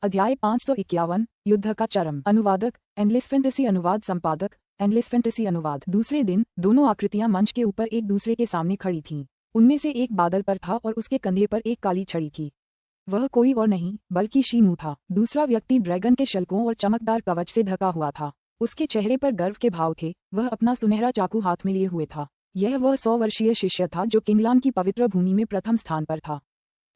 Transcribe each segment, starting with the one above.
अध्याय 551 युद्ध का चरम। अनुवादक एंडलेस फैंटेसी अनुवाद संपादक एंडलेस फैंटेसी अनुवाद। दूसरे दिन दोनों आकृतियां मंच के ऊपर एक दूसरे के सामने खड़ी थीं। उनमें से एक बादल पर था और उसके कंधे पर एक काली छड़ी थी। वह कोई और नहीं बल्कि शीमू था। दूसरा व्यक्ति ड्रैगन के शल्कों और चमकदार कवच से ढका हुआ था। उसके चेहरे पर गर्व के भाव थे। वह अपना सुनहरा चाकू हाथ में लिए हुए था। यह वह 100 वर्षीय शिष्य था जो किंगलान की पवित्र भूमि में प्रथम स्थान पर था।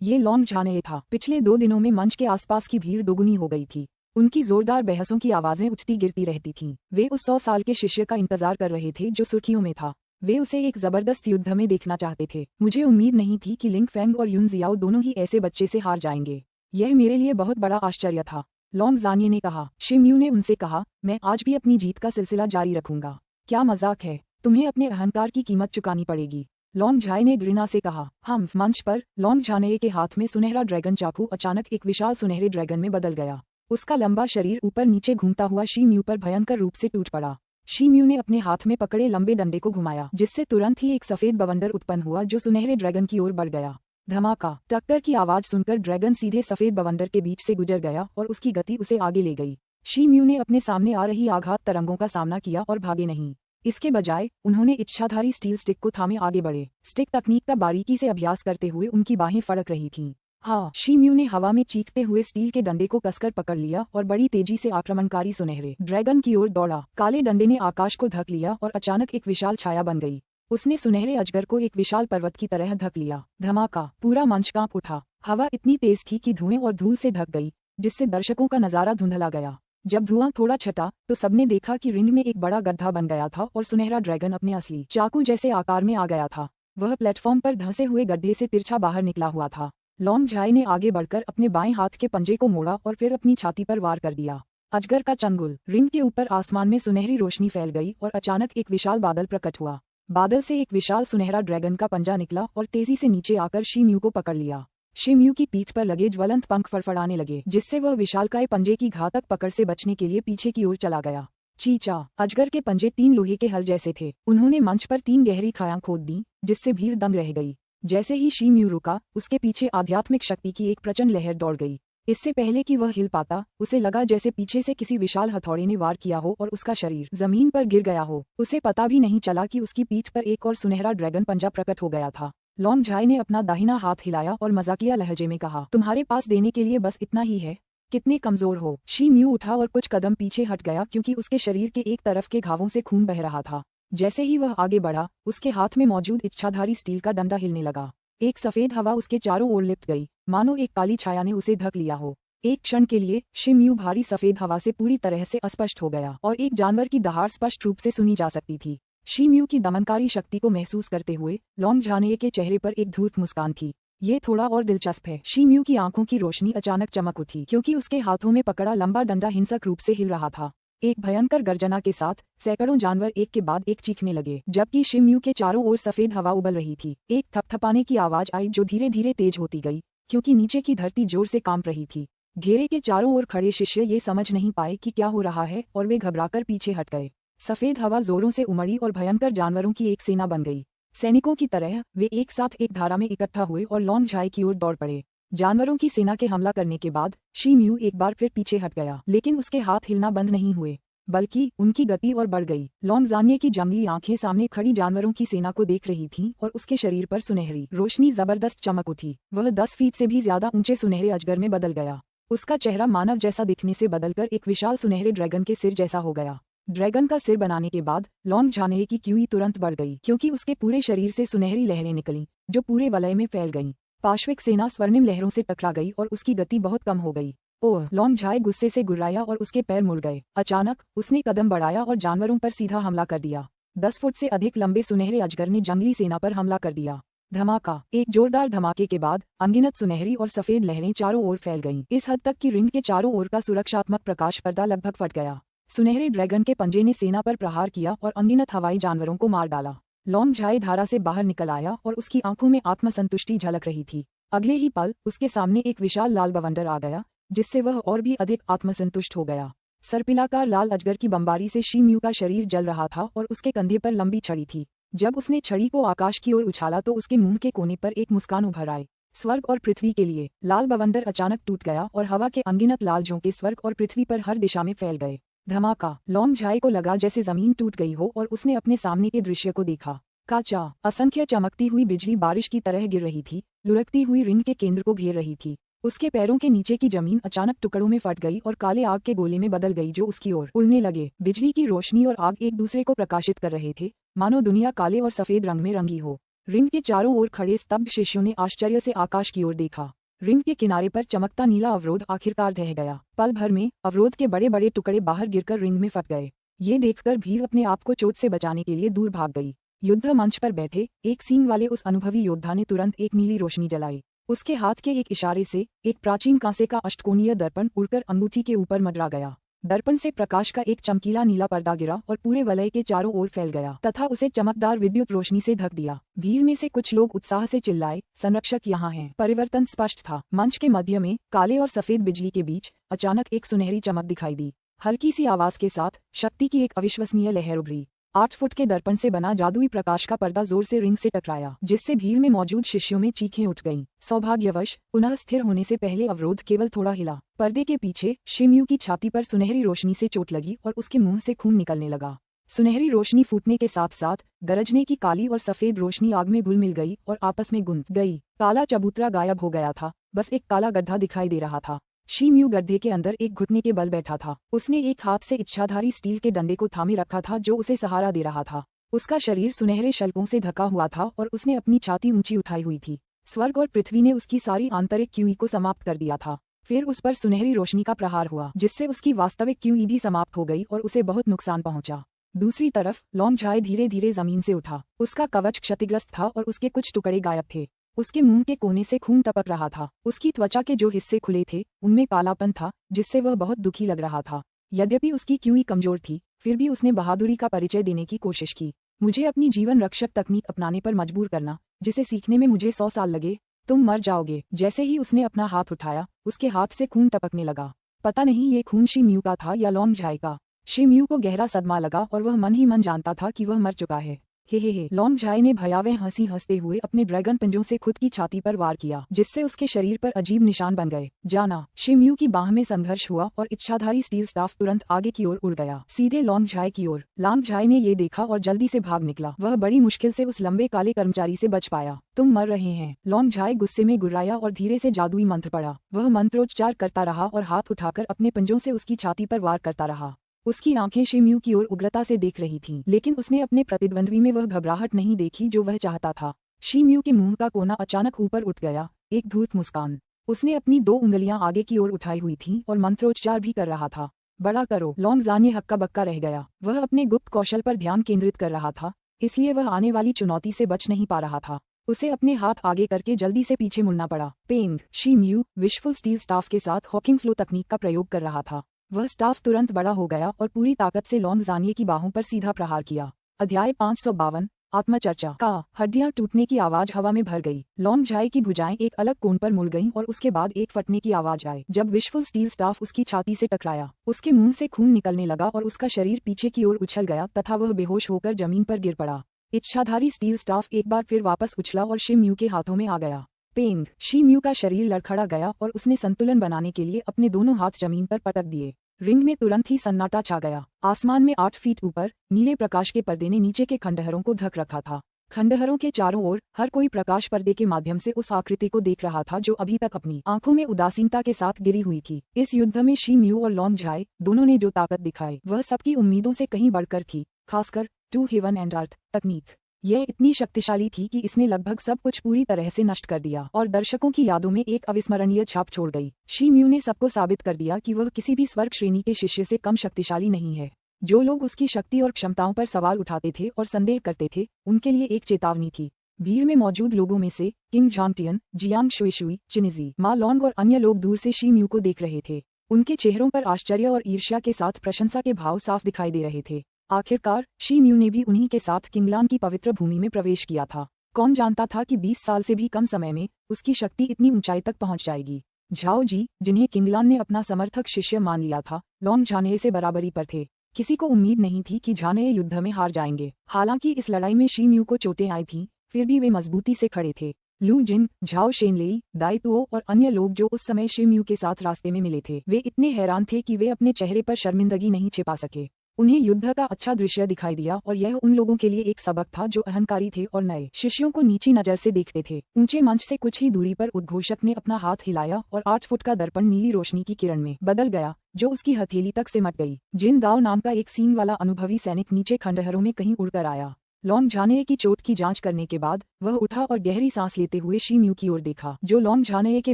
ये लॉन्ग झाने था। पिछले 2 दिनों में मंच के आसपास की भीड़ दोगुनी हो गई थी। उनकी जोरदार बहसों की आवाजें उठती गिरती रहती थीं। वे उस 100 साल के शिष्य का इंतजार कर रहे थे जो सुर्खियों में था। वे उसे एक जबरदस्त युद्ध में देखना चाहते थे। मुझे उम्मीद नहीं थी कि लिंग फेंग और युन जियाओ दोनों ही ऐसे बच्चे से हार जाएंगे। यह मेरे लिए बहुत बड़ा आश्चर्य था, लॉन्ग जानिए ने कहा। शिमयू ने उनसे कहा, मैं आज भी अपनी जीत का सिलसिला जारी रखूंगा। क्या मजाक है, तुम्हें अपने अहंकार की कीमत चुकानी पड़ेगी, लॉन्ग झाई ने घृणा से कहा। हम मंच पर लॉन्ग झाने के हाथ में सुनहरा ड्रैगन चाकू अचानक एक विशाल सुनहरे ड्रैगन में बदल गया। उसका लंबा शरीर ऊपर नीचे घूमता हुआ शीमयू पर भयंकर रूप से टूट पड़ा। शीमयू ने अपने हाथ में पकड़े लंबे डंडे को घुमाया, जिससे तुरंत ही एक सफेद बवंडर उत्पन्न हुआ जो सुनहरे ड्रैगन की ओर बढ़ गया। धमाका। टक्कर की आवाज सुनकर ड्रैगन सीधे सफेद बवंडर के बीच से गुजर गया और उसकी गति उसे आगे ले गई। शीमयू ने अपने सामने आ रही आघात तरंगों का सामना किया और भागे नहीं। इसके बजाय उन्होंने इच्छाधारी स्टील स्टिक को थामे आगे बढ़े। स्टिक तकनीक का बारीकी से अभ्यास करते हुए उनकी बाहें फड़क रही थीं। हाँ, शीमयू ने हवा में चीखते हुए स्टील के डंडे को कसकर पकड़ लिया और बड़ी तेजी से आक्रमणकारी सुनहरे ड्रैगन की ओर दौड़ा। काले डंडे ने आकाश को ढक लिया और अचानक एक विशाल छाया बन गई। उसने सुनहरे अजगर को एक विशाल पर्वत की तरह ढक लिया। धमाका। पूरा मंच कांप उठा। हवा इतनी तेज थी कि धुएं और धूल से ढक गई, जिससे दर्शकों का नजारा धुंधला गया। जब धुआं थोड़ा छटा तो सबने देखा कि रिंग में एक बड़ा गड्ढा बन गया था और सुनहरा ड्रैगन अपने असली चाकू जैसे आकार में आ गया था। वह प्लेटफॉर्म पर धंसे हुए गड्ढे से तिरछा बाहर निकला हुआ था। लॉन्ग झाई ने आगे बढ़कर अपने बाएं हाथ के पंजे को मोड़ा और फिर अपनी छाती पर वार कर दिया। अजगर का चंगुल। रिंग के ऊपर आसमान में सुनहरी रोशनी फैल गई और अचानक एक विशाल बादल प्रकट हुआ। बादल से एक विशाल सुनहरा ड्रैगन का पंजा निकला और तेजी से नीचे आकर शीमयू को पकड़ लिया। शीमयू की पीठ पर लगे ज्वलंत पंख फड़फड़ाने लगे, जिससे वह विशालकाय पंजे की घातक पकड़ से बचने के लिए पीछे की ओर चला गया। चीचा। अजगर के पंजे 3 लोहे के हल जैसे थे। उन्होंने मंच पर 3 गहरी खायां खोद दी, जिससे भीड़ दंग रह गई। जैसे ही शीमयू रुका, उसके पीछे आध्यात्मिक शक्ति की एक प्रचंड लहर दौड़ गई। इससे पहले कि वह हिल पाता, उसे लगा जैसे पीछे से किसी विशाल हथौड़े ने वार किया हो और उसका शरीर जमीन पर गिर गया हो। उसे पता भी नहीं चला कि उसकी पीठ पर एक और सुनहरा ड्रैगन पंजा प्रकट हो गया था। लॉन्ग झाई ने अपना दाहिना हाथ हिलाया और मजाकिया लहजे में कहा, तुम्हारे पास देने के लिए बस इतना ही है? कितने कमजोर हो। शीमयू उठा और कुछ कदम पीछे हट गया क्योंकि उसके शरीर के एक तरफ के घावों से खून बह रहा था। जैसे ही वह आगे बढ़ा, उसके हाथ में मौजूद इच्छाधारी स्टील का डंडा हिलने लगा। एक सफेद हवा उसके चारों ओर लिपट गई, मानो एक काली छाया ने उसे ढक लिया हो। एक क्षण के लिए शिमयू भारी सफेद हवा से पूरी तरह से अस्पष्ट हो गया और एक जानवर की दहाड़ स्पष्ट रूप से सुनी जा सकती थी। शिमयू की दमनकारी शक्ति को महसूस करते हुए लॉन्ग झाने के चेहरे पर एक धूर्त मुस्कान थी। ये थोड़ा और दिलचस्प है। शिमयू की आंखों की रोशनी अचानक चमक उठी क्योंकि उसके हाथों में पकड़ा लंबा डंडा हिंसक रूप से हिल रहा था। एक भयंकर गर्जना के साथ सैकड़ों जानवर एक के बाद एक चीखने लगे, जबकि शिमयू के चारों ओर सफेद हवा उबल रही थी। एक थपथपाने की आवाज आई जो धीरे धीरे तेज होती गई, क्योंकि नीचे की धरती जोर से कांप रही थी। घेरे के चारों ओर खड़े शिष्य ये समझ नहीं पाए कि क्या हो रहा है और वे घबराकर पीछे हट गए। सफेद हवा जोरों से उमड़ी और भयंकर जानवरों की एक सेना बन गई। सैनिकों की तरह वे एक साथ एक धारा में इकट्ठा हुए और लॉन्ग झाई की ओर दौड़ पड़े। जानवरों की सेना के हमला करने के बाद शीमयू एक बार फिर पीछे हट गया, लेकिन उसके हाथ हिलना बंद नहीं हुए, बल्कि उनकी गति और बढ़ गई। लॉन्ग जानिए की जंगली आंखें सामने खड़ी जानवरों की सेना को देख रही थीं और उसके शरीर पर सुनहरी रोशनी जबरदस्त चमक उठी। वह 10 फीट से भी ज्यादा ऊंचे सुनहरे अजगर में बदल गया। उसका चेहरा मानव जैसा दिखने से बदलकर एक विशाल सुनहरे ड्रैगन के सिर जैसा हो गया। ड्रैगन का सिर बनाने के बाद लॉन्ग झाने की क्यूई तुरंत बढ़ गई, क्योंकि उसके पूरे शरीर से सुनहरी लहरें निकलीं, जो पूरे वलय में फैल गईं। पार्श्विक सेना स्वर्णिम लहरों से टकरा गई और उसकी गति बहुत कम हो गई। ओह, लॉन्ग झाई गुस्से से गुर्राया और उसके पैर मुड़ गए। अचानक उसने कदम बढ़ाया और जानवरों पर सीधा हमला कर दिया। 10 फुट से अधिक लंबे सुनहरे अजगर ने जंगली सेना पर हमला कर दिया। धमाका। एक जोरदार धमाके के बाद अनगिनत सुनहरी और सफेद लहरें चारों ओर फैल गईं, इस हद तक कि रिंग के चारों ओर का सुरक्षात्मक प्रकाश पर्दा लगभग फट गया। सुनहरे ड्रैगन के पंजे ने सेना पर प्रहार किया और अनगिनत हवाई जानवरों को मार डाला। लॉन्ग झाई धारा से बाहर निकल आया और उसकी आंखों में आत्मसंतुष्टि झलक रही थी। अगले ही पल उसके सामने एक विशाल लाल बवंडर आ गया, जिससे वह और भी अधिक आत्मसंतुष्ट हो गया। सर्पिलाकार लाल अजगर की बमबारी से शीमयू का शरीर जल रहा था और उसके कंधे पर लंबी छड़ी थी। जब उसने छड़ी को आकाश की ओर उछाला तो उसके मुंह के कोने पर एक मुस्कान उभर आई। स्वर्ग और पृथ्वी के लिए लाल बवंडर अचानक टूट गया और हवा के अनगिनत लाल झोंके स्वर्ग और पृथ्वी पर हर दिशा में फैल गए। धमाका। लॉन्ग झाई को लगा जैसे जमीन टूट गई हो और उसने अपने सामने के दृश्य को देखा। काचा असंख्य चमकती हुई बिजली बारिश की तरह गिर रही थी, लुढ़कती हुई रिंग के केंद्र को घेर रही थी। उसके पैरों के नीचे की जमीन अचानक टुकड़ों में फट गई और काले आग के गोले में बदल गई जो उसकी ओर उड़ने लगे। बिजली की रोशनी और आग एक दूसरे को प्रकाशित कर रहे थे, मानो दुनिया काले और सफेद रंग में रंगी हो। रिंग के चारों ओर खड़े स्तब्ध शिष्यों ने आश्चर्य से आकाश की ओर देखा। रिंग के किनारे पर चमकता नीला अवरोध आखिरकार ढह गया। पल भर में अवरोध के बड़े बड़े टुकड़े बाहर गिरकर रिंग में फट गए। ये देखकर भीड़ अपने आप को चोट से बचाने के लिए दूर भाग गई। युद्ध मंच पर बैठे एक सींग वाले उस अनुभवी योद्धा ने तुरंत एक नीली रोशनी जलाई। उसके हाथ के एक इशारे से एक प्राचीन कांसे का अष्टकोणीय दर्पण उड़कर अंगूठी के ऊपर मडरा गया। दर्पण से प्रकाश का एक चमकीला नीला पर्दा गिरा और पूरे वलय के चारों ओर फैल गया तथा उसे चमकदार विद्युत रोशनी से ढक दिया। भीड़ में से कुछ लोग उत्साह से चिल्लाए, संरक्षक यहाँ हैं। परिवर्तन स्पष्ट था। मंच के मध्य में काले और सफेद बिजली के बीच अचानक एक सुनहरी चमक दिखाई दी। हल्की सी आवाज के साथ शक्ति की एक अविश्वसनीय लहर उभरी। 8 फुट के दर्पण से बना जादुई प्रकाश का पर्दा जोर से रिंग से टकराया, जिससे भीड़ में मौजूद शिष्यों में चीखें उठ गईं। सौभाग्यवश पुनः स्थिर होने से पहले अवरोध केवल थोड़ा हिला। पर्दे के पीछे शिम्यू की छाती पर सुनहरी रोशनी से चोट लगी और उसके मुंह से खून निकलने लगा। सुनहरी रोशनी फूटने के साथ साथ गरजने की काली और सफेद रोशनी आग में घुल मिल गई और आपस में गुंथ गई। काला चबूतरा गायब हो गया था, बस एक काला गड्ढा दिखाई दे रहा था। शिम्यू गड्ढे के अंदर एक घुटने के बल बैठा था। उसने एक हाथ से इच्छाधारी स्टील के डंडे को थामे रखा था जो उसे सहारा दे रहा था। उसका शरीर सुनहरे शल्कों से ढका हुआ था और उसने अपनी छाती ऊंची उठाई हुई थी। स्वर्ग और पृथ्वी ने उसकी सारी आंतरिक क्यूई को समाप्त कर दिया था। फिर उस पर सुनहरी रोशनी का प्रहार हुआ, जिससे उसकी वास्तविक क्यूई भी समाप्त हो गई और उसे बहुत नुकसान पहुंचा। दूसरी तरफ लॉन्ग झाई धीरे धीरे जमीन से उठा। उसका कवच क्षतिग्रस्त था और उसके कुछ टुकड़े गायब थे। उसके मुंह के कोने से खून टपक रहा था। उसकी त्वचा के जो हिस्से खुले थे उनमें कालापन था, जिससे वह बहुत दुखी लग रहा था। यद्यपि उसकी क्यूई कमजोर थी, फिर भी उसने बहादुरी का परिचय देने की कोशिश की। मुझे अपनी जीवन रक्षक तकनीक अपनाने पर मजबूर करना, जिसे सीखने में मुझे 100 साल लगे। तुम मर जाओगे। जैसे ही उसने अपना हाथ उठाया, उसके हाथ से खून टपकने लगा। पता नहीं ये खून शिम्यू का था या लॉन्ग झाई का। शिम्यू को गहरा सदमा लगा और वह मन ही मन जानता था कि वह मर चुका है। हे। लॉन्ग झाई ने भयावह हंसी हंसते हुए अपने ड्रैगन पंजों से खुद की छाती पर वार किया, जिससे उसके शरीर पर अजीब निशान बन गए। जाना। शिम्यू की बाह में संघर्ष हुआ और इच्छाधारी स्टील स्टाफ तुरंत आगे की ओर उड़ गया, सीधे लॉन्ग झाई की ओर। लॉन्ग झाई ने ये देखा और जल्दी से भाग निकला। वह बड़ी मुश्किल से उस लंबे काले कर्मचारी से बच पाया। तुम मर रहे हैं। लॉन्ग झाई गुस्से में गुर्राया और धीरे से जादुई मंत्र पड़ा। वह मंत्रोच्चार करता रहा और हाथ उठाकर अपने पंजों से उसकी छाती पर वार करता रहा। उसकी आंखें शिम्यू की ओर उग्रता से देख रही थीं, लेकिन उसने अपने प्रतिद्वंद्वी में वह घबराहट नहीं देखी जो वह चाहता था। शिम्यू के मुंह का कोना अचानक ऊपर उठ गया, एक धूर्त मुस्कान। उसने अपनी 2 उंगलियां आगे की ओर उठाई हुई थीं और मंत्रोच्चार भी कर रहा था। बड़ा करो। लॉन्ग झाई हक्का बक्का रह गया। वह अपने गुप्त कौशल पर ध्यान केंद्रित कर रहा था, इसलिए वह आने वाली चुनौती से बच नहीं पा रहा था। उसे अपने हाथ आगे करके जल्दी से पीछे मुड़ना पड़ा। पेंग। शिम्यू विशफुल स्टील स्टाफ के साथ हॉकिंग फ्लो तकनीक का प्रयोग कर रहा था। वह स्टाफ तुरंत बड़ा हो गया और पूरी ताकत से लॉन्ग झाई की बाहों पर सीधा प्रहार किया। अध्याय 552 आत्मचर्चा का। हड्डियां टूटने की आवाज हवा में भर गई। लॉन्ग झाई की भुजाएं एक अलग कोण पर मुड़ गईं और उसके बाद एक फटने की आवाज आई जब विशफुल स्टील स्टाफ उसकी छाती से टकराया। उसके मुंह से खून निकलने लगा और उसका शरीर पीछे की ओर उछल गया तथा वह बेहोश होकर जमीन पर गिर पड़ा। इच्छाधारी स्टील स्टाफ एक बार फिर वापस उछला और शिम्यू के हाथों में आ गया। पेंग। शिम्यू का शरीर लड़खड़ा गया और उसने संतुलन बनाने के लिए अपने दोनों हाथ जमीन पर पटक दिए। रिंग में तुरंत ही सन्नाटा छा गया। आसमान में 8 फीट ऊपर नीले प्रकाश के पर्दे ने नीचे के खंडहरों को ढक रखा था। खंडहरों के चारों ओर हर कोई प्रकाश पर्दे के माध्यम से उस आकृति को देख रहा था जो अभी तक अपनी आंखों में उदासीनता के साथ गिरी हुई थी। इस युद्ध में शिम्यू और लॉन्ग झाई दोनों ने जो ताकत दिखाई वह सबकी उम्मीदों से कहीं बढ़कर थी, खासकर टू हेवन एंड अर्थ तकनीक। यह इतनी शक्तिशाली थी कि इसने लगभग सब कुछ पूरी तरह से नष्ट कर दिया और दर्शकों की यादों में एक अविस्मरणीय छाप छोड़ गई। शिम्यू ने सबको साबित कर दिया कि वह किसी भी स्वर्ग श्रेणी के शिष्य से कम शक्तिशाली नहीं है। जो लोग उसकी शक्ति और क्षमताओं पर सवाल उठाते थे और संदेह करते थे, उनके लिए एक चेतावनी थी। भीड़ में मौजूद लोगों में से किंग झांगटियन, जियांग शुइशुई, चिनिजी, मा लॉन्ग और अन्य लोग दूर से शिम्यू को देख रहे थे। उनके चेहरों पर आश्चर्य और ईर्ष्या के साथ प्रशंसा के भाव साफ दिखाई दे रहे थे। आखिरकार शिम्यू ने भी उन्हीं के साथ किंगलान की पवित्र भूमि में प्रवेश किया था। कौन जानता था कि 20 साल से भी कम समय में उसकी शक्ति इतनी ऊंचाई तक पहुंच जाएगी। झाओ जी, जिन्हें किंगलान ने अपना समर्थक शिष्य मान लिया था, लॉन्ग झाने से बराबरी पर थे। किसी को उम्मीद नहीं थी कि झाने युद्ध में हार जाएंगे। हालांकि इस लड़ाई में शिम्यू को चोटें आई थीं, फिर भी वे मजबूती से खड़े थे। लू जिन, झाओ शेनलेई, दाई तुओ और अन्य लोग जो उस समय शिमयू के साथ रास्ते में मिले थे, वे इतने हैरान थे कि वे अपने चेहरे पर शर्मिंदगी नहीं छिपा सके। उन्हें युद्ध का अच्छा दृश्य दिखाई दिया और यह उन लोगों के लिए एक सबक था जो अहंकारी थे और नए शिष्यों को नीची नजर से देखते थे। ऊंचे मंच से कुछ ही दूरी पर उद्घोषक ने अपना हाथ हिलाया और 8 फुट का दर्पण नीली रोशनी की किरण में बदल गया, जो उसकी हथेली तक सिमट गई। जिन दाओ नाम का एक सींग वाला अनुभवी सैनिक नीचे खंडहरों में कहीं उड़कर आया। लॉन्ग झाने की चोट की जांच करने के बाद वह उठा और गहरी सांस लेते हुए शिमयू की ओर देखा, जो लॉन्ग झाने के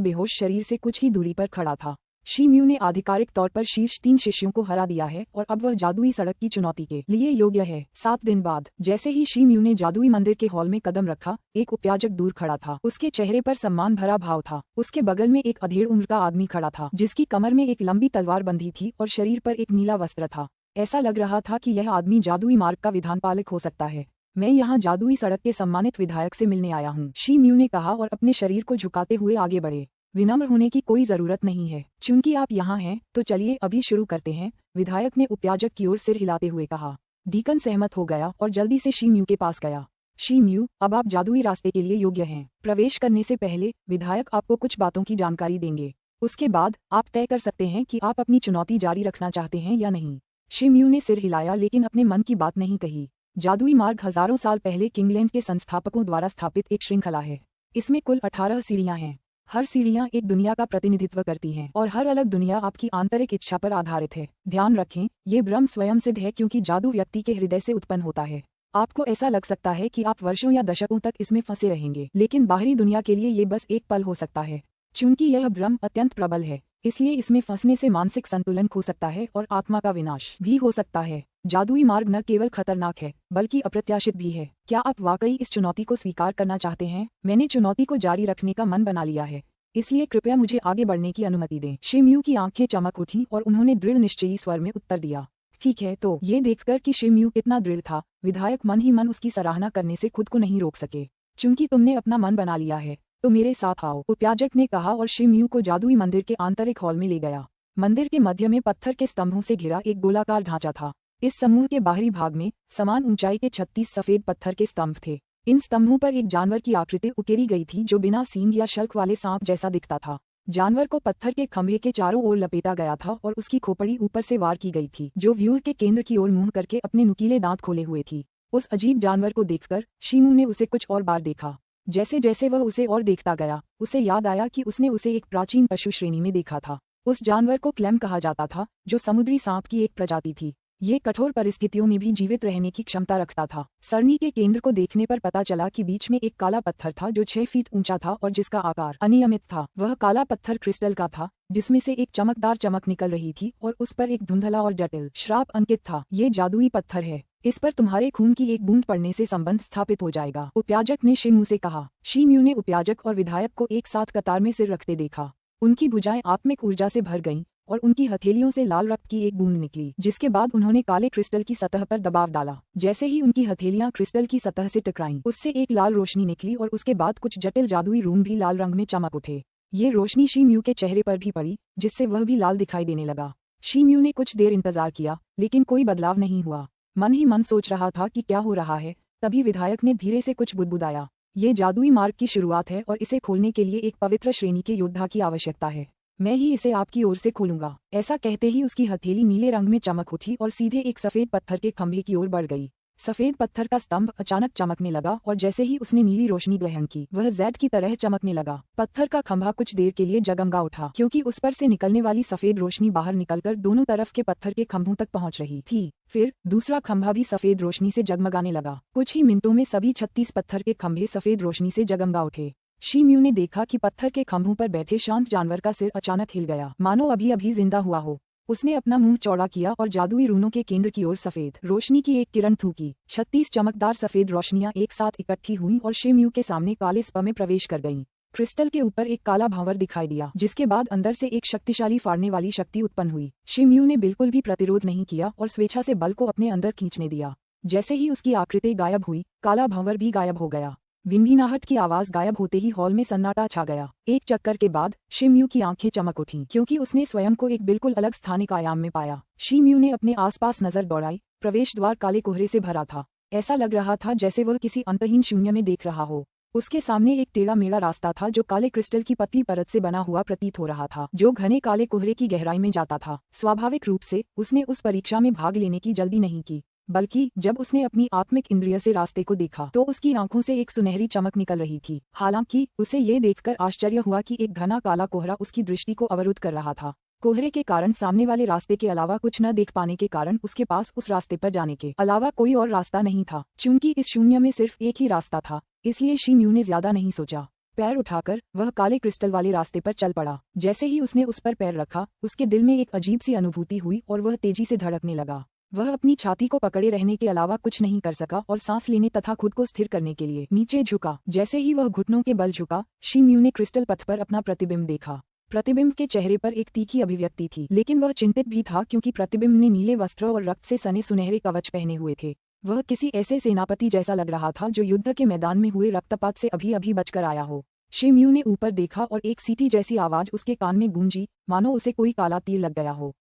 बेहोश शरीर से कुछ ही दूरी पर खड़ा था। शिमयू ने आधिकारिक तौर पर शीर्ष 3 शिष्यों को हरा दिया है और अब वह जादुई सड़क की चुनौती के लिए योग्य है। 7 दिन बाद जैसे ही शिमयू ने जादुई मंदिर के हॉल में कदम रखा, एक उपयाजक दूर खड़ा था। उसके चेहरे पर सम्मान भरा भाव था। उसके बगल में एक अधेड़ उम्र का आदमी खड़ा था, जिसकी कमर में एक लंबी तलवार बंधी थी और शरीर पर एक नीला वस्त्र था। ऐसा लग रहा था कि यह आदमी जादुई मार्ग का विधानपालक हो सकता है। मैं यहाँ जादुई सड़क के सम्मानित विधायक से मिलने आया हूँ, शिमयू ने कहा और अपने शरीर को झुकाते हुए आगे बढ़े। विनम्र होने की कोई जरूरत नहीं है, चूंकि आप यहाँ हैं तो चलिए अभी शुरू करते हैं, विधायक ने उपयाजक की ओर सिर हिलाते हुए कहा। डीकन सहमत हो गया और जल्दी से शिमयू के पास गया। शिमयू, अब आप जादुई रास्ते के लिए योग्य हैं। प्रवेश करने से पहले विधायक आपको कुछ बातों की जानकारी देंगे। उसके बाद आप तय कर सकते हैं कि आप अपनी चुनौती जारी रखना चाहते हैं या नहीं। शिमयू ने सिर हिलाया लेकिन अपने मन की बात नहीं कही। जादुई मार्ग हजारों साल पहले किंगलैंड के संस्थापकों द्वारा स्थापित एक श्रृंखला है। इसमें कुल 18 सीढ़ियां हैं। हर सीढ़ियां एक दुनिया का प्रतिनिधित्व करती हैं और हर अलग दुनिया आपकी आंतरिक इच्छा पर आधारित है। ध्यान रखें, ये भ्रम स्वयं सिद्ध है क्योंकि जादू व्यक्ति के हृदय से उत्पन्न होता है। आपको ऐसा लग सकता है कि आप वर्षों या दशकों तक इसमें फंसे रहेंगे, लेकिन बाहरी दुनिया के लिए ये बस एक पल हो सकता है। चूंकि यह भ्रम अत्यंत प्रबल है, इसलिए इसमें फंसने से मानसिक संतुलन खो सकता है और आत्मा का विनाश भी हो सकता है। जादुई मार्ग न केवल खतरनाक है बल्कि अप्रत्याशित भी है। क्या आप वाकई इस चुनौती को स्वीकार करना चाहते हैं? मैंने चुनौती को जारी रखने का मन बना लिया है, इसलिए कृपया मुझे आगे बढ़ने की अनुमति दें। शिमयू की आंखें चमक उठीं और उन्होंने दृढ़ निश्चयी स्वर में उत्तर दिया, ठीक है। तो ये देखकर कि शिमयू कितना दृढ़ था, विधायक मन ही मन उसकी सराहना करने से खुद को नहीं रोक सके। चूंकि तुमने अपना मन बना लिया है तो मेरे साथ आओ, उपयाजक ने कहा और शिमयू को जादुई मंदिर के आंतरिक हॉल में ले गया। मंदिर के मध्य में पत्थर के स्तंभों से घिरा एक गोलाकार ढांचा था। इस समूह के बाहरी भाग में समान ऊंचाई के 36 सफेद पत्थर के स्तंभ थे। इन स्तंभों पर एक जानवर की आकृति उकेरी गई थी जो बिना सींग या शल्क वाले सांप जैसा दिखता था। जानवर को पत्थर के खंभे के चारों ओर लपेटा गया था और उसकी खोपड़ी ऊपर से वार की गई थी, जो व्यूह के केंद्र की ओर मुंह करके अपने नुकीले दांत खोले हुए थी। उस अजीब जानवर को देखकर शिमयू ने उसे कुछ और बार देखा। जैसे जैसे वह उसे और देखता गया, उसे याद आया कि उसने उसे एक प्राचीन पशु श्रेणी में देखा था। उस जानवर को क्लैम कहा जाता था, जो समुद्री सांप की एक प्रजाति थी। ये कठोर परिस्थितियों में भी जीवित रहने की क्षमता रखता था। सरणी के केंद्र को देखने पर पता चला कि बीच में एक काला पत्थर था जो 6 फीट ऊंचा था और जिसका आकार अनियमित था। वह काला पत्थर क्रिस्टल का था, जिसमें से एक चमकदार चमक निकल रही थी और उस पर एक धुंधला और जटिल श्राप अंकित था। ये जादुई पत्थर है, इस पर तुम्हारे खून की एक बूंद पड़ने से संबंध स्थापित हो जाएगा, उपयाजक ने शिमयू से कहा। शिमयू ने उपयाजक और विधायक को एक साथ कतार में सिर रखते देखा। उनकी भुजाएं आत्मिक ऊर्जा से भर गईं और उनकी हथेलियों से लाल रक्त की एक बूंद निकली, जिसके बाद उन्होंने काले क्रिस्टल की सतह पर दबाव डाला। जैसे ही उनकी हथेलियां क्रिस्टल की सतह से टकराईं, उससे एक लाल रोशनी निकली और उसके बाद कुछ जटिल जादुई रून भी लाल रंग में चमक उठे। ये रोशनी शिमयू के चेहरे पर भी पड़ी, जिससे वह भी लाल दिखाई देने लगा। शिमयू ने कुछ देर इंतजार किया, लेकिन कोई बदलाव नहीं हुआ। मन ही मन सोच रहा था कि क्या हो रहा है। तभी विधायक ने धीरे से कुछ बुदबुदाया। ये जादुई मार्ग की शुरुआत है और इसे खोलने के लिए एक पवित्र श्रेणी के योद्धा की आवश्यकता है। मैं ही इसे आपकी ओर से खोलूंगा। ऐसा कहते ही उसकी हथेली नीले रंग में चमक उठी और सीधे एक सफेद पत्थर के खंभे की ओर बढ़ गई। सफेद पत्थर का स्तंभ अचानक चमकने लगा और जैसे ही उसने नीली रोशनी ग्रहण की, वह जेड की तरह चमकने लगा। पत्थर का खंभा कुछ देर के लिए जगमगा उठा, क्योंकि उस पर से निकलने वाली सफेद रोशनी बाहर निकलकर दोनों तरफ के पत्थर के खंभों तक पहुंच रही थी। फिर दूसरा खंभा भी सफेद रोशनी से जगमगाने लगा। कुछ ही मिनटों में सभी 36 पत्थर के खंभे सफेद रोशनी से जगमगा उठे। शिमयू ने देखा कि पत्थर के खंभों पर बैठे शांत जानवर का सिर अचानक हिल गया, मानो अभी अभी जिंदा हुआ हो। उसने अपना मुंह चौड़ा किया और जादुई रूनों के केंद्र की ओर सफेद रोशनी की एक किरण थूकी। 36 चमकदार सफेद रोशनियां एक साथ इकट्ठी हुईं और शिमयू के सामने काले स्पा में प्रवेश कर गईं। क्रिस्टल के ऊपर एक काला भंवर दिखाई दिया, जिसके बाद अंदर से एक शक्तिशाली फाड़ने वाली शक्ति उत्पन्न हुई। शिमयू ने बिल्कुल भी प्रतिरोध नहीं किया और स्वेच्छा से बल को अपने अंदर खींचने दिया। जैसे ही उसकी आकृति गायब हुई, काला भंवर भी गायब हो गया। भिनभिनाहट की आवाज गायब होते ही हॉल में सन्नाटा छा गया। एक चक्कर के बाद शिमयू की आंखें चमक उठीं, क्योंकि उसने स्वयं को एक बिल्कुल अलग स्थानिक आयाम में पाया। शिमयू ने अपने आसपास नजर दौड़ाई। प्रवेश द्वार काले कोहरे से भरा था। ऐसा लग रहा था जैसे वह किसी अंतहीन शून्य में देख रहा हो। उसके सामने एक टेढ़ा मेढ़ा रास्ता था जो काले क्रिस्टल की पतली परत से बना हुआ प्रतीत हो रहा था, जो घने काले कोहरे की गहराई में जाता था। स्वाभाविक रूप से उसने उस परीक्षा में भाग लेने की जल्दी नहीं की, बल्कि जब उसने अपनी आत्मिक इंद्रिय से रास्ते को देखा तो उसकी आंखों से एक सुनहरी चमक निकल रही थी। हालांकि उसे ये देखकर आश्चर्य हुआ कि एक घना काला कोहरा उसकी दृष्टि को अवरुद्ध कर रहा था। कोहरे के कारण सामने वाले रास्ते के अलावा कुछ न देख पाने के कारण उसके पास उस रास्ते पर जाने के अलावा कोई और रास्ता नहीं था। चूंकि इस शून्य में सिर्फ एक ही रास्ता था, इसलिए शी म्यू ने ज्यादा नहीं सोचा। पैर उठाकर वह काले क्रिस्टल वाले रास्ते पर चल पड़ा। जैसे ही उसने उस पर पैर रखा, उसके दिल में एक अजीब सी अनुभूति हुई और वह तेजी से धड़कने लगा। वह अपनी छाती को पकड़े रहने के अलावा कुछ नहीं कर सका और सांस लेने तथा खुद को स्थिर करने के लिए नीचे झुका। जैसे ही वह घुटनों के बल झुका, शी म्यू ने क्रिस्टल पथ पर अपना प्रतिबिंब देखा। प्रतिबिंब के चेहरे पर एक तीखी अभिव्यक्ति थी, लेकिन वह चिंतित भी था क्योंकि प्रतिबिंब ने नीले वस्त्र और रक्त से सने सुनहरे कवच पहने हुए थे। वह किसी ऐसे सेनापति जैसा लग रहा था जो युद्ध के मैदान में हुए रक्तपात से अभी अभी बचकर आया हो। शी म्यू ने ऊपर देखा और एक सीटी जैसी आवाज उसके कान में गूंजी, मानो उसे कोई काला तीर लग गया हो।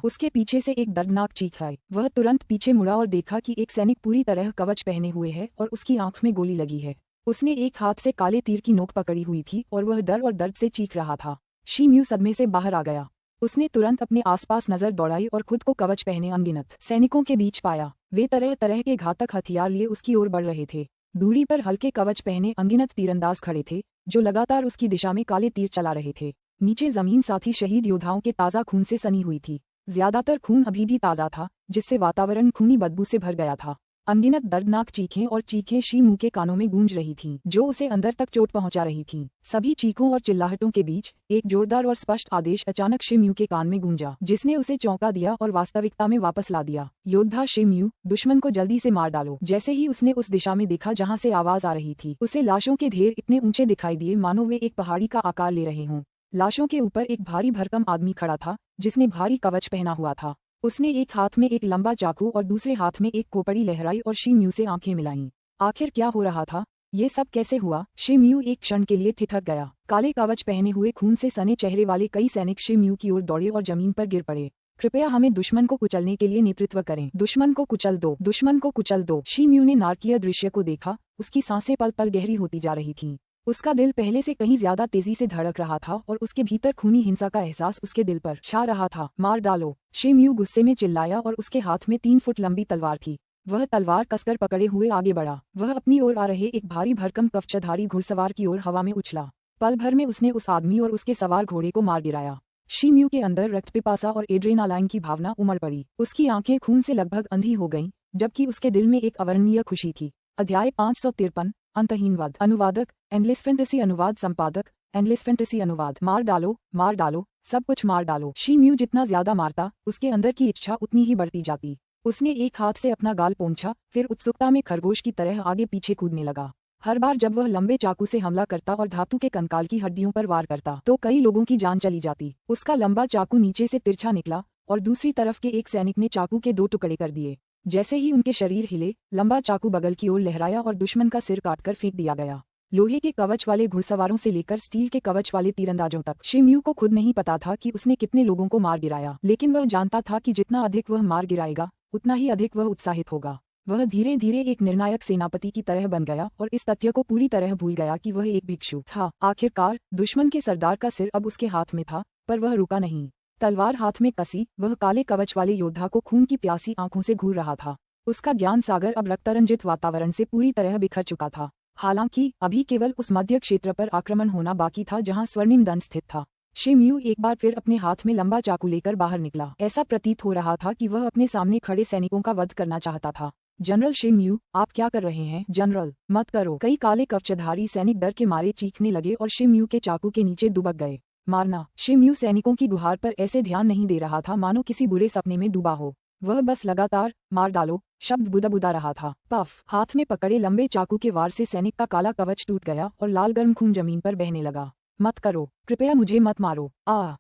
उसके पीछे से एक दर्दनाक चीख आई। वह तुरंत पीछे मुड़ा और देखा कि एक सैनिक पूरी तरह कवच पहने हुए है और उसकी आंख में गोली लगी है। उसने एक हाथ से काले तीर की नोक पकड़ी हुई थी और वह डर और दर्द से चीख रहा था। शी म्यू सदमे से बाहर आ गया। उसने तुरंत अपने आसपास नजर दौड़ाई और खुद को कवच पहने अनगिनत सैनिकों के बीच पाया। वे तरह तरह के घातक हथियार लिए उसकी ओर बढ़ रहे थे। दूरी पर हल्के कवच पहने अनगिनत तीरंदाज खड़े थे, जो लगातार उसकी दिशा में काले तीर चला रहे थे। नीचे जमीन साथी शहीद योद्धाओं के ताज़ा खून से सनी हुई थी। ज्यादातर खून अभी भी ताज़ा था, जिससे वातावरण खूनी बदबू से भर गया था। अनगिनत दर्दनाक चीखें और चीखें शी म्यू के कानों में गूंज रही थीं, जो उसे अंदर तक चोट पहुंचा रही थीं। सभी चीखों और चिल्लाहटों के बीच एक जोरदार और स्पष्ट आदेश अचानक शी म्यू के कान में गूंजा, जिसने उसे चौंका दिया और वास्तविकता में वापस ला दिया। योद्धा शी म्यू, दुश्मन को जल्दी से मार डालो। जैसे ही उसने उस दिशा में देखा जहाँ से आवाज आ रही थी, उसे लाशों के ढेर इतने ऊंचे दिखाई दिए मानो वे एक पहाड़ी का आकार ले रहे हों। लाशों के ऊपर एक भारी भरकम आदमी खड़ा था, जिसने भारी कवच पहना हुआ था। उसने एक हाथ में एक लंबा चाकू और दूसरे हाथ में एक कोपड़ी लहराई और शी म्यू से आंखें मिलाईं। आखिर क्या हो रहा था? ये सब कैसे हुआ? शी म्यू एक क्षण के लिए ठिठक गया। काले कवच पहने हुए खून से सने चेहरे वाले कई सैनिक शी म्यू की ओर दौड़े और जमीन पर गिर पड़े। कृपया हमें दुश्मन को कुचलने के लिए नेतृत्व करें। दुश्मन को कुचल दो, दुश्मन को कुचल दो। शी म्यू ने नारकीय दृश्य को देखा। उसकी सांसें पल पल गहरी होती जा रही थीं। उसका दिल पहले से कहीं ज्यादा तेजी से धड़क रहा था और उसके भीतर खूनी हिंसा का एहसास उसके दिल पर छा रहा था। मार डालो, शी म्यू गुस्से में चिल्लाया और उसके हाथ में 3 फुट लंबी तलवार थी। वह तलवार कसकर पकड़े हुए आगे बढ़ा। वह अपनी ओर आ रहे एक भारी भरकम कवचधारी घुड़सवार की ओर हवा में उछला। पल भर में उसने उस आदमी और उसके सवार घोड़े को मार गिराया। शी म्यू के अंदर रक्त पिपासा और एड्रेनालाइन की भावना उमड़ पड़ी। उसकी आंखें खून से लगभग अंधी हो गईं, जबकि उसके दिल में एक अवर्णनीय खुशी थी। अध्याय 553 अंतहीन वध। अनुवादक एंडलेस फैंटेसी अनुवाद संपादक एंडलेस फैंटेसी अनुवाद। मार डालो, सब कुछ मार डालो। शी म्यू जितना ज्यादा मारता, उसके अंदर की इच्छा उतनी ही बढ़ती जाती। उसने एक हाथ से अपना गाल पोंछा, फिर उत्सुकता में खरगोश की तरह आगे पीछे कूदने लगा। हर बार जब वह लंबे चाकू से हमला करता और धातु के कंकाल की हड्डियों पर वार करता, तो कई लोगों की जान चली जाती। उसका लंबा चाकू नीचे से तिरछा निकला और दूसरी तरफ के एक सैनिक ने चाकू के 2 टुकड़े कर दिए। जैसे ही उनके शरीर हिले, लंबा चाकू बगल की ओर लहराया और दुश्मन का सिर काटकर फेंक दिया गया। लोहे के कवच वाले घुड़सवारों से लेकर स्टील के कवच वाले तीरंदाजों तक। शी म्यू को खुद नहीं पता था कि उसने कितने लोगों को मार गिराया, लेकिन वह जानता था कि जितना अधिक वह मार गिराएगा, उतना ही अधिक वह उत्साहित होगा। वह धीरे धीरे एक निर्णायक सेनापति की तरह बन गया और इस तथ्य को पूरी तरह भूल गया कि वह एक भिक्षु था। आखिरकार दुश्मन के सरदार का सिर अब उसके हाथ में था, पर वह रुका नहीं। तलवार हाथ में कसी, वह काले कवच वाले योद्धा को खून की प्यासी आंखों से घूर रहा था। उसका ज्ञान सागर अब रक्तरंजित वातावरण से पूरी तरह बिखर चुका था। हालांकि अभी केवल उस मध्य क्षेत्र पर आक्रमण होना बाकी था जहां स्वर्णिम दंड स्थित था। शी म्यू एक बार फिर अपने हाथ में लंबा चाकू लेकर बाहर निकला। ऐसा प्रतीत हो रहा था कि वह अपने सामने खड़े सैनिकों का वध करना चाहता था। जनरल शी म्यू, आप क्या कर रहे हैं? जनरल, मत करो। कई काले कवचधारी सैनिक डर के मारे चीखने लगे और शी म्यू के चाकू के नीचे दुबक गए। मारना। शी म्यू सैनिकों की गुहार पर ऐसे ध्यान नहीं दे रहा था मानो किसी बुरे सपने में डूबा हो। वह बस लगातार मार डालो शब्द बुदा रहा था। पफ, हाथ में पकड़े लंबे चाकू के वार से सैनिक का काला कवच टूट गया और लाल गर्म खून जमीन पर बहने लगा। मत करो, कृपया मुझे मत मारो।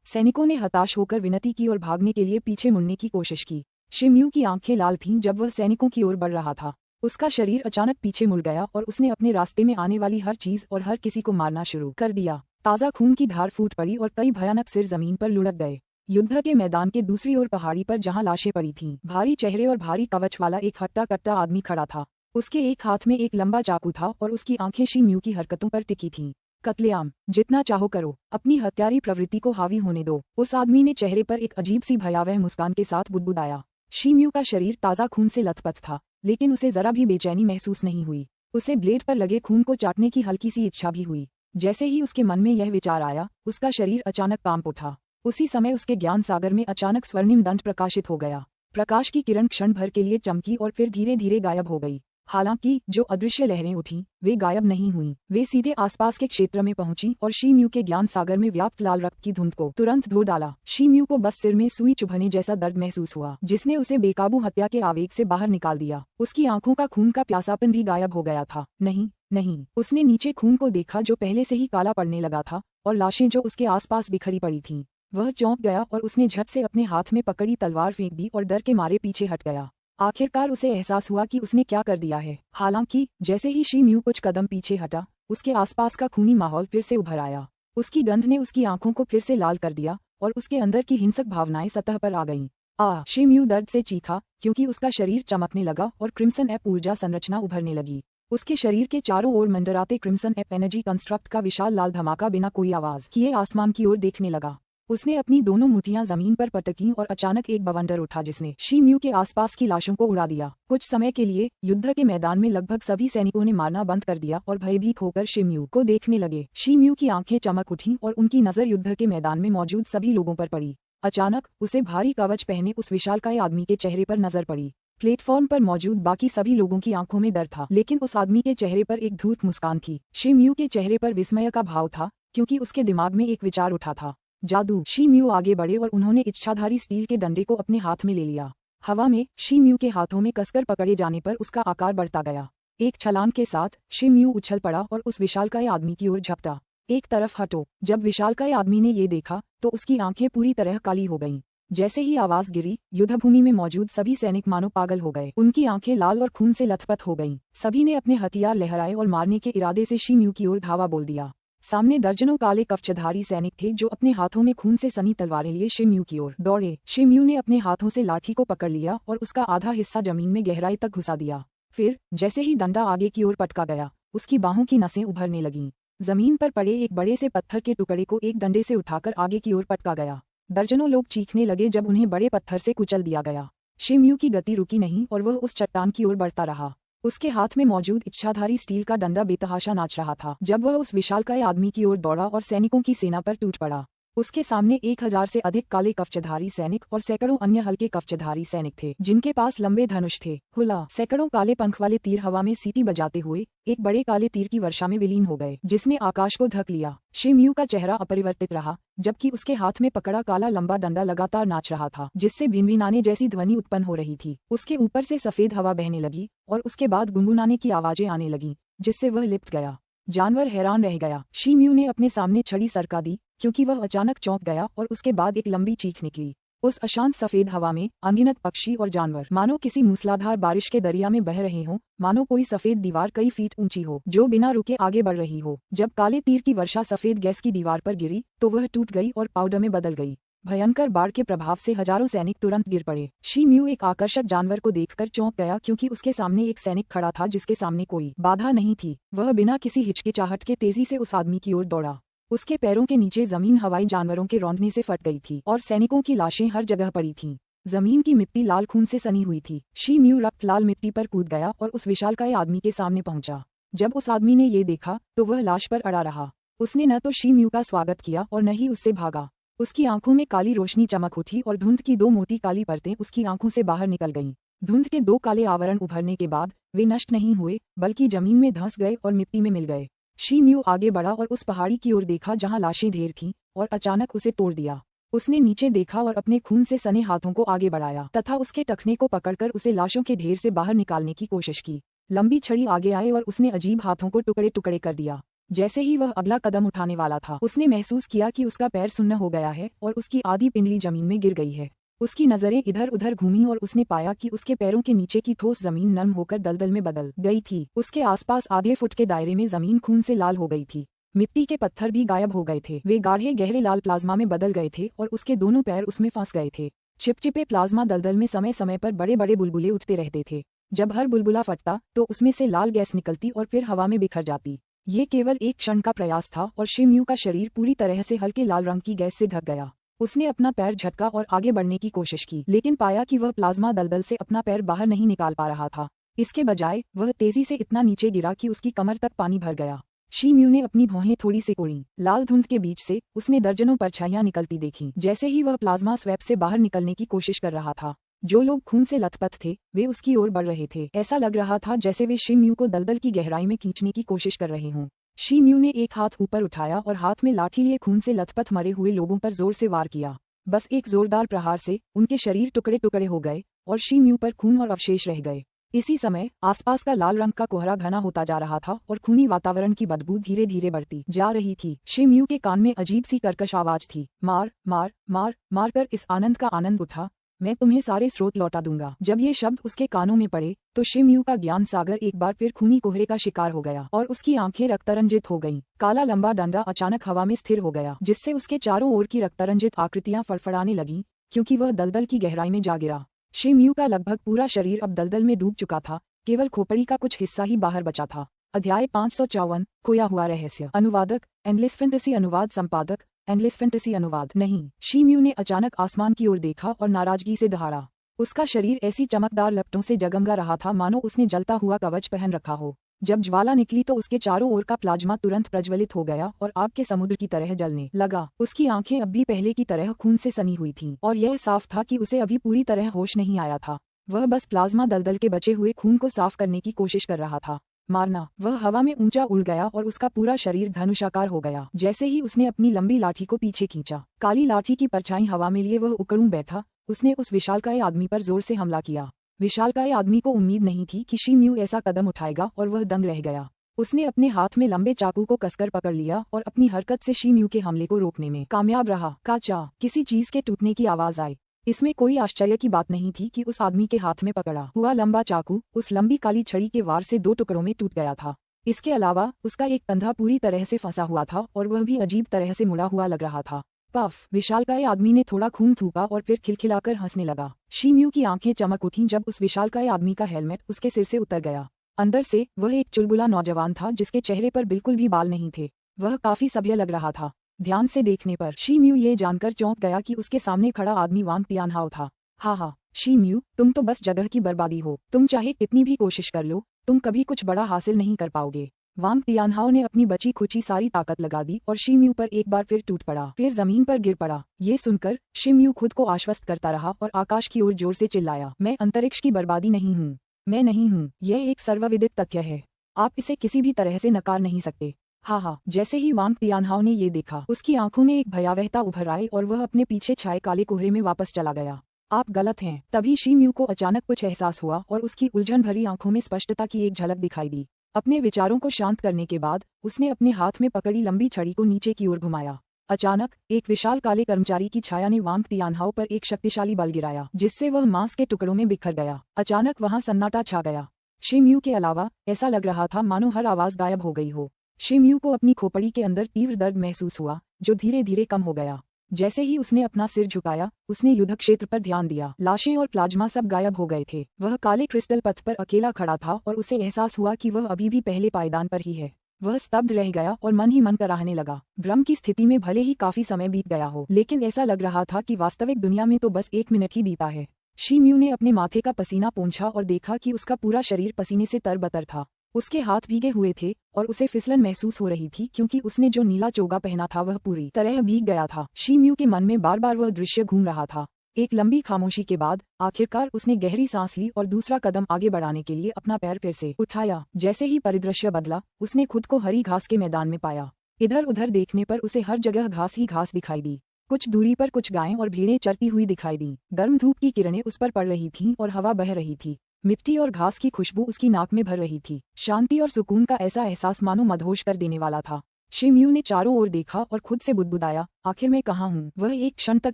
सैनिकों ने हताश होकर विनती की और भागने के लिए पीछे मुड़ने की कोशिश की। शी म्यू की आंखें लाल थीं जब वह सैनिकों की ओर बढ़ रहा था। उसका शरीर अचानक पीछे मुड़ गया और उसने अपने रास्ते में आने वाली हर चीज और हर किसी को मारना शुरू कर दिया। ताज़ा खून की धार फूट पड़ी और कई भयानक सिर जमीन पर लुढ़क गए। युद्ध के मैदान के दूसरी ओर पहाड़ी पर जहां लाशें पड़ी थीं, भारी चेहरे और भारी कवच वाला एक हट्टा कट्टा आदमी खड़ा था। उसके एक हाथ में एक लंबा चाकू था और उसकी आंखें शी म्यू की हरकतों पर टिकी थीं। कत्लेआम, जितना चाहो करो, अपनी हत्यारी प्रवृत्ति को हावी होने दो, उस आदमी ने चेहरे पर एक अजीब सी भयावह मुस्कान के साथ बुदबुदाया। शी म्यू का शरीर ताज़ा खून से लथपथ था, लेकिन उसे जरा भी बेचैनी महसूस नहीं हुई। उसे ब्लेड पर लगे खून को चाटने की हल्की सी इच्छा भी हुई। जैसे ही उसके मन में यह विचार आया, उसका शरीर अचानक कांप उठा। उसी समय उसके ज्ञान सागर में अचानक स्वर्णिम दंड प्रकाशित हो गया। प्रकाश की किरण क्षण भर के लिए चमकी और फिर धीरे धीरे गायब हो गई। हालांकि जो अदृश्य लहरें उठीं, वे गायब नहीं हुईं। वे सीधे आसपास के क्षेत्र में पहुंची और शी म्यू के ज्ञान सागर में व्याप्त लाल रक्त की धुंध को तुरंत धो डाला। शी म्यू को बस सिर में सुई चुभने जैसा दर्द महसूस हुआ, जिसने उसे बेकाबू हत्या के आवेग से बाहर निकाल दिया। उसकी आंखों का खून का प्यासापन भी गायब हो गया था। नहीं नहीं, उसने नीचे खून को देखा जो पहले से ही काला पड़ने लगा था, और लाशें जो उसके आसपास बिखरी पड़ी थीं। वह चौंक गया और उसने झट से अपने हाथ में पकड़ी तलवार फेंक दी और डर के मारे पीछे हट गया। आखिरकार उसे एहसास हुआ कि उसने क्या कर दिया है। हालांकि जैसे ही शी म्यू कुछ कदम पीछे हटा, उसके आसपास का खूनी माहौल फिर से उभर आया। उसकी गंध ने उसकी आंखों को फिर से लाल कर दिया और उसके अंदर की हिंसक भावनाएं सतह पर आ गईं। शी म्यू दर्द से चीखा, क्योंकि उसका शरीर चमकने लगा और क्रिम्सन एप ऊर्जा संरचना उभरने लगी। उसके शरीर के चारों ओर मंडराते क्रिम्सन एप एनर्जी कंस्ट्रक्ट का विशाल लाल धमाका बिना कोई आवाज किए आसमान की ओर देखने लगा। उसने अपनी दोनों मुठियां जमीन पर पटकीं और अचानक एक बवंडर उठा जिसने शी म्यू के आसपास की लाशों को उड़ा दिया। कुछ समय के लिए युद्ध के मैदान में लगभग सभी सैनिकों ने मारना बंद कर दिया और भयभीत होकर शी म्यू को देखने लगे। शी म्यू की आंखें चमक उठीं और उनकी नजर युद्ध के मैदान में मौजूद सभी लोगों पर पड़ी। अचानक उसे भारी कवच पहने उस विशालकाय आदमी के चेहरे पर नजर पड़ी। प्लेटफॉर्म पर मौजूद बाकी सभी लोगों की आंखों में डर था, लेकिन उस आदमी के चेहरे पर एक धूर्त मुस्कान थी। शी म्यू के चेहरे पर विस्मय का भाव था, क्योंकि उसके दिमाग में एक विचार उठा था, जादू। शी म्यू आगे बढ़े और उन्होंने इच्छाधारी स्टील के डंडे को अपने हाथ में ले लिया। हवा में शी म्यू के हाथों में कसकर पकड़े जाने पर उसका आकार बढ़ता गया। एक छलांग के साथ शी म्यू उछल पड़ा और उस विशालकाय आदमी की ओर झपटा। एक तरफ हटो। जब विशालकाय आदमी ने ये देखा तो उसकी आंखें पूरी तरह काली हो गईं। जैसे ही आवाज गिरी, युद्धभूमि में मौजूद सभी सैनिक मानो पागल हो गए। उनकी आंखें लाल और खून से लथपथ हो गईं। सभी ने अपने हथियार लहराए और मारने के इरादे से शी म्यू की ओर धावा बोल दिया। सामने दर्जनों काले कवचधारी सैनिक थे जो अपने हाथों में खून से सनी तलवारें लिए शी म्यू की ओर दौड़े। शी म्यू ने अपने हाथों से लाठी को पकड़ लिया और उसका आधा हिस्सा जमीन में गहराई तक घुसा दिया। फिर जैसे ही डंडा आगे की ओर पटका गया, उसकी बाहों की नसें उभरने लगीं। जमीन पर पड़े एक बड़े से पत्थर के टुकड़े को एक डंडे से उठाकर आगे की ओर पटका गया। दर्जनों लोग चीखने लगे जब उन्हें बड़े पत्थर से कुचल दिया गया। शी म्यू की गति रुकी नहीं और वह उस चट्टान की ओर बढ़ता रहा। उसके हाथ में मौजूद इच्छाधारी स्टील का डंडा बेतहाशा नाच रहा था जब वह उस विशालकाय आदमी की ओर दौड़ा और सैनिकों की सेना पर टूट पड़ा। उसके सामने 1000 से अधिक काले कवचधारी सैनिक और सैकड़ों अन्य हल्के कवचधारी सैनिक थे जिनके पास लंबे धनुष थे। हुला, सैकड़ों काले पंख वाले तीर हवा में सीटी बजाते हुए एक बड़े काले तीर की वर्षा में विलीन हो गए, जिसने आकाश को ढक लिया। शी म्यू का चेहरा अपरिवर्तित रहा, जबकि उसके हाथ में पकड़ा काला लंबा डंडा लगातार नाच रहा था, जिससे भिनभिनाने जैसी ध्वनि उत्पन्न हो रही थी। उसके ऊपर से सफेद हवा बहने लगी और उसके बाद गुनगुनाने की आवाजें आने लगीं, जिससे वह लिपट गया। जानवर हैरान रह गया। शी म्यू ने अपने सामने छड़ी सरका दी, क्योंकि वह अचानक चौंक गया और उसके बाद एक लंबी चीख निकली। उस अशांत सफेद हवा में अनगिनत पक्षी और जानवर मानो किसी मूसलाधार बारिश के दरिया में बह रहे हों, मानो कोई सफेद दीवार कई फीट ऊंची हो जो बिना रुके आगे बढ़ रही हो। जब काले तीर की वर्षा सफेद गैस की दीवार पर गिरी तो वह टूट गई और पाउडर में बदल गई। भयंकर बाढ़ के प्रभाव से हजारों सैनिक तुरंत गिर पड़े। शी म्यू एक आकर्षक जानवर को देखकर चौंक गया, क्योंकि उसके सामने एक सैनिक खड़ा था जिसके सामने कोई बाधा नहीं थी। वह बिना किसी हिचकिचाहट के तेजी से उस आदमी की ओर दौड़ा। उसके पैरों के नीचे जमीन हवाई जानवरों के रौंदने से फट गई थी और सैनिकों की लाशें हर जगह पड़ी थीं। जमीन की मिट्टी लाल खून से सनी हुई थी। शी म्यू रक्त लाल मिट्टी पर कूद गया और उस विशालकाय आदमी के सामने पहुंचा। जब उस आदमी ने ये देखा तो वह लाश पर अड़ा रहा। उसने न तो शी म्यू का स्वागत किया और न ही उससे भागा। उसकी आंखों में काली रोशनी चमक उठी और धुंध की 2 मोटी काली परतें उसकी आंखों से बाहर निकल गईं। धुंध के 2 काले आवरण उभरने के बाद वे नष्ट नहीं हुए, बल्कि जमीन में धंस गए और मिट्टी में मिल गए। शी म्यू आगे बढ़ा और उस पहाड़ी की ओर देखा जहां लाशें ढेर थीं, और अचानक उसे तोड़ दिया। उसने नीचे देखा और अपने खून से सने हाथों को आगे बढ़ाया तथा उसके टखने को पकड़कर उसे लाशों के ढेर से बाहर निकालने की कोशिश की। लंबी छड़ी आगे आए और उसने अजीब हाथों को टुकड़े टुकड़े कर दिया। जैसे ही वह अगला कदम उठाने वाला था, उसने महसूस किया कि उसका पैर सुन्न हो गया है और उसकी आधी पिंडली जमीन में गिर गई है। उसकी नजरें इधर उधर घूमीं और उसने पाया कि उसके पैरों के नीचे की ठोस जमीन नरम होकर दलदल में बदल गई थी। उसके आसपास आधे फुट के दायरे में जमीन खून से लाल हो गई थी। मिट्टी के पत्थर भी गायब हो गए थे। वे गाढ़े गहरे लाल प्लाज्मा में बदल गए थे और उसके दोनों पैर उसमें फंस गए थे। चिपचिपे प्लाज्मा दलदल में समय समय पर बड़े बड़े बुलबुले उठते रहते थे। जब हर बुलबुला फटता तो उसमें से लाल गैस निकलती और फिर हवा में बिखर जाती। ये केवल एक क्षण का प्रयास था और शिम्यू का शरीर पूरी तरह से हल्के लाल रंग की गैस से ढक गया। उसने अपना पैर झटका और आगे बढ़ने की कोशिश की, लेकिन पाया कि वह प्लाज्मा दलदल से अपना पैर बाहर नहीं निकाल पा रहा था। इसके बजाय वह तेजी से इतना नीचे गिरा कि उसकी कमर तक पानी भर गया। शिम्यू ने अपनी भौहें थोड़ी सिकोड़ी। लाल धुंध के बीच से उसने दर्जनों परछाइयां निकलती देखीं। जैसे ही वह प्लाज्मा स्वैप से बाहर निकलने की कोशिश कर रहा था, जो लोग खून से लथपथ थे वे उसकी ओर बढ़ रहे थे। ऐसा लग रहा था जैसे वे शिम्यू को दलदल की गहराई में खींचने की कोशिश कर रहे हों। शिम्यू ने एक हाथ ऊपर उठाया और हाथ में लाठी लिए खून से लथपथ मरे हुए लोगों पर जोर से वार किया। बस एक जोरदार प्रहार से उनके शरीर टुकड़े टुकड़े हो गए और शिम्यू पर खून और अवशेष रह गए। इसी समय आसपास का लाल रंग का कोहरा घना होता जा रहा था और खूनी वातावरण की बदबू धीरे धीरे बढ़ती जा रही थी। शिम्यू के कान में अजीब सी कर्कश आवाज थी, मार मार मार मार कर इस आनंद का आनंद उठा, मैं तुम्हें सारे स्रोत लौटा दूंगा। जब ये शब्द उसके कानों में पड़े तो शिम्यू का ज्ञान सागर एक बार फिर खूनी कोहरे का शिकार हो गया और उसकी आंखें रक्तरंजित हो गईं। काला लंबा डंडा अचानक हवा में स्थिर हो गया, जिससे उसके चारों ओर की रक्तरंजित आकृतियां फड़फड़ाने लगीं, क्योंकि वह दलदल की गहराई में जा गिरा। शिम्यू का लगभग पूरा शरीर अब दलदल में डूब चुका था, केवल खोपड़ी का कुछ हिस्सा ही बाहर बचा था। अध्याय 554 खोया हुआ रहस्य। अनुवादक एंडलेस फैंटेसी अनुवाद संपादक एंडलेस फैंटेसी अनुवाद। नहीं, शिम्यू ने अचानक आसमान की ओर देखा और नाराजगी से दहाड़ा। उसका शरीर ऐसी चमकदार लपटों से जगमगा रहा था मानो उसने जलता हुआ कवच पहन रखा हो। जब ज्वाला निकली तो उसके चारों ओर का प्लाज्मा तुरंत प्रज्वलित हो गया और आग के समुद्र की तरह जलने लगा। उसकी आंखें अब भी पहले की तरह खून से सनी हुई थीं और यह साफ था कि उसे अभी पूरी तरह होश नहीं आया था। वह बस प्लाज्मा दलदल के बचे हुए खून को साफ करने की कोशिश कर रहा था। मारना। वह हवा में ऊंचा उड़ गया और उसका पूरा शरीर धनुषाकार हो गया। जैसे ही उसने अपनी लंबी लाठी को पीछे खींचा, काली लाठी की परछाई हवा में लिए वह उकड़ूं बैठा। उसने उस विशालकाय आदमी पर जोर से हमला किया। विशालकाय आदमी को उम्मीद नहीं थी कि शिम्यू ऐसा कदम उठाएगा और वह दंग रह गया। उसने अपने हाथ में लंबे चाकू को कसकर पकड़ लिया और अपनी हरकत से शिम्यू के हमले को रोकने में कामयाब रहा। काचा। किसी चीज के टूटने की आवाज आई। इसमें कोई आश्चर्य की बात नहीं थी कि उस आदमी के हाथ में पकड़ा हुआ लंबा चाकू उस लंबी काली छड़ी के वार से 2 टुकड़ों में टूट गया था। इसके अलावा उसका एक कंधा पूरी तरह से फंसा हुआ था और वह भी अजीब तरह से मुड़ा हुआ लग रहा था। पफ। विशालकाय आदमी ने थोड़ा खून थूका और फिर खिलखिलाकर हंसने लगा। शिम्यू की आंखें चमक उठीं जब उस विशालकाय आदमी का हेलमेट उसके सिर से उतर गया। अंदर से वह एक चुलबुला नौजवान था जिसके चेहरे पर बिल्कुल भी बाल नहीं थे। वह काफी सभ्य लग रहा था। ध्यान से देखने पर शिम्यू ये जानकर चौंक गया कि उसके सामने खड़ा आदमी वांग तियानहाओ था। हाँ, शिम्यू, तुम तो बस जगह की बर्बादी हो। तुम चाहे कितनी भी कोशिश कर लो, तुम कभी कुछ बड़ा हासिल नहीं कर पाओगे। वांग तियानहाओ ने अपनी बची खुची सारी ताकत लगा दी और शिम्यू पर एक बार फिर टूट पड़ा, फिर जमीन पर गिर पड़ा। ये सुनकर शिम्यू खुद को आश्वस्त करता रहा और आकाश की ओर जोर से चिल्लाया, मैं अंतरिक्ष की बर्बादी नहीं हूँ। मैं नहीं हूँ। यह एक सर्वविदित तथ्य है। आप इसे किसी भी तरह से नकार नहीं सकते। हाँ। जैसे ही वांग तियानहाओ ने ये देखा, उसकी आंखों में एक भयावहता उभर आई और वह अपने पीछे छाए काले कोहरे में वापस चला गया। आप गलत हैं। तभी शिम्यू को अचानक कुछ एहसास हुआ और उसकी उलझन भरी आंखों में स्पष्टता की एक झलक दिखाई दी। अपने विचारों को शांत करने के बाद उसने अपने हाथ में पकड़ी लंबी छड़ी को नीचे की ओर घुमाया। अचानक एक विशाल काले कर्मचारी की छाया ने वांग तियानहाओ पर एक शक्तिशाली बल गिराया, जिससे वह मांस के टुकड़ों में बिखर गया। अचानक वहां सन्नाटा छा गया। शिम्यू के अलावा ऐसा लग रहा था मानो हर आवाज गायब हो गई हो। शिम्यू को अपनी खोपड़ी के अंदर तीव्र दर्द महसूस हुआ, जो धीरे धीरे कम हो गया। जैसे ही उसने अपना सिर झुकाया, उसने युद्ध क्षेत्र पर ध्यान दिया। लाशें और प्लाज्मा सब गायब हो गए थे। वह काले क्रिस्टल पथ पर अकेला खड़ा था और उसे एहसास हुआ कि वह अभी भी पहले पायदान पर ही है। वह स्तब्ध रह गया और मन ही मन कराहने लगा। भ्रम की स्थिति में भले ही काफी समय बीत गया हो, लेकिन ऐसा लग रहा था कि वास्तविक दुनिया में तो बस 1 मिनट ही बीता है। शिम्यू ने अपने माथे का पसीना पोंछा और देखा कि उसका पूरा शरीर पसीने से तरबतर था। उसके हाथ भीगे हुए थे और उसे फिसलन महसूस हो रही थी, क्योंकि उसने जो नीला चोगा पहना था वह पूरी तरह भीग गया था। शिम्यू के मन में बार बार वह दृश्य घूम रहा था। एक लंबी खामोशी के बाद आखिरकार उसने गहरी सांस ली और दूसरा कदम आगे बढ़ाने के लिए अपना पैर फिर से उठाया। जैसे ही परिदृश्य बदला, उसने खुद को हरी घास के मैदान में पाया। इधर उधर देखने पर उसे हर जगह घास ही घास दिखाई दी। कुछ दूरी पर कुछ गायें और भेड़ें चरती हुई दिखाई दी। गर्म धूप की किरणें उस पर पड़ रही थीं और हवा बह रही थी। मिट्टी और घास की खुशबू उसकी नाक में भर रही थी। शांति और सुकून का ऐसा एहसास मानो मदहोश कर देने वाला था। शिम्यू ने चारों ओर देखा और खुद से बुदबुदाया, आखिर मैं कहाँ हूँ। वह एक क्षण तक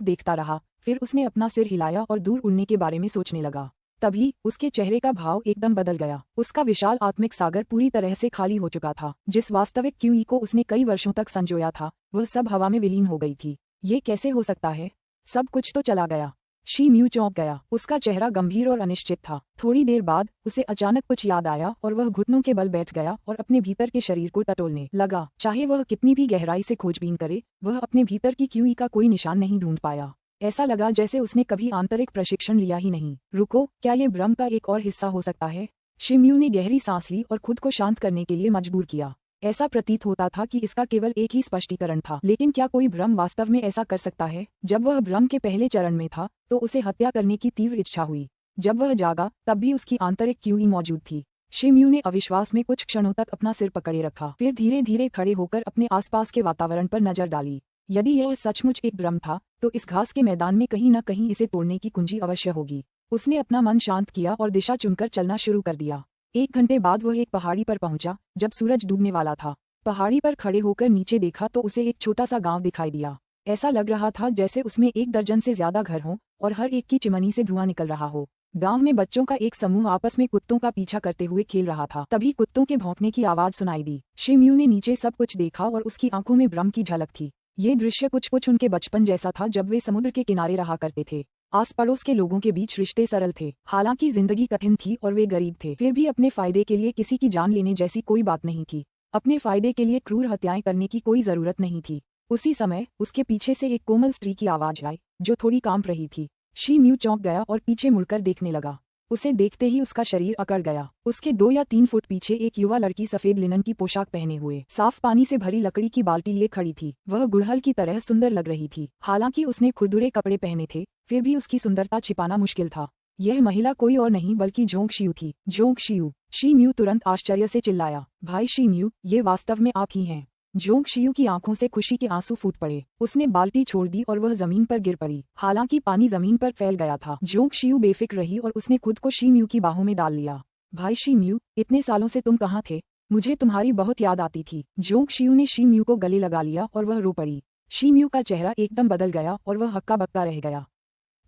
देखता रहा, फिर उसने अपना सिर हिलाया और दूर उड़ने के बारे में सोचने लगा। तभी उसके चेहरे का भाव एकदम बदल गया। उसका विशाल आत्मिक सागर पूरी तरह से खाली हो चुका था। जिस वास्तविक क्यूई को उसने कई वर्षों तक संजोया था, वह सब हवा में विलीन हो गई थी। ये कैसे हो सकता है? सब कुछ तो चला गया। शी म्यू चौंक गया। उसका चेहरा गंभीर और अनिश्चित था। थोड़ी देर बाद उसे अचानक कुछ याद आया और वह घुटनों के बल बैठ गया और अपने भीतर के शरीर को टटोलने लगा। चाहे वह कितनी भी गहराई से खोजबीन करे, वह अपने भीतर की क्यूई का कोई निशान नहीं ढूंढ पाया। ऐसा लगा जैसे उसने कभी आंतरिक प्रशिक्षण लिया ही नहीं। रुको, क्या ये भ्रम का एक और हिस्सा हो सकता है? शी म्यू ने गहरी सांस ली और खुद को शांत करने के लिए मजबूर किया। ऐसा प्रतीत होता था कि इसका केवल एक ही स्पष्टीकरण था, लेकिन क्या कोई भ्रम वास्तव में ऐसा कर सकता है? जब वह भ्रम के पहले चरण में था तो उसे हत्या करने की तीव्र इच्छा हुई। जब वह जागा तब भी उसकी आंतरिक क्यूई मौजूद थी। शी म्यू ने अविश्वास में कुछ क्षणों तक अपना सिर पकड़े रखा, फिर धीरे धीरे खड़े होकर अपने आसपास के वातावरण पर नजर डाली। यदि यह सचमुच एक भ्रम था तो इस घास के मैदान में कहीं न कहीं इसे तोड़ने की कुंजी अवश्य होगी। उसने अपना मन शांत किया और दिशा चुनकर चलना शुरू कर दिया। 1 घंटे बाद वह एक पहाड़ी पर पहुंचा जब सूरज डूबने वाला था। पहाड़ी पर खड़े होकर नीचे देखा तो उसे एक छोटा सा गांव दिखाई दिया। ऐसा लग रहा था जैसे उसमें 1 दर्जन से ज्यादा घर हों और हर एक की चिमनी से धुआं निकल रहा हो। गांव में बच्चों का एक समूह आपस में कुत्तों का पीछा करते हुए खेल रहा था। तभी कुत्तों के भौंकने की आवाज सुनाई दी। शी म्यू ने नीचे सब कुछ देखा और उसकी आंखों में भ्रम की झलक थी। ये दृश्य कुछ उनके बचपन जैसा था जब वे समुद्र के किनारे रहा करते थे। आस पड़ोस के लोगों के बीच रिश्ते सरल थे। हालांकि जिंदगी कठिन थी और वे गरीब थे, फिर भी अपने फायदे के लिए किसी की जान लेने जैसी कोई बात नहीं थी। अपने फायदे के लिए क्रूर हत्याएं करने की कोई जरूरत नहीं थी। उसी समय उसके पीछे से एक कोमल स्त्री की आवाज आई जो थोड़ी कांप रही थी। शी म्यू चौंक गया और पीछे मुड़कर देखने लगा। उसे देखते ही उसका शरीर अकड़ गया। उसके 2 या 3 फुट पीछे एक युवा लड़की सफेद लिनन की पोशाक पहने हुए साफ पानी से भरी लकड़ी की बाल्टी लिए खड़ी थी। वह गुड़हल की तरह सुंदर लग रही थी। हालांकि उसने खुरदुरे कपड़े पहने थे, फिर भी उसकी सुंदरता छिपाना मुश्किल था। यह महिला कोई और नहीं बल्कि जोंग शियू थी। जोंग शियू! शी म्यू तुरंत आश्चर्य से चिल्लाया, भाई शी म्यू, ये वास्तव में आप ही हैं। जोंग शियू की आंखों से खुशी के आंसू फूट पड़े। उसने बाल्टी छोड़ दी और वह जमीन पर गिर पड़ी। हालांकि पानी जमीन पर फैल गया था। जोंग शियू बेफिक्र रही और उसने खुद को शी म्यू की बाहों में डाल लिया। भाई शी म्यू, इतने सालों से तुम कहाँ थे? मुझे तुम्हारी बहुत याद आती थी। जोंग शियू ने शी म्यू को गले लगा लिया और वह रो पड़ी। शी म्यू का चेहरा एकदम बदल गया और वह हक्का बक्का रह गया।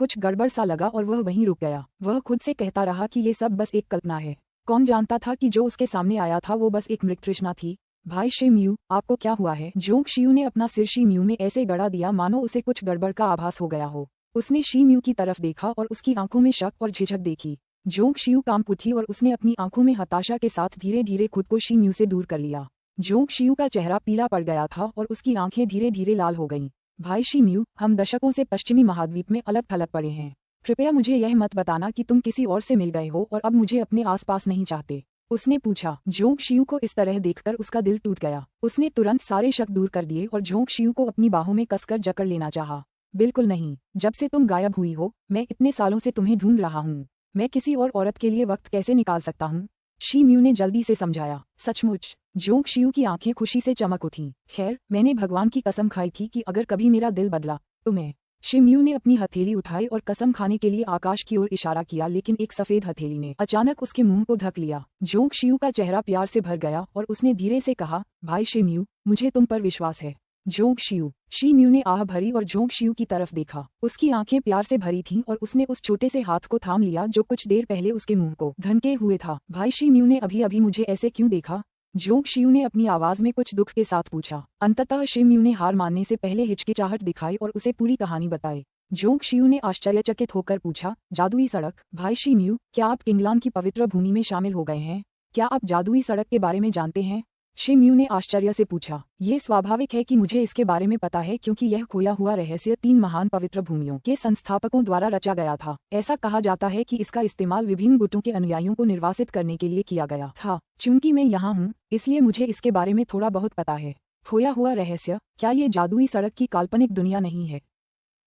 कुछ गड़बड़ सा लगा और वह वहीं रुक गया। वह खुद से कहता रहा कि ये सब बस एक कल्पना है। कौन जानता था कि जो उसके सामने आया था वो बस एक मृततृष्णा थी। भाई शी म्यू, आपको क्या हुआ है? जोंग शियू ने अपना सिर शी म्यू में ऐसे गड़ा दिया मानो उसे कुछ गड़बड़ का आभास हो गया हो। उसने शी म्यू की तरफ देखा और उसकी आंखों में शक और झिझक देखी। जोंग शियू कांप उठी और उसने अपनी आंखों में हताशा के साथ धीरे धीरे खुद को शी म्यू से दूर कर लिया। जोंग शियू का चेहरा पीला पड़ गया था और उसकी आंखें धीरे धीरे लाल हो गईं। भाई शी म्यू, हम दशकों से पश्चिमी महाद्वीप में अलग थलग पड़े हैं। कृपया मुझे यह मत बताना कि तुम किसी और से मिल गए हो और अब मुझे अपने आसपास नहीं चाहते। उसने पूछा। जोंग शियू को इस तरह देखकर उसका दिल टूट गया। उसने तुरंत सारे शक दूर कर दिए और जोंग शियू को अपनी बाहों में कसकर जकड़ लेना चाहा। बिल्कुल नहीं, जब से तुम गायब हुई हो मैं इतने सालों से तुम्हें ढूंढ रहा हूँ। मैं किसी और औरत के लिए वक्त कैसे निकाल सकता हूँ? शी म्यू ने जल्दी से समझाया। सचमुच? जोंग शियू की आंखें खुशी से चमक उठीं। खैर, मैंने भगवान की कसम खाई थी कि अगर कभी मेरा दिल बदला तो मैं। शी म्यू ने अपनी हथेली उठाई और कसम खाने के लिए आकाश की ओर इशारा किया, लेकिन एक सफेद हथेली ने अचानक उसके मुंह को ढक लिया। जोंग शियू का चेहरा प्यार से भर गया और उसने धीरे से कहा, भाई शी म्यू, मुझे तुम पर विश्वास है। जोंग शियू। शी म्यू ने आह भरी और जोंग शियू की तरफ देखा। उसकी आंखें प्यार से भरी थीं और उसने उस छोटे से हाथ को थाम लिया जो कुछ देर पहले उसके मुंह को ढके हुए था। भाई शी म्यू ने अभी अभी मुझे ऐसे क्यों देखा? जोंग शियू ने अपनी आवाज में कुछ दुख के साथ पूछा। अंततः शी म्यू ने हार मानने से पहले हिचकिचाहट दिखाई और उसे पूरी कहानी बताई। जोंग शियू ने आश्चर्यचकित होकर पूछा, जादुई सड़क? भाई शी म्यू, क्या आप किंगलान की पवित्र भूमि में शामिल हो गए हैं? क्या आप जादुई सड़क के बारे में जानते हैं? शी म्यू ने आश्चर्य से पूछा। ये स्वाभाविक है कि मुझे इसके बारे में पता है, क्योंकि यह खोया हुआ रहस्य 3 महान पवित्र भूमियों के संस्थापकों द्वारा रचा गया था। ऐसा कहा जाता है कि इसका इस्तेमाल विभिन्न गुटों के अनुयायियों को निर्वासित करने के लिए किया गया था। चूंकि मैं यहाँ हूँ, इसलिए मुझे इसके बारे में थोड़ा बहुत पता है। खोया हुआ रहस्य? क्या ये जादुई सड़क की काल्पनिक दुनिया नहीं है?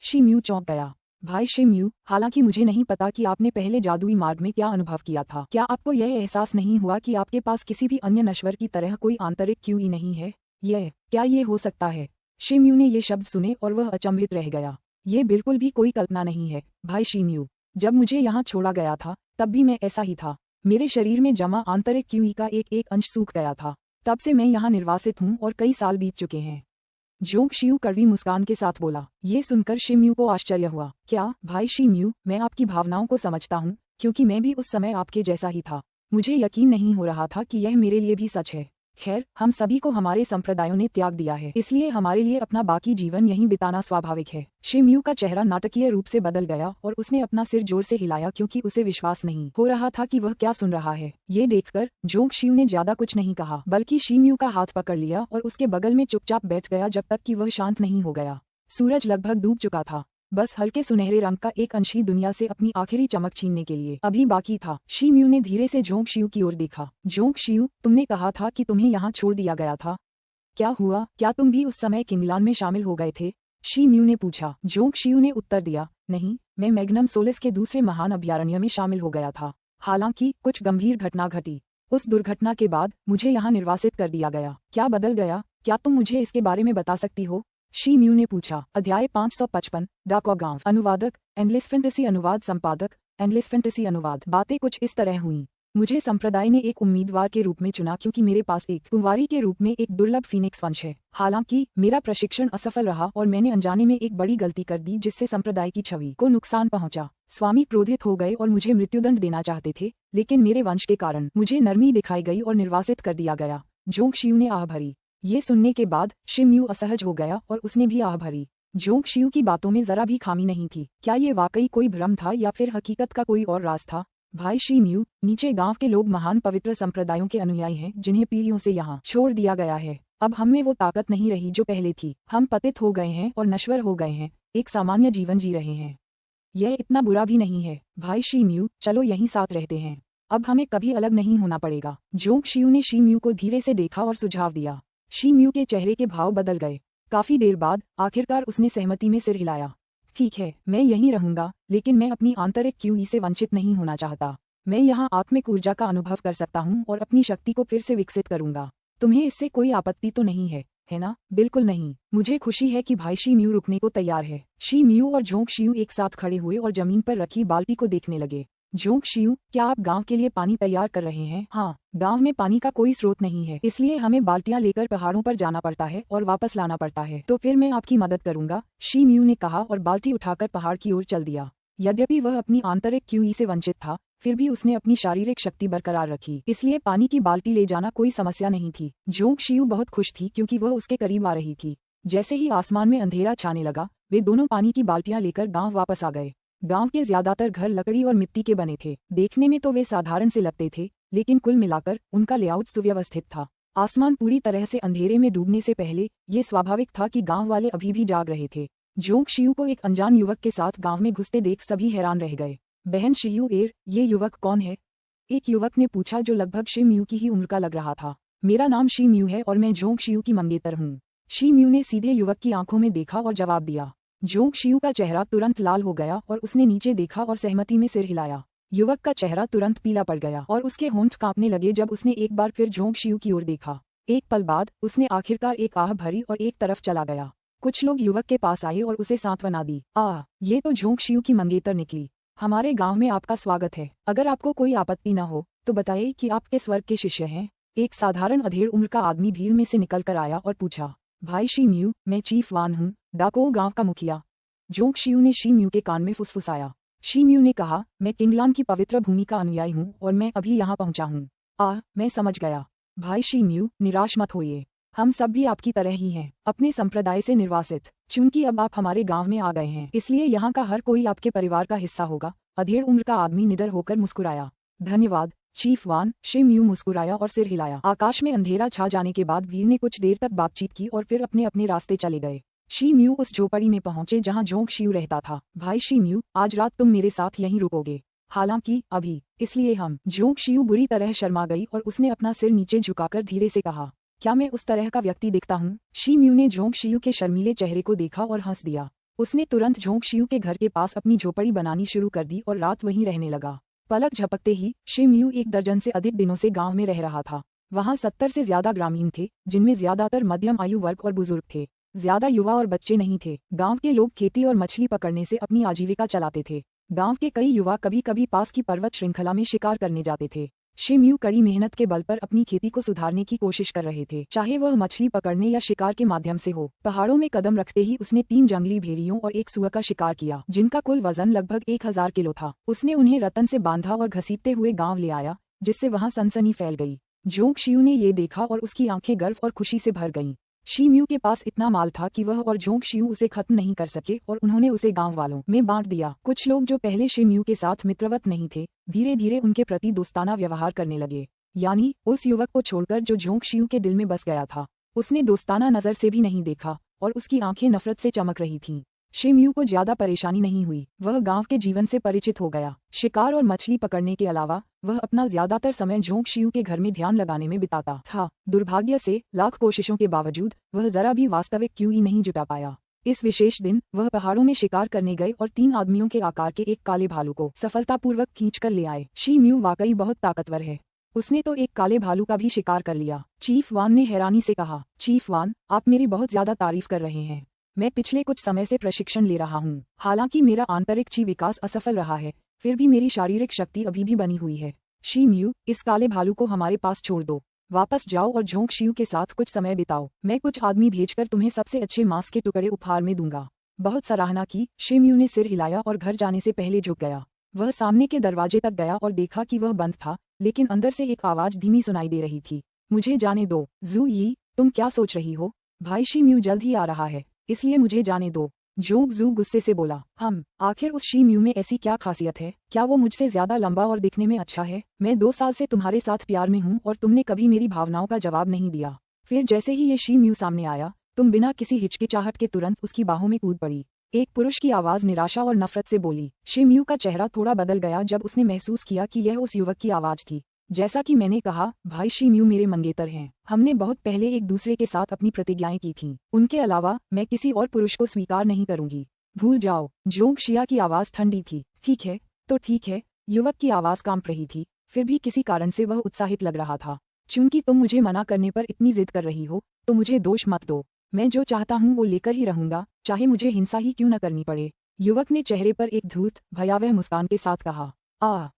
शी म्यू चौंक गया। भाई शी म्यू, हालांकि मुझे नहीं पता कि आपने पहले जादुई मार्ग में क्या अनुभव किया था। क्या आपको यह एहसास नहीं हुआ कि आपके पास किसी भी अन्य नश्वर की तरह कोई आंतरिक क्यूई नहीं है? क्या ये हो सकता है? शी म्यू ने ये शब्द सुने और वह अचंभित रह गया। ये बिल्कुल भी कोई कल्पना नहीं है, भाई शी म्यू। जब मुझे यहाँ छोड़ा गया था तब भी मैं ऐसा ही था। मेरे शरीर में जमा आंतरिक क्यूई का एक एक अंश सूख गया था। तब से मैं यहाँ निर्वासित हूँ और कई साल बीत चुके हैं। जोंग शियू कड़वी मुस्कान के साथ बोला। ये सुनकर शी म्यू को आश्चर्य हुआ। क्या? भाई शी म्यू, मैं आपकी भावनाओं को समझता हूँ, क्योंकि मैं भी उस समय आपके जैसा ही था। मुझे यकीन नहीं हो रहा था कि यह मेरे लिए भी सच है। खैर, हम सभी को हमारे संप्रदायों ने त्याग दिया है, इसलिए हमारे लिए अपना बाकी जीवन यहीं बिताना स्वाभाविक है। शिम्यू का चेहरा नाटकीय रूप से बदल गया और उसने अपना सिर जोर से हिलाया क्योंकि उसे विश्वास नहीं हो रहा था कि वह क्या सुन रहा है। ये देखकर जोंग शियू ने ज्यादा कुछ नहीं कहा, बल्कि शिम्यू का हाथ पकड़ लिया और उसके बगल में चुपचाप बैठ गया जब तक कि वह शांत नहीं हो गया। सूरज लगभग डूब चुका था, बस हल्के सुनहरे रंग का एक अंश ही दुनिया से अपनी आखिरी चमक छीनने के लिए अभी बाकी था। शिम्यू ने धीरे से जोंग शियू की ओर देखा। जोंग शियू, तुमने कहा था कि तुम्हें यहाँ छोड़ दिया गया था, क्या हुआ? क्या तुम भी उस समय किंगलान में शामिल हो गए थे? शिम्यू ने पूछा। जोंग शियू ने उत्तर दिया, नहीं, मैं मैग्नम सोलिस के दूसरे महान अभयारण्य में शामिल हो गया था। हालांकि कुछ गंभीर घटना घटी। उस दुर्घटना के बाद मुझे यहाँ निर्वासित कर दिया गया। क्या बदल गया? क्या तुम मुझे इसके बारे में बता सकती हो? शिम्यू ने पूछा। अध्याय 555, डाको गांव। अनुवादक, एंडलेस फैंटेसी अनुवाद संपादक, एंडलेस फैंटेसी अनुवाद। बातें कुछ इस तरह हुईं। मुझे संप्रदाय ने एक उम्मीदवार के रूप में चुना क्योंकि मेरे पास एक कुंवारी के रूप में एक दुर्लभ फीनिक्स वंश है। हालांकि मेरा प्रशिक्षण असफल रहा और मैंने अनजाने में एक बड़ी गलती कर दी जिससे संप्रदाय की छवि को नुकसान पहुंचा। स्वामी क्रोधित हो गए और मुझे मृत्युदंड देना चाहते थे, लेकिन मेरे वंश के कारण मुझे नरमी दिखाई गई और निर्वासित कर दिया गया। जोंग शियू ने आह भरी। ये सुनने के बाद शिम्यू असहज हो गया और उसने भी आह भरी। जोंग शियू की बातों में जरा भी खामी नहीं थी। क्या ये वाकई कोई भ्रम था या फिर हकीकत का कोई और राज था? भाई शिम्यू, नीचे गांव के लोग महान पवित्र संप्रदायों के अनुयायी हैं जिन्हें पीढ़ियों से यहाँ छोड़ दिया गया है। अब हम में वो ताकत नहीं रही जो पहले थी। हम पतित हो गए हैं और नश्वर हो गए हैं, एक सामान्य जीवन जी रहे हैं। यह इतना बुरा भी नहीं है। भाई शिम्यू, चलो यहीं साथ रहते हैं। अब हमें कभी अलग नहीं होना पड़ेगा। जोंग शियू ने शिम्यू को धीरे से देखा और सुझाव दिया। शिम्यू के चेहरे के भाव बदल गए। काफी देर बाद आखिरकार उसने सहमति में सिर हिलाया। ठीक है, मैं यहीं रहूंगा, लेकिन मैं अपनी आंतरिक क्यूई से वंचित नहीं होना चाहता। मैं यहाँ आत्मिक ऊर्जा का अनुभव कर सकता हूँ और अपनी शक्ति को फिर से विकसित करूंगा। तुम्हें इससे कोई आपत्ति तो नहीं है ना? बिल्कुल नहीं। मुझे खुशी है कि भाई शिम्यू रुकने को तैयार है। शिम्यू और जोंग शियू एक साथ खड़े हुए और जमीन पर रखी बाल्टी को देखने लगे। जोंग शियू, क्या आप गांव के लिए पानी तैयार कर रहे हैं? हाँ, गांव में पानी का कोई स्रोत नहीं है, इसलिए हमें बाल्टियां लेकर पहाड़ों पर जाना पड़ता है और वापस लाना पड़ता है। तो फिर मैं आपकी मदद करूंगा, शिम्यू ने कहा और बाल्टी उठाकर पहाड़ की ओर चल दिया। यद्यपि वह अपनी आंतरिक क्यूई से वंचित था, फिर भी उसने अपनी शारीरिक शक्ति बरकरार रखी, इसलिए पानी की बाल्टी ले जाना कोई समस्या नहीं थी। जोंग शियू बहुत खुश थी क्योंकि वह उसके करीब आ रही थी। जैसे ही आसमान में अंधेरा छाने लगा, वे दोनों पानी की बाल्टियां लेकर गांव वापस आ गए। गांव के ज्यादातर घर लकड़ी और मिट्टी के बने थे। देखने में तो वे साधारण से लगते थे, लेकिन कुल मिलाकर उनका लेआउट सुव्यवस्थित था। आसमान पूरी तरह से अंधेरे में डूबने से पहले ये स्वाभाविक था कि गांव वाले अभी भी जाग रहे थे। जोंग शियू को एक अनजान युवक के साथ गांव में घुसते देख सभी हैरान रह गए। बहन शियू एर, ये युवक कौन है? एक युवक ने पूछा जो लगभग शिम्यू की ही उम्र का लग रहा था। मेरा नाम शिम्यू है और मैं जोंग शियू की मंगेतर हूँ। शिम्यू ने सीधे युवक की आंखों में देखा और जवाब दिया। जोंग शियू का चेहरा तुरंत लाल हो गया और उसने नीचे देखा और सहमति में सिर हिलाया। युवक का चेहरा तुरंत पीला पड़ गया और उसके होंठ कांपने लगे जब उसने एक बार फिर जोंग शियू की ओर देखा। एक पल बाद उसने आखिरकार एक आह भरी और एक तरफ चला गया। कुछ लोग युवक के पास आए और उसे सांत्वना दी। ये तो जोंग शियू की मंगेतर निकली। हमारे गांव में आपका स्वागत है। अगर आपको कोई आपत्ति न हो तो बताइए कि आप किस वर्ग के शिष्य हैं? एक साधारण अधेड़ उम्र का आदमी भीड़ में से निकल कर आया और पूछा। भाई शिम्यू, मैं चीफ वान हूँ, डाको गांव का मुखिया। जोंग शियू ने शिम्यू के कान में फुसफुसाया। शिम्यू ने कहा, मैं किंगलान की पवित्र भूमि का अनुयायी हूँ और मैं अभी यहाँ पहुँचा हूँ। मैं समझ गया। भाई शिम्यू, निराश मत होइए। हम सब भी आपकी तरह ही हैं, अपने संप्रदाय से निर्वासित। चूंकि अब आप हमारे गांव में आ गए हैं, इसलिए यहाँ का हर कोई आपके परिवार का हिस्सा होगा। अधेड़ उम्र का आदमी निडर होकर मुस्कुराया। धन्यवाद चीफ वान, शिम्यू मुस्कुराया और सिर हिलाया। आकाश में अंधेरा छा जाने के बाद भीड़ ने कुछ देर तक बातचीत की और फिर अपने अपने रास्ते चले गए। शिम्यू उस झोपड़ी में पहुंचे जहां जोंग शियू रहता था। भाई शिम्यू, आज रात तुम मेरे साथ यहीं रुकोगे? हालांकि अभी, इसलिए हम। जोंग शियू बुरी तरह शर्मा गई और उसने अपना सिर नीचे झुकाकर धीरे से कहा, क्या मैं उस तरह का व्यक्ति दिखता हूँ? शिम्यू ने जोंग शियू के शर्मीले चेहरे को देखा और हंस दिया। उसने तुरंत जोंग शियू के घर के पास अपनी झोपड़ी बनानी शुरू कर दी और रात वहीं रहने लगा। पलक झपकते ही शिम्यू 1 दर्जन से अधिक दिनों से गांव में रह रहा था। वहां 70 से ज्यादा ग्रामीण थे, जिनमें ज्यादातर मध्यम आयु वर्ग और बुजुर्ग थे। ज्यादा युवा और बच्चे नहीं थे। गांव के लोग खेती और मछली पकड़ने से अपनी आजीविका चलाते थे। गांव के कई युवा कभी कभी पास की पर्वत श्रृंखला में शिकार करने जाते थे। शिम्यू कड़ी मेहनत के बल पर अपनी खेती को सुधारने की कोशिश कर रहे थे, चाहे वह मछली पकड़ने या शिकार के माध्यम से हो। पहाड़ों में कदम रखते ही उसने 3 जंगली भेड़ियों और एक सुअर का शिकार किया, जिनका कुल वजन लगभग 1000 किलो था। उसने उन्हें रतन से बांधा और घसीटते हुए गांव ले आया, जिससे वहां सनसनी फैल गई। जोंग शियू ने ये देखा और उसकी आंखें गर्व और खुशी से भर गईं। शी म्यू के पास इतना माल था कि वह और जोंग शियू उसे खत्म नहीं कर सके और उन्होंने उसे गांव वालों में बांट दिया। कुछ लोग जो पहले शी म्यू के साथ मित्रवत नहीं थे, धीरे धीरे उनके प्रति दोस्ताना व्यवहार करने लगे। यानी उस युवक को छोड़कर जो जोंग शियू के दिल में बस गया था, उसने दोस्ताना नजर से भी नहीं देखा और उसकी आंखें नफरत से चमक रही थीं। शी म्यू को ज्यादा परेशानी नहीं हुई, वह गांव के जीवन से परिचित हो गया। शिकार और मछली पकड़ने के अलावा वह अपना ज्यादातर समय जोंग शियू के घर में ध्यान लगाने में बिताता था। दुर्भाग्य से लाख कोशिशों के बावजूद वह जरा भी वास्तविक क्यूई नहीं जुटा पाया। इस विशेष दिन वह पहाड़ों में शिकार करने गए और 3 आदमियों के आकार के एक काले भालू को सफलतापूर्वक खींचकर ले आए। शी म्यू वाकई बहुत ताकतवर है, उसने तो एक काले भालू का भी शिकार कर लिया। चीफ वान ने हैरानी से कहा, चीफ वान, आप मेरी बहुत ज्यादा तारीफ कर रहे हैं। मैं पिछले कुछ समय से प्रशिक्षण ले रहा हूँ। हालांकि मेरा आंतरिक ची विकास असफल रहा है, फिर भी मेरी शारीरिक शक्ति अभी भी बनी हुई है। शी म्यू, इस काले भालू को हमारे पास छोड़ दो। वापस जाओ और जोंग शियू के साथ कुछ समय बिताओ। मैं कुछ आदमी भेजकर तुम्हें सबसे अच्छे मांस के टुकड़े उपहार में दूंगा। बहुत सराहना की। शी म्यू ने सिर हिलाया और घर जाने से पहले झुक गया। वह सामने के दरवाजे तक गया और देखा कि वह बंद था, लेकिन अंदर से एक आवाज धीमी सुनाई दे रही थी। मुझे जाने दो। जू यी, तुम क्या सोच रही हो? भाई शी म्यू जल्द ही आ रहा है, इसलिए मुझे जाने दो। जोंग जू गुस्से से बोला। आखिर उस शी म्यू में ऐसी क्या खासियत है? क्या वो मुझसे ज्यादा लंबा और दिखने में अच्छा है? मैं 2 साल से तुम्हारे साथ प्यार में हूँ और तुमने कभी मेरी भावनाओं का जवाब नहीं दिया। फिर जैसे ही ये शी म्यू सामने आया, तुम बिना किसी हिचकिचाहट के तुरंत उसकी बाहों में कूद पड़ी। एक पुरुष की आवाज निराशा और नफरत से बोली। शी म्यू का चेहरा थोड़ा बदल गया जब उसने महसूस किया कि यह उस युवक की आवाज थी। जैसा कि मैंने कहा, भाई शी म्यू मेरे मंगेतर हैं। हमने बहुत पहले एक दूसरे के साथ अपनी प्रतिज्ञाएं की थीं। उनके अलावा मैं किसी और पुरुष को स्वीकार नहीं करूंगी। भूल जाओ। जोंग शिया की आवाज ठंडी थी। ठीक है, तो ठीक है। युवक की आवाज कांप रही थी, फिर भी किसी कारण से वह उत्साहित लग रहा था। चूंकि तुम मुझे मना करने पर इतनी जिद कर रही हो, तो मुझे दोष मत दो। मैं जो चाहता हूँ वो लेकर ही रहूंगा, चाहे मुझे हिंसा ही क्यों न करनी पड़े। युवक ने चेहरे पर एक धूर्त, भयावह मुस्कान के साथ कहा।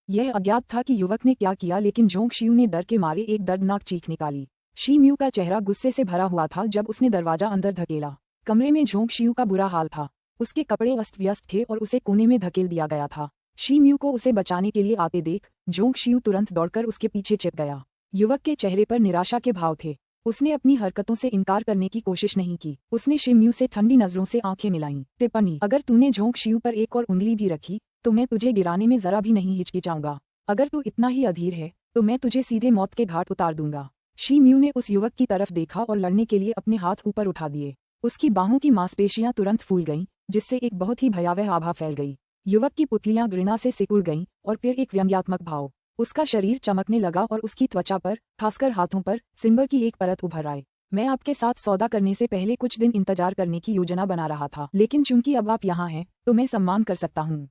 यह अज्ञात था कि युवक ने क्या किया, लेकिन जोंग शियू ने डर के मारे एक दर्दनाक चीख निकाली। शी म्यू का चेहरा गुस्से से भरा हुआ था जब उसने दरवाजा अंदर धकेला। कमरे में जोंग शियू का बुरा हाल था। उसके कपड़े अस्त व्यस्त थे और उसे कोने में धकेल दिया गया था। शी म्यू को उसे बचाने के लिए आते देख जोंग शियू तुरंत दौड़कर उसके पीछे छिप गया। युवक के चेहरे पर निराशा के भाव थे। उसने अपनी हरकतों से इनकार करने की कोशिश नहीं की। उसने शी म्यू से ठंडी नजरों से आंखें मिलाईं। टिप्पणी: अगर तूने जोंग शियू पर एक और उंगली भी रखी तो मैं तुझे गिराने में जरा भी नहीं हिचकिचाऊंगा। अगर तू इतना ही अधीर है तो मैं तुझे सीधे मौत के घाट उतार दूंगा। शी म्यू ने उस युवक की तरफ देखा और लड़ने के लिए अपने हाथ ऊपर उठा दिए। उसकी बाहों की मांसपेशियां तुरंत फूल गईं, जिससे एक बहुत ही भयावह आभा फैल गई। युवक की पुतलियां घृणा से सिकुड़ गईं और फिर एक व्यंग्यात्मक भाव। उसका शरीर चमकने लगा और उसकी त्वचा पर, खासकर हाथों पर, सिंबर की एक परत उभर आई। मैं आपके साथ सौदा करने से पहले कुछ दिन इंतजार करने की योजना बना रहा था, लेकिन चूंकि अब आप यहाँ हैं तो मैं सम्मान कर सकता हूँ,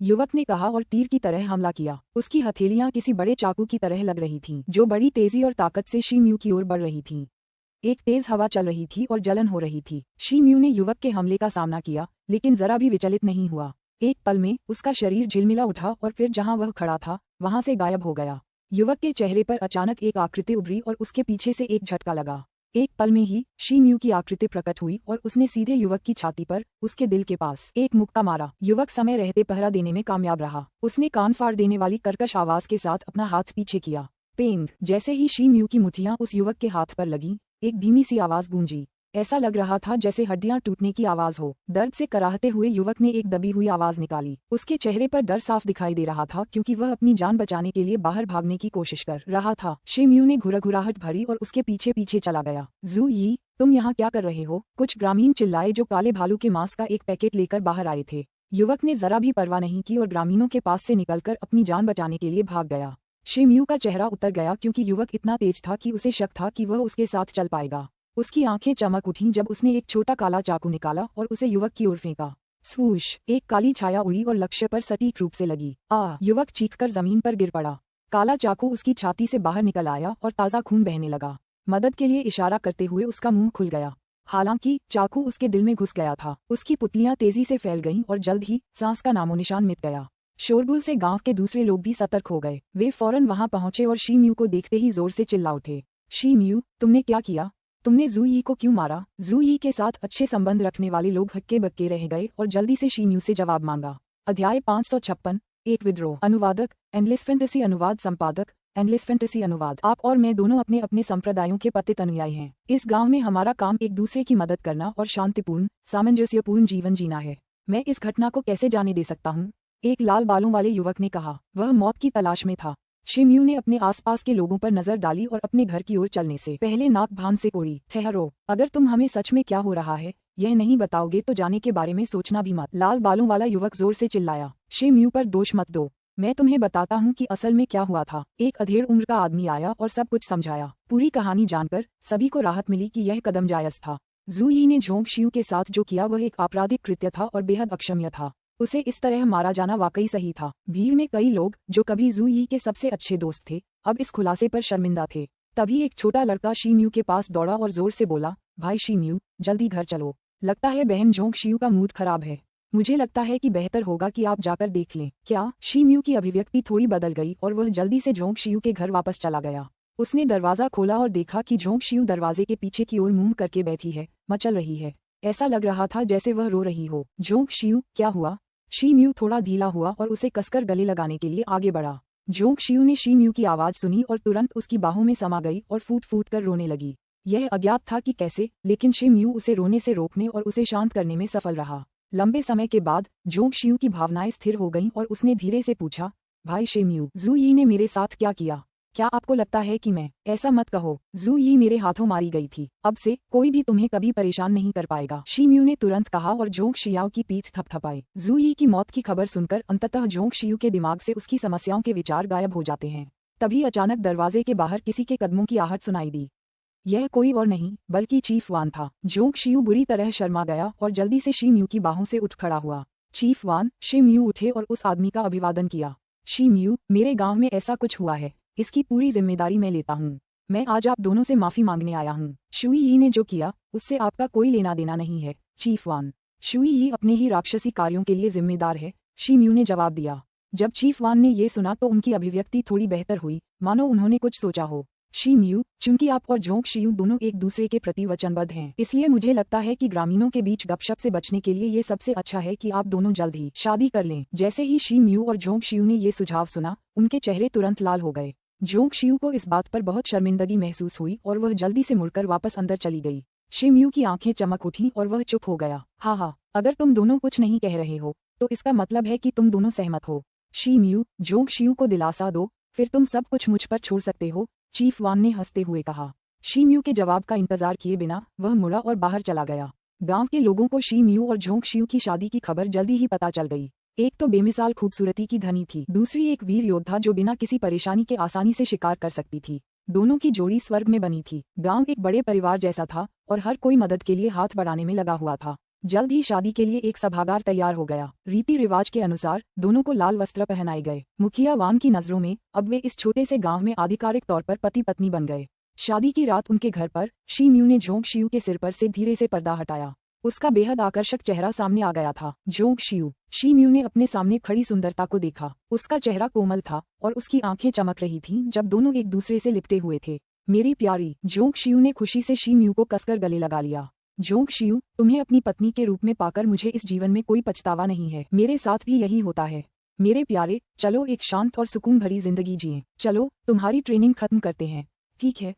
युवक ने कहा और तीर की तरह हमला किया। उसकी हथेलियां किसी बड़े चाकू की तरह लग रही थीं, जो बड़ी तेजी और ताकत से शी म्यू की ओर बढ़ रही थीं। एक तेज हवा चल रही थी और जलन हो रही थी। शी म्यू ने युवक के हमले का सामना किया, लेकिन जरा भी विचलित नहीं हुआ। एक पल में उसका शरीर झिलमिला उठा और फिर जहां वह खड़ा था वहां से गायब हो गया। युवक के चेहरे पर अचानक एक आकृति उभरी और उसके पीछे से एक झटका लगा। एक पल में ही शी म्यू की आकृति प्रकट हुई और उसने सीधे युवक की छाती पर, उसके दिल के पास, एक मुक्का मारा। युवक समय रहते पहरा देने में कामयाब रहा। उसने कान फाड़ देने वाली कर्कश आवाज के साथ अपना हाथ पीछे किया। पेंग! जैसे ही शी म्यू की मुठ्ठियां उस युवक के हाथ पर लगीं, एक धीमी सी आवाज गूंजी। ऐसा लग रहा था जैसे हड्डियां टूटने की आवाज हो। दर्द से कराहते हुए युवक ने एक दबी हुई आवाज निकाली। उसके चेहरे पर डर साफ दिखाई दे रहा था, क्योंकि वह अपनी जान बचाने के लिए बाहर भागने की कोशिश कर रहा था। शी म्यू ने घुरघुराहट भरी और उसके पीछे पीछे चला गया। जू यी, तुम यहाँ क्या कर रहे हो? कुछ ग्रामीण चिल्लाए, जो काले भालू के मांस का एक पैकेट लेकर बाहर आए थे। युवक ने जरा भी परवाह नहीं की और ग्रामीणों के पास से निकलकर अपनी जान बचाने के लिए भाग गया। शी म्यू का चेहरा उतर गया, क्योंकि युवक इतना तेज था कि उसे शक था कि वह उसके साथ चल पाएगा। उसकी आंखें चमक उठीं जब उसने एक छोटा काला चाकू निकाला और उसे युवक की ओर फेंका। स्वूश! एक काली छाया उड़ी और लक्ष्य पर सटीक रूप से लगी। युवक चीखकर जमीन पर गिर पड़ा। काला चाकू उसकी छाती से बाहर निकल आया और ताजा खून बहने लगा। मदद के लिए इशारा करते हुए उसका मुंह खुल गया। हालांकि चाकू उसके दिल में घुस गया था। उसकी पुतलियां तेजी से फैल गईं और जल्द ही सांस का नामोनिशान मिट गया। शोरगुल से गांव के दूसरे लोग भी सतर्क हो गए। वे फौरन वहां पहुंचे और शी म्यू को देखते ही जोर से चिल्ला उठे। शी म्यू, तुमने क्या किया? तुमने जू यी को क्यों मारा? जू यी के साथ अच्छे संबंध रखने वाले लोग हक्के बक्के रह गए और जल्दी से शी म्यू से जवाब मांगा। अध्याय 556, एक विद्रोह। अनुवादक, एंडलेस फैंटेसी अनुवाद संपादक, एंडलेस फैंटेसी अनुवाद। आप और मैं दोनों अपने अपने संप्रदायों के पतित अनुयायी हैं। इस गांव में हमारा काम एक दूसरे की मदद करना और शांतिपूर्ण सामंजस्यपूर्ण जीवन जीना है। मैं इस घटना को कैसे जाने दे सकता हूँ? एक लाल बालों वाले युवक ने कहा। वह मौत की तलाश में था। शिम्यू ने अपने आसपास के लोगों पर नजर डाली और अपने घर की ओर चलने से पहले नाक भान से कोड़ी। ठहरो, अगर तुम हमें सच में क्या हो रहा है यह नहीं बताओगे तो जाने के बारे में सोचना भी मत। लाल बालों वाला युवक जोर से चिल्लाया। शिम्यू पर दोष मत दो, मैं तुम्हें बताता हूँ कि असल में क्या हुआ था। एक अधेड़ उम्र का आदमी आया और सब कुछ समझाया। पूरी कहानी जानकर सभी को राहत मिली कि यह कदम जायज था। जू यी ने झोंग शियू के साथ जो किया वह एक आपराधिक कृत्य था और बेहद अक्षम्य था। उसे इस तरह मारा जाना वाकई सही था। भीड़ में कई लोग जो कभी जू यी के सबसे अच्छे दोस्त थे अब इस खुलासे पर शर्मिंदा थे। तभी एक छोटा लड़का शिम्यू के पास दौड़ा और जोर से बोला, भाई शिम्यू, जल्दी घर चलो। लगता है बहन झोंग शियू का मूड खराब है। मुझे लगता है कि बेहतर होगा कि आप जाकर देख लें। क्या? शिम्यू की अभिव्यक्ति थोड़ी बदल गई और वह जल्दी से झोंग शियू के घर वापस चला गया। उसने दरवाजा खोला और देखा कि झोंग शियू दरवाजे के पीछे की ओर मुंह करके बैठी है, मचल रही है। ऐसा लग रहा था जैसे वह रो रही हो। झोंग शियू, क्या हुआ? शिम्यू थोड़ा ढीला हुआ और उसे कसकर गले लगाने के लिए आगे बढ़ा। झोंग शियू ने शिम्यू की आवाज सुनी और तुरंत उसकी बाहों में समा गई और फूट फूट कर रोने लगी। यह अज्ञात था कि कैसे, लेकिन शिम्यू उसे रोने से रोकने और उसे शांत करने में सफल रहा। लंबे समय के बाद झोंग शियू की भावनाएं स्थिर हो गईं और उसने धीरे से पूछा, भाई शिम्यू, जू यी ने मेरे साथ क्या किया? क्या आपको लगता है कि मैं? ऐसा मत कहो, जू यी मेरे हाथों मारी गई थी। अब से कोई भी तुम्हें कभी परेशान नहीं कर पाएगा, शिम्यू ने तुरंत कहा और झोंग शियाओ की पीठ थपथपाई। जू यी की मौत की खबर सुनकर अंततः झोंग शियू के दिमाग से उसकी समस्याओं के विचार गायब हो जाते हैं। तभी अचानक दरवाजे के बाहर किसी के कदमों की आहट सुनाई दी। यह कोई और नहीं बल्कि चीफ वान था। झोंग शियू बुरी तरह शर्मा गया और जल्दी से शिम्यू की बाहों से उठ खड़ा हुआ। चीफ वान, शिम्यू उठे और उस आदमी का अभिवादन किया। शिम्यू, मेरे गांव में ऐसा कुछ हुआ है, इसकी पूरी जिम्मेदारी मैं लेता हूँ। मैं आज आप दोनों से माफी मांगने आया हूँ। शुई यी ने जो किया उससे आपका कोई लेना देना नहीं है, चीफ वान। शुई यी अपने ही राक्षसी कार्यों के लिए जिम्मेदार है, शिम्यू ने जवाब दिया। जब चीफ वान ने ये सुना तो उनकी अभिव्यक्ति थोड़ी बेहतर हुई, मानो उन्होंने कुछ सोचा हो। शिम्यू, चूंकि आप और झोंग शियू दोनों एक दूसरे के प्रति वचनबद्ध हैं, इसलिए मुझे लगता है कि ग्रामीणों के बीच गपशप से बचने के लिए ये सबसे अच्छा है कि आप दोनों जल्द ही शादी कर लें। जैसे ही शिम्यू और झोंग शियू ने ये सुझाव सुना उनके चेहरे तुरंत लाल हो गए। झोंग शियू को इस बात पर बहुत शर्मिंदगी महसूस हुई और वह जल्दी से मुड़कर वापस अंदर चली गई। शिम्यू की आंखें चमक उठीं और वह चुप हो गया। हाँ, अगर तुम दोनों कुछ नहीं कह रहे हो तो इसका मतलब है कि तुम दोनों सहमत हो। शिम्यू, झोंग शियू को दिलासा दो, फिर तुम सब कुछ मुझ पर छोड़ सकते हो, चीफ वान ने हंसते हुए कहा। शिम्यू के जवाब का इंतजार किए बिना वह मुड़ा और बाहर चला गया। गांव के लोगों को शिम्यू और झोंग शियू की शादी की खबर जल्दी ही पता चल गई। एक तो बेमिसाल खूबसूरती की धनी थी, दूसरी एक वीर योद्धा जो बिना किसी परेशानी के आसानी से शिकार कर सकती थी। दोनों की जोड़ी स्वर्ग में बनी थी। गांव एक बड़े परिवार जैसा था और हर कोई मदद के लिए हाथ बढ़ाने में लगा हुआ था। जल्द ही शादी के लिए एक सभागार तैयार हो गया। रीति रिवाज के अनुसार दोनों को लाल वस्त्र पहनाए गए। मुखिया वान की नजरों में अब वे इस छोटे से गांव में आधिकारिक तौर पर पति पत्नी बन गए। शादी की रात उनके घर पर शिम्यू ने झोंग शियू के सिर पर से धीरे से पर्दा हटाया। उसका बेहद आकर्षक चेहरा सामने आ गया था। झोंग शियू, शिम्यू ने अपने सामने खड़ी सुंदरता को देखा। उसका चेहरा कोमल था और उसकी आंखें चमक रही थीं जब दोनों एक दूसरे से लिपटे हुए थे। मेरी प्यारी, झोंग शियू ने खुशी से शिम्यू को कसकर गले लगा लिया। झोंग शियू, तुम्हें अपनी पत्नी के रूप में पाकर मुझे इस जीवन में कोई पछतावा नहीं है। मेरे साथ भी यही होता है। मेरे प्यारे, चलो एक शांत और सुकून भरी जिंदगी जिएं। चलो, तुम्हारी ट्रेनिंग खत्म करते हैं। ठीक है,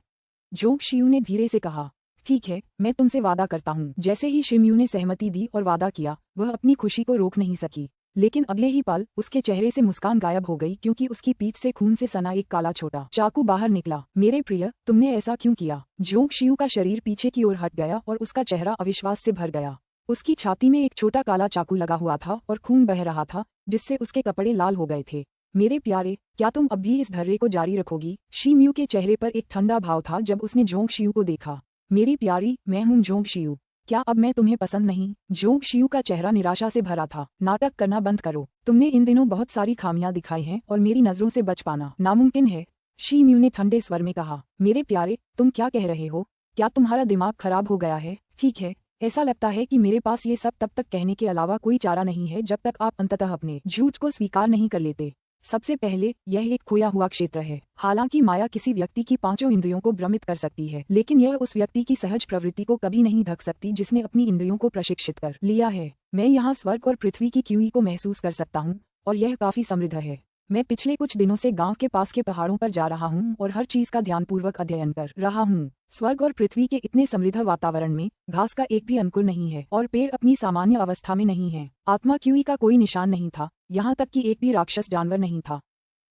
झोंग शियू ने धीरे से कहा। ठीक है, मैं तुमसे वादा करता हूँ। जैसे ही शिम्यू ने सहमति दी और वादा किया, वह अपनी खुशी को रोक नहीं सकी। लेकिन अगले ही पल उसके चेहरे से मुस्कान गायब हो गई क्योंकि उसकी पीठ से खून से सना एक काला छोटा चाकू बाहर निकला। मेरे प्रिय, तुमने ऐसा क्यों किया? झोंग शियू का शरीर पीछे की ओर हट गया और उसका चेहरा अविश्वास से भर गया। उसकी छाती में एक छोटा काला चाकू लगा हुआ था और खून बह रहा था जिससे उसके कपड़े लाल हो गए थे। मेरे प्यारे, क्या तुम अब भी इस धैर्य को जारी रखोगी? शिम्यू के चेहरे पर एक ठंडा भाव था जब उसने झोंग शियू को देखा। मेरी प्यारी, मैं हूँ झोंग शियू। क्या अब मैं तुम्हें पसंद नहीं? झोंग शियू का चेहरा निराशा से भरा था। नाटक करना बंद करो। तुमने इन दिनों बहुत सारी खामियां दिखाई हैं और मेरी नजरों से बच पाना नामुमकिन है, शिम्यू ने ठंडे स्वर में कहा। मेरे प्यारे, तुम क्या कह रहे हो? क्या तुम्हारा दिमाग खराब हो गया है? ठीक है, ऐसा लगता है कि मेरे पास ये सब तब तक कहने के अलावा कोई चारा नहीं है जब तक आप अंततः अपने झूठ को स्वीकार नहीं कर लेते। सबसे पहले, यह एक खोया हुआ क्षेत्र है। हालांकि माया किसी व्यक्ति की पांचों इंद्रियों को भ्रमित कर सकती है, लेकिन यह उस व्यक्ति की सहज प्रवृत्ति को कभी नहीं ढक सकती जिसने अपनी इंद्रियों को प्रशिक्षित कर लिया है। मैं यहाँ स्वर्ग और पृथ्वी की क्यूई को महसूस कर सकता हूँ और यह काफी समृद्ध है। मैं पिछले कुछ दिनों से गांव के पास के पहाड़ों पर जा रहा हूं और हर चीज का ध्यानपूर्वक अध्ययन कर रहा हूं। स्वर्ग और पृथ्वी के इतने समृद्ध वातावरण में घास का एक भी अंकुर नहीं है और पेड़ अपनी सामान्य अवस्था में नहीं है। आत्मा क्यूई का कोई निशान नहीं था, यहाँ तक कि एक भी राक्षस जानवर नहीं था।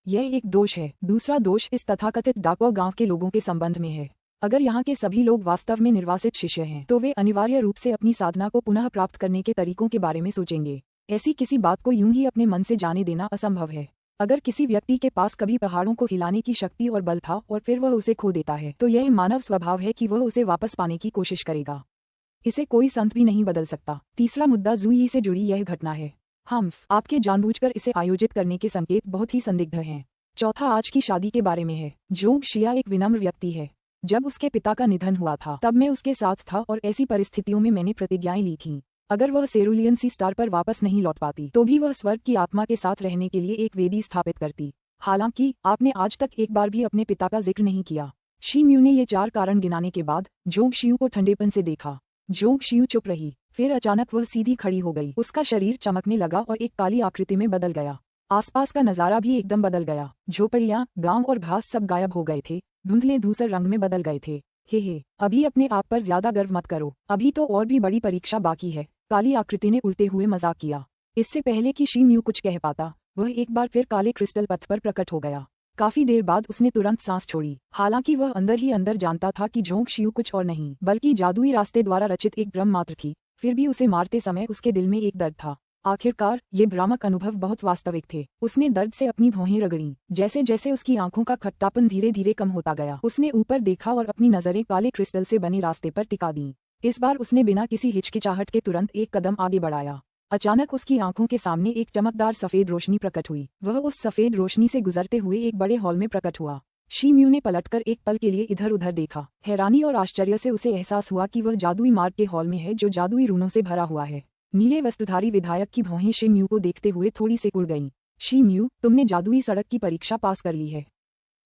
यह एक दोष है। दूसरा दोष इस तथाकथित डाकवा गांव के लोगों के संबंध में है। अगर यहाँ के सभी लोग वास्तव में निर्वासित शिष्य हैं तो वे अनिवार्य रूप से अपनी साधना को पुनः प्राप्त करने के तरीकों के बारे में सोचेंगे। ऐसी किसी बात को यूं ही अपने मन से जाने देना असंभव है। अगर किसी व्यक्ति के पास कभी पहाड़ों को हिलाने की शक्ति और बल था और फिर वह उसे खो देता है तो यह मानव स्वभाव है कि वह उसे वापस पाने की कोशिश करेगा। इसे कोई संत भी नहीं बदल सकता। तीसरा मुद्दा जूई से जुड़ी यह घटना है। आपके जानबूझकर इसे आयोजित करने के संकेत बहुत ही संदिग्ध हैं। चौथा आज की शादी के बारे में है। जोंग शिया एक विनम्र व्यक्ति है। जब उसके पिता का निधन हुआ था तब मैं उसके साथ था और ऐसी परिस्थितियों में मैंने प्रतिज्ञाएं ली थीं। अगर वह सेरुलियन सी स्टार पर वापस नहीं लौट पाती तो भी वह स्वर्ग की आत्मा के साथ रहने के लिए एक वेदी स्थापित करती। हालांकि आपने आज तक एक बार भी अपने पिता का जिक्र नहीं किया। शी म्यू ने ये 4 कारण गिनाने के बाद जोंग शियू को ठंडेपन से देखा। जोंग शियू चुप रही। फिर अचानक वह सीधी खड़ी हो गई। उसका शरीर चमकने लगा और एक काली आकृति में बदल गया। आसपास का नजारा भी एकदम बदल गया। झोपड़ियां, गांव और घास सब गायब हो गए थे, धुंधले धूसर रंग में बदल गए थे। हे, अभी अपने आप पर ज्यादा गर्व मत करो, अभी तो और भी बड़ी परीक्षा बाकी है। काली आकृति ने उल्टे हुए मजाक किया। इससे पहले कि शी म्यू कुछ कह पाता, वह एक बार फिर काले क्रिस्टल पथ पर प्रकट हो गया। काफी देर बाद उसने तुरंत सांस छोड़ी। हालांकि वह अंदर ही अंदर जानता था कि जोंग शियू कुछ और नहीं बल्कि जादुई रास्ते द्वारा रचित एक ब्रह्म मात्र थी। फिर भी उसे मारते समय उसके दिल में एक दर्द था। आखिरकार ये भ्रामक अनुभव बहुत वास्तविक थे। उसने दर्द से अपनी भौहें रगड़ी। जैसे जैसे उसकी आंखों का खट्टापन धीरे धीरे कम होता गया उसने ऊपर देखा और अपनी नजरें काले क्रिस्टल से बने रास्ते पर टिका दी। इस बार उसने बिना किसी हिचकिचाहट के तुरंत एक कदम आगे बढ़ाया। अचानक उसकी आंखों के सामने एक चमकदार सफेद रोशनी प्रकट हुई। वह उस सफेद रोशनी से गुजरते हुए एक बड़े हॉल में प्रकट हुआ। शी म्यू ने पलटकर एक पल के लिए इधर उधर देखा। हैरानी और आश्चर्य से उसे एहसास हुआ कि वह जादुई मार्ग के हॉल में है जो जादुई रूनों से भरा हुआ है। नीले वस्त्रधारी विधायक की भौहें शी म्यू को देखते हुए थोड़ी से उड़ गईं। शी म्यू, तुमने जादुई सड़क की परीक्षा पास कर ली है।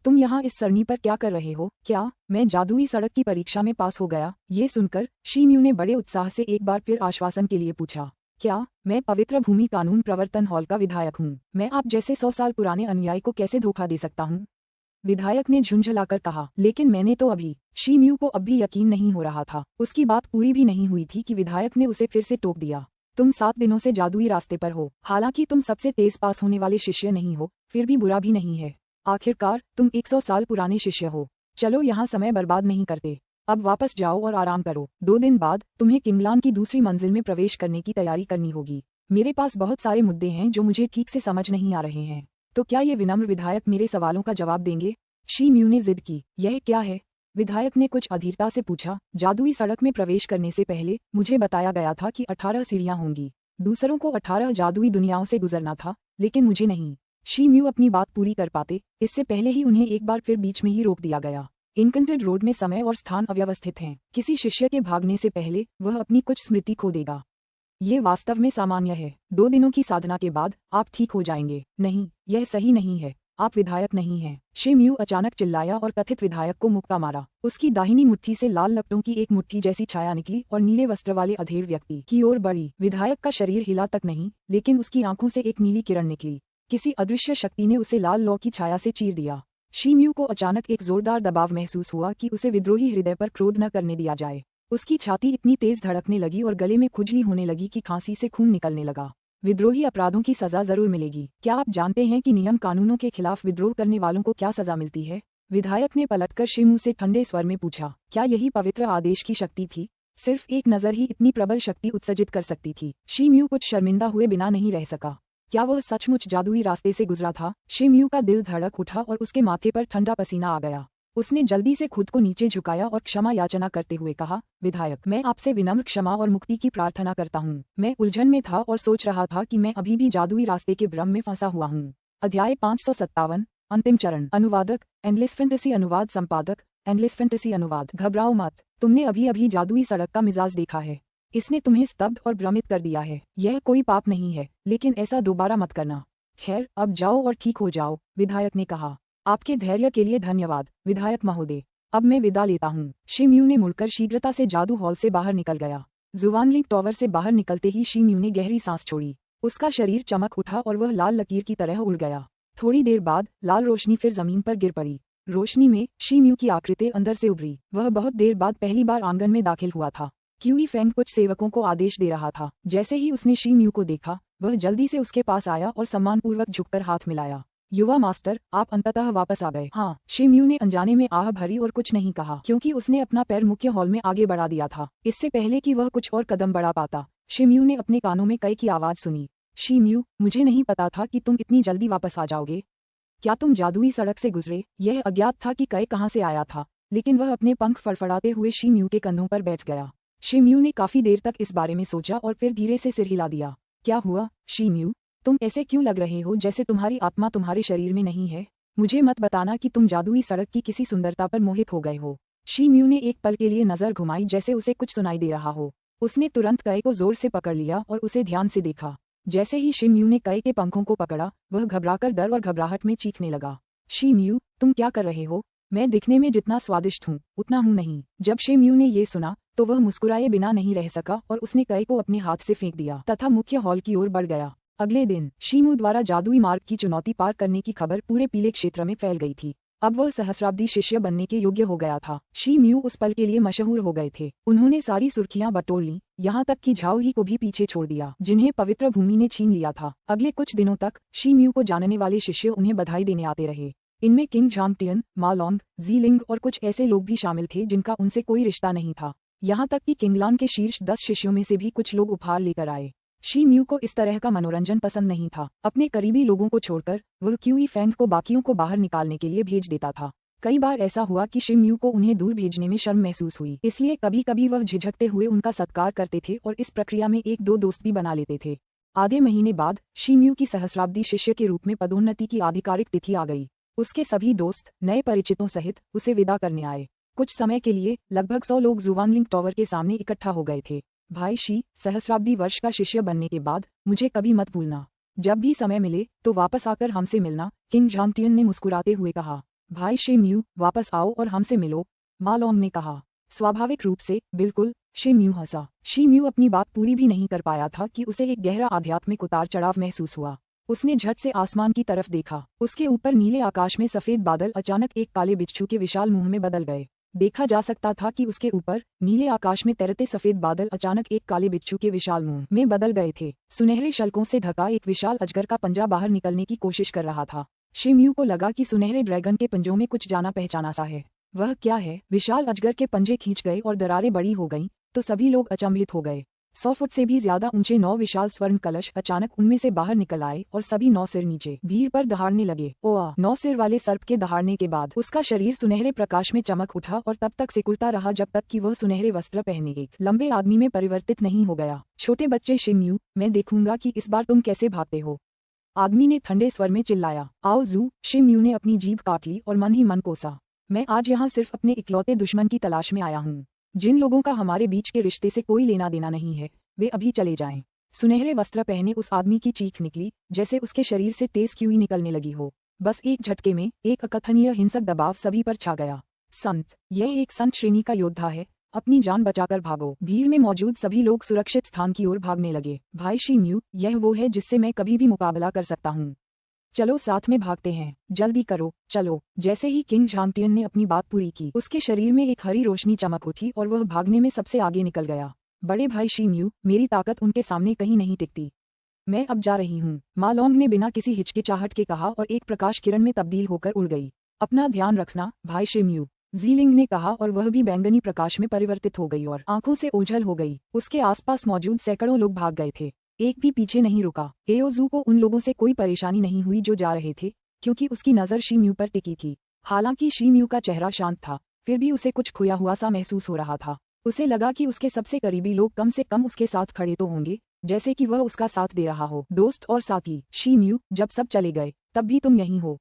तुम यहाँ इस सरणी पर क्या कर रहे हो? क्या मैं जादुई सड़क की परीक्षा में पास हो गया? ये सुनकर शी म्यू ने बड़े उत्साह से एक बार फिर आश्वासन के लिए पूछा, क्या मैं पवित्र भूमि कानून प्रवर्तन हॉल का विधायक हूँ? मैं आप जैसे 100 साल पुराने अनुयायी को कैसे धोखा दे सकता हूँ? विधायक ने झुंझलाकर कहा। लेकिन मैंने तो अभी। शी म्यू को अब भी यकीन नहीं हो रहा था। उसकी बात पूरी भी नहीं हुई थी कि विधायक ने उसे फिर से टोक दिया। तुम 7 दिनों से जादुई रास्ते पर हो। हालांकि तुम सबसे तेज पास होने वाले शिष्य नहीं हो, फिर भी बुरा भी नहीं है। आखिरकार तुम 100 साल पुराने शिष्य हो। चलो यहाँ समय बर्बाद नहीं करते, अब वापस जाओ और आराम करो। 2 दिन बाद तुम्हें किंगलान की दूसरी मंजिल में प्रवेश करने की तैयारी करनी होगी। मेरे पास बहुत सारे मुद्दे हैं जो मुझे ठीक से समझ नहीं आ रहे हैं। तो क्या ये विनम्र विधायक मेरे सवालों का जवाब देंगे? शी म्यू ने जिद की। यह क्या है? विधायक ने कुछ अधीरता से पूछा। जादुई सड़क में प्रवेश करने से पहले मुझे बताया गया था कि 18 सीढ़ियां होंगी। दूसरों को 18 जादुई दुनियाओं से गुजरना था, लेकिन मुझे नहीं। शी म्यू अपनी बात पूरी कर पाते इससे पहले ही उन्हें एक बार फिर बीच में ही रोक दिया गया। इनकंटेड रोड में समय और स्थान अव्यवस्थित हैं। किसी शिष्य के भागने से पहले वह अपनी कुछ स्मृति खो देगा। ये वास्तव में सामान्य है। 2 दिनों की साधना के बाद आप ठीक हो जाएंगे। नहीं, यह सही नहीं है। आप विधायक नहीं हैं। शी म्यू अचानक चिल्लाया और कथित विधायक को मुक्का मारा। उसकी दाहिनी मुट्ठी से लाल लपटों की एक मुट्ठी जैसी छाया निकली और नीले वस्त्र वाले अधेड़ व्यक्ति की ओर बढ़ी। विधायक का शरीर हिला तक नहीं, लेकिन उसकी आंखों से एक नीली किरण निकली। किसी अदृश्य शक्ति ने उसे लाल लौ की छाया से चीर दिया। शी म्यू को अचानक एक जोरदार दबाव महसूस हुआ कि उसे विद्रोही हृदय पर क्रोध न करने दिया जाए। उसकी छाती इतनी तेज धड़कने लगी और गले में खुजली होने लगी कि खांसी से खून निकलने लगा। विद्रोही अपराधों की सजा जरूर मिलेगी। क्या आप जानते हैं कि नियम कानूनों के खिलाफ विद्रोह करने वालों को क्या सजा मिलती है? विधायक ने पलटकर शी म्यू से ठंडे स्वर में पूछा। क्या यही पवित्र आदेश की शक्ति थी? सिर्फ एक नजर ही इतनी प्रबल शक्ति उत्सर्जित कर सकती थी। शी म्यू कुछ शर्मिंदा हुए बिना नहीं रह सका। क्या वह सचमुच जादुई रास्ते से गुजरा था? शी म्यू का दिल धड़क उठा और उसके माथे पर ठंडा पसीना आ गया। उसने जल्दी से खुद को नीचे झुकाया और क्षमा याचना करते हुए कहा, विधायक, मैं आपसे विनम्र क्षमा और मुक्ति की प्रार्थना करता हूँ। मैं उलझन में था और सोच रहा था कि मैं अभी भी जादुई रास्ते के भ्रम में फंसा हुआ हूँ। अध्याय 557 अंतिम चरण। अनुवादक एंडलेस फैंटेसी अनुवाद संपादक एंडलेस फैंटेसी अनुवाद। घबराओ मत, तुमने अभी अभी जादुई सड़क का मिजाज देखा है। इसने तुम्हें स्तब्ध और भ्रमित कर दिया है। यह कोई पाप नहीं है, लेकिन ऐसा दोबारा मत करना। खैर, अब जाओ और ठीक हो जाओ, विधायक ने कहा। आपके धैर्य के लिए धन्यवाद, विधायक महोदय। अब मैं विदा लेता हूँ। शी म्यू ने मुड़कर शीघ्रता से जादू हॉल से बाहर निकल गया। जुवानलिंग टॉवर से बाहर निकलते ही शी म्यू ने गहरी सांस छोड़ी। उसका शरीर चमक उठा और वह लाल लकीर की तरह उड़ गया। थोड़ी देर बाद लाल रोशनी फिर जमीन पर गिर पड़ी। रोशनी में शी म्यू की आकृति अंदर से उभरी। वह बहुत देर बाद पहली बार आंगन में दाखिल हुआ था। क्यूई फेंग कुछ सेवकों को आदेश दे रहा था। जैसे ही उसने शी म्यू को देखा, वह जल्दी से उसके पास आया और सम्मानपूर्वक झुककर हाथ मिलाया। युवा मास्टर, आप अंततः वापस आ गए। हाँ, शी म्यू ने अनजाने में आह भरी और कुछ नहीं कहा, क्योंकि उसने अपना पैर मुख्य हॉल में आगे बढ़ा दिया था। इससे पहले कि वह कुछ और कदम बढ़ा पाता, शी म्यू ने अपने कानों में कई की आवाज सुनी। शी म्यू, मुझे नहीं पता था कि तुम इतनी जल्दी वापस आ जाओगे। क्या तुम जादुई सड़क से गुजरे? यह अज्ञात था कि कई कहाँ से आया था, लेकिन वह अपने पंख फड़फड़ाते हुए शी म्यू के कंधों पर बैठ गया। शी म्यू ने काफी देर तक इस बारे में सोचा और फिर धीरे से सिर हिला दिया। क्या हुआ, शी म्यू? तुम ऐसे क्यों लग रहे हो जैसे तुम्हारी आत्मा तुम्हारे शरीर में नहीं है? मुझे मत बताना कि तुम जादुई सड़क की किसी सुंदरता पर मोहित हो गए हो। शी म्यू ने एक पल के लिए नजर घुमाई जैसे उसे कुछ सुनाई दे रहा हो। उसने तुरंत कई को जोर से पकड़ लिया और उसे ध्यान से देखा। जैसे ही शी म्यू ने कई के पंखों को पकड़ा, वह घबराकर डर और घबराहट में चीखने लगा। शी म्यू, तुम क्या कर रहे हो? मैं दिखने में जितना स्वादिष्ट हूँ उतना हूँ नहीं। जब शी म्यू ने ये सुना तो वह मुस्कुराए बिना नहीं रह सका और उसने कई को अपने हाथ से फेंक दिया तथा मुख्य हॉल की ओर बढ़ गया। अगले दिन शी म्यू द्वारा जादुई मार्ग की चुनौती पार करने की खबर पूरे पीले क्षेत्र में फैल गई थी। अब वह सहस्राब्दी शिष्य बनने के योग्य हो गया था। शी म्यू उस पल के लिए मशहूर हो गए थे। उन्होंने सारी सुर्खियां बटोर ली, यहाँ तक कि झाओ ही को भी पीछे छोड़ दिया, जिन्हें पवित्र भूमि ने छीन लिया था। अगले कुछ दिनों तक शी म्यू को जानने वाले शिष्य उन्हें बधाई देने आते रहे। इनमें किंग झांगटियन, मा लॉन्ग, जीलिंग और कुछ ऐसे लोग भी शामिल थे जिनका उनसे कोई रिश्ता नहीं था। यहाँ तक कि किंगलान के शीर्ष 10 शिष्यों में से भी कुछ लोग उपहार लेकर आए। शी म्यू को इस तरह का मनोरंजन पसंद नहीं था। अपने करीबी लोगों को छोड़कर वह क्यूई फेंग को बाकियों को बाहर निकालने के लिए भेज देता था। कई बार ऐसा हुआ कि शी म्यू को उन्हें दूर भेजने में शर्म महसूस हुई, इसलिए कभी कभी वह झिझकते हुए उनका सत्कार करते थे और इस प्रक्रिया में एक दो दोस्त भी बना लेते थे। आधे महीने बाद शी म्यू की सहस्राब्दी शिष्य के रूप में पदोन्नति की आधिकारिक तिथि आ गई। उसके सभी दोस्त नए परिचितों सहित उसे विदा करने आए। कुछ समय के लिए लगभग 100 लोग जुवानलिंग टावर के सामने इकट्ठा हो गए थे। भाई शी, सहस्राब्दी वर्ष का शिष्य बनने के बाद मुझे कभी मत भूलना। जब भी समय मिले तो वापस आकर हमसे मिलना, किंग झांगटियन ने मुस्कुराते हुए कहा। भाई शी म्यू, वापस आओ और हमसे मिलो, मा लॉन्ग ने कहा। स्वाभाविक रूप से, बिल्कुल, she mu Hansa. She mu अपनी बात पूरी भी नहीं कर पाया था कि उसे एक गहरा आध्यात्मिक उतार चढ़ाव महसूस हुआ। उसने झट से आसमान की तरफ देखा। उसके ऊपर नीले आकाश में सफेद बादल अचानक एक काले बिच्छू के विशाल मुंह में बदल गए। देखा जा सकता था कि उसके ऊपर नीले आकाश में तैरते सफेद बादल अचानक एक काले बिच्छू के विशाल मुंह में बदल गए थे। सुनहरे शल्कों से ढका एक विशाल अजगर का पंजा बाहर निकलने की कोशिश कर रहा था। शी म्यू को लगा कि सुनहरे ड्रैगन के पंजों में कुछ जाना पहचाना सा है। वह क्या है? विशाल अजगर के पंजे खींच गए और दरारें बड़ी हो गईं, तो सभी लोग अचंभित हो गए। 100 फुट से भी ज्यादा ऊंचे 9 विशाल स्वर्ण कलश अचानक उनमें से बाहर निकल आए और सभी 9 सिर नीचे भीड़ पर दहाड़ने लगे। ओआ! 9 सिर वाले सर्प के दहाड़ने के बाद उसका शरीर सुनहरे प्रकाश में चमक उठा और तब तक सिकुड़ता रहा जब तक कि वह सुनहरे वस्त्र पहने एक लंबे आदमी में परिवर्तित नहीं हो गया। छोटे बच्चे शी म्यू, मैं देखूंगा कि इस बार तुम कैसे भागते हो, आदमी ने ठंडे स्वर में चिल्लाया। आओ जू, शी म्यू ने अपनी जीभ काट ली और मन ही मन कोसा। मैं आज यहाँ सिर्फ अपने इकलौते दुश्मन की तलाश में आया हूँ। जिन लोगों का हमारे बीच के रिश्ते से कोई लेना देना नहीं है, वे अभी चले जाएं। सुनहरे वस्त्र पहने उस आदमी की चीख निकली, जैसे उसके शरीर से तेज क्यूई निकलने लगी हो। बस एक झटके में एक अकथनीय हिंसक दबाव सभी पर छा गया। संत, यह एक संत श्रेणी का योद्धा है, अपनी जान बचाकर भागो। भीड़ में मौजूद सभी लोग सुरक्षित स्थान की ओर भागने लगे। भाई शी म्यू, यह वो है जिससे मैं कभी भी मुकाबला कर सकता हूँ। चलो साथ में भागते हैं, जल्दी करो, चलो। जैसे ही किंग झांगटियन ने अपनी बात पूरी की, उसके शरीर में एक हरी रोशनी चमक उठी और वह भागने में सबसे आगे निकल गया। बड़े भाई शी म्यू, मेरी ताकत उनके सामने कहीं नहीं टिकती। मैं अब जा रही हूँ, मा लॉन्ग ने बिना किसी हिचकिचाहट के कहा और एक प्रकाश किरण में तब्दील होकर उड़ गई। अपना ध्यान रखना, भाई शी म्यू, जीलिंग ने कहा और वह भी बैंगनी प्रकाश में परिवर्तित हो गई और आंखों से ओझल हो गई। उसके आसपास मौजूद सैकड़ों लोग भाग गए थे, एक भी पीछे नहीं रुका। एओजू को उन लोगों से कोई परेशानी नहीं हुई जो जा रहे थे, क्योंकि उसकी नज़र शी म्यू पर टिकी थी। हालांकि शी म्यू का चेहरा शांत था, फिर भी उसे कुछ खोया हुआ सा महसूस हो रहा था। उसे लगा कि उसके सबसे करीबी लोग कम से कम उसके साथ खड़े तो होंगे, जैसे कि वह उसका साथ दे रहा हो। दोस्त और साथी, शी म्यू, जब सब चले गए तब भी तुम यहीं हो।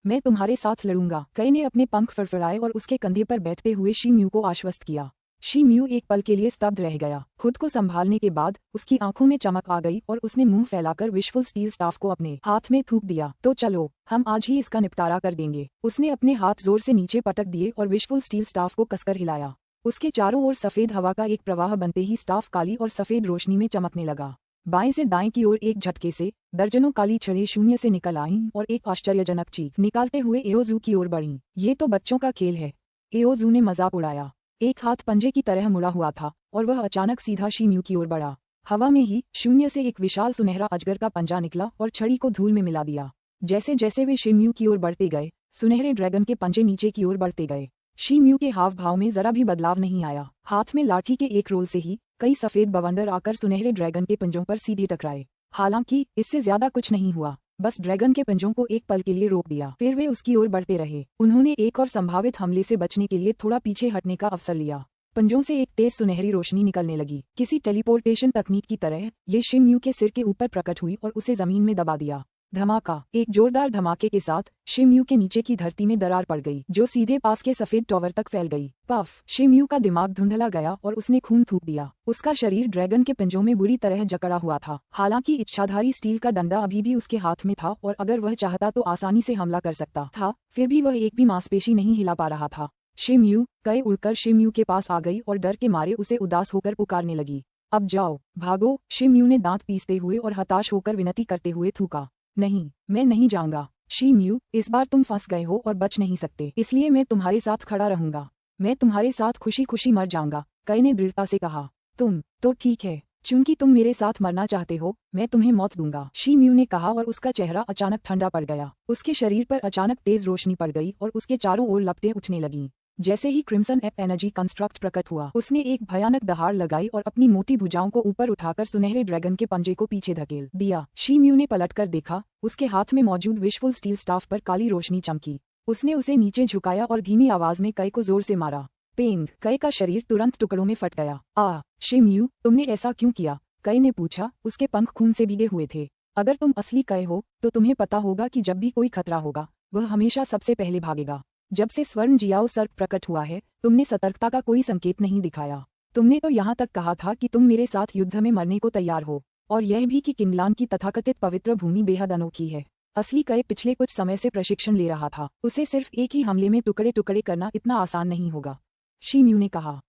मैं तुम्हारे साथ लड़ूंगा। कई ने अपने पंख फड़फड़ाए और उसके कंधे पर बैठते हुए शी म्यू को आश्वस्त किया। शी म्यू एक पल के लिए स्तब्ध रह गया। खुद को संभालने के बाद उसकी आंखों में चमक आ गई और उसने मुंह फैलाकर विशफुल स्टील स्टाफ को अपने हाथ में थूक दिया। तो चलो, हम आज ही इसका निपटारा कर देंगे। उसने अपने हाथ जोर से नीचे पटक दिए और विशफुल स्टील स्टाफ को कसकर हिलाया। उसके चारों ओर सफेद हवा का एक प्रवाह बनते ही स्टाफ काली और सफेद रोशनी में चमकने लगा। बाएं से दाएं की ओर एक झटके से दर्जनों काली छड़ें शून्य से निकल आईं और एक आश्चर्यजनक चीख निकालते हुए एओजू की ओर बढ़ीं। ये तो बच्चों का खेल है, एओजू ने मजाक उड़ाया। एक हाथ पंजे की तरह मुड़ा हुआ था और वह अचानक सीधा शीम्यू की ओर बढ़ा। हवा में ही शून्य से एक विशाल सुनहरा अजगर का पंजा निकला और छड़ी को धूल में मिला दिया। जैसे जैसे वे शीम्यू की ओर बढ़ते गए, सुनहरे ड्रैगन के पंजे नीचे की ओर बढ़ते गए। शीम्यू के हाव भाव में जरा भी बदलाव नहीं आया। हाथ में लाठी के एक रोल से ही कई सफेद बवंडर आकर सुनहरे ड्रैगन के पंजों पर सीधे टकराए। हालांकि इससे ज्यादा कुछ नहीं हुआ, बस ड्रैगन के पंजों को एक पल के लिए रोक दिया। फिर वे उसकी ओर बढ़ते रहे। उन्होंने एक और संभावित हमले से बचने के लिए थोड़ा पीछे हटने का अवसर लिया। पंजों से एक तेज सुनहरी रोशनी निकलने लगी। किसी टेलीपोर्टेशन तकनीक की तरह ये शीम्यू के सिर के ऊपर प्रकट हुई और उसे जमीन में दबा दिया। धमाका! एक जोरदार धमाके के साथ शीम्यू के नीचे की धरती में दरार पड़ गई, जो सीधे पास के सफेद टॉवर तक फैल गई। पफ! शीम्यू का दिमाग धुंधला गया और उसने खून थूक दिया। उसका शरीर ड्रैगन के पंजों में बुरी तरह जकड़ा हुआ था। हालांकि इच्छाधारी स्टील का डंडा अभी भी उसके हाथ में था और अगर वह चाहता तो आसानी से हमला कर सकता था, फिर भी वह एक भी मांसपेशी नहीं हिला पा रहा था। शीम्यू! कई उड़कर शीम्यू के पास आ गई और डर के मारे उसे उदास होकर पुकारने लगी। अब जाओ, भागो! शीम्यू ने दांत पीसते हुए और हताश होकर विनती करते हुए थूका। नहीं, मैं नहीं जाऊंगा। शीम्यू, इस बार तुम फंस गए हो और बच नहीं सकते, इसलिए मैं तुम्हारे साथ खड़ा रहूंगा। मैं तुम्हारे साथ खुशी खुशी मर जाऊंगा, कई ने दृढ़ता से कहा। तुम तो ठीक है, चूंकि तुम मेरे साथ मरना चाहते हो, मैं तुम्हें मौत दूंगा, शीम्यू ने कहा और उसका चेहरा अचानक ठंडा पड़ गया। उसके शरीर पर अचानक तेज रोशनी पड़ गई और उसके चारों ओर लपटें उठने लगीं। जैसे ही क्रिम्सन एप एनर्जी कंस्ट्रक्ट प्रकट हुआ, उसने एक भयानक दहाड़ लगाई और अपनी मोटी भुजाओं को ऊपर उठाकर सुनहरे ड्रैगन के पंजे को पीछे धकेल दिया। शीम्यू ने पलटकर देखा, उसके हाथ में मौजूद विशफुल स्टील स्टाफ पर काली रोशनी चमकी। उसने उसे नीचे झुकाया और धीमी आवाज में कई को जोर से मारा। पेंग! कई का शरीर तुरंत टुकड़ों में फट गया। शीम्यू, तुमने ऐसा क्यों किया? कई ने पूछा। उसके पंख खून से भीगे हुए थे। अगर तुम असली कई हो तो तुम्हें पता होगा कि जब भी कोई खतरा होगा, वह हमेशा सबसे पहले भागेगा। जब से स्वर्ण जियाओ सर्प प्रकट हुआ है, तुमने सतर्कता का कोई संकेत नहीं दिखाया। तुमने तो यहाँ तक कहा था कि तुम मेरे साथ युद्ध में मरने को तैयार हो, और यह भी कि किंगलान की तथाकथित पवित्र भूमि बेहद अनोखी है। असली कई पिछले कुछ समय से प्रशिक्षण ले रहा था। उसे सिर्फ एक ही हमले में टुकड़े टुकड़े करना इतना आसान नहीं होगा। शीम्यू ने कहा।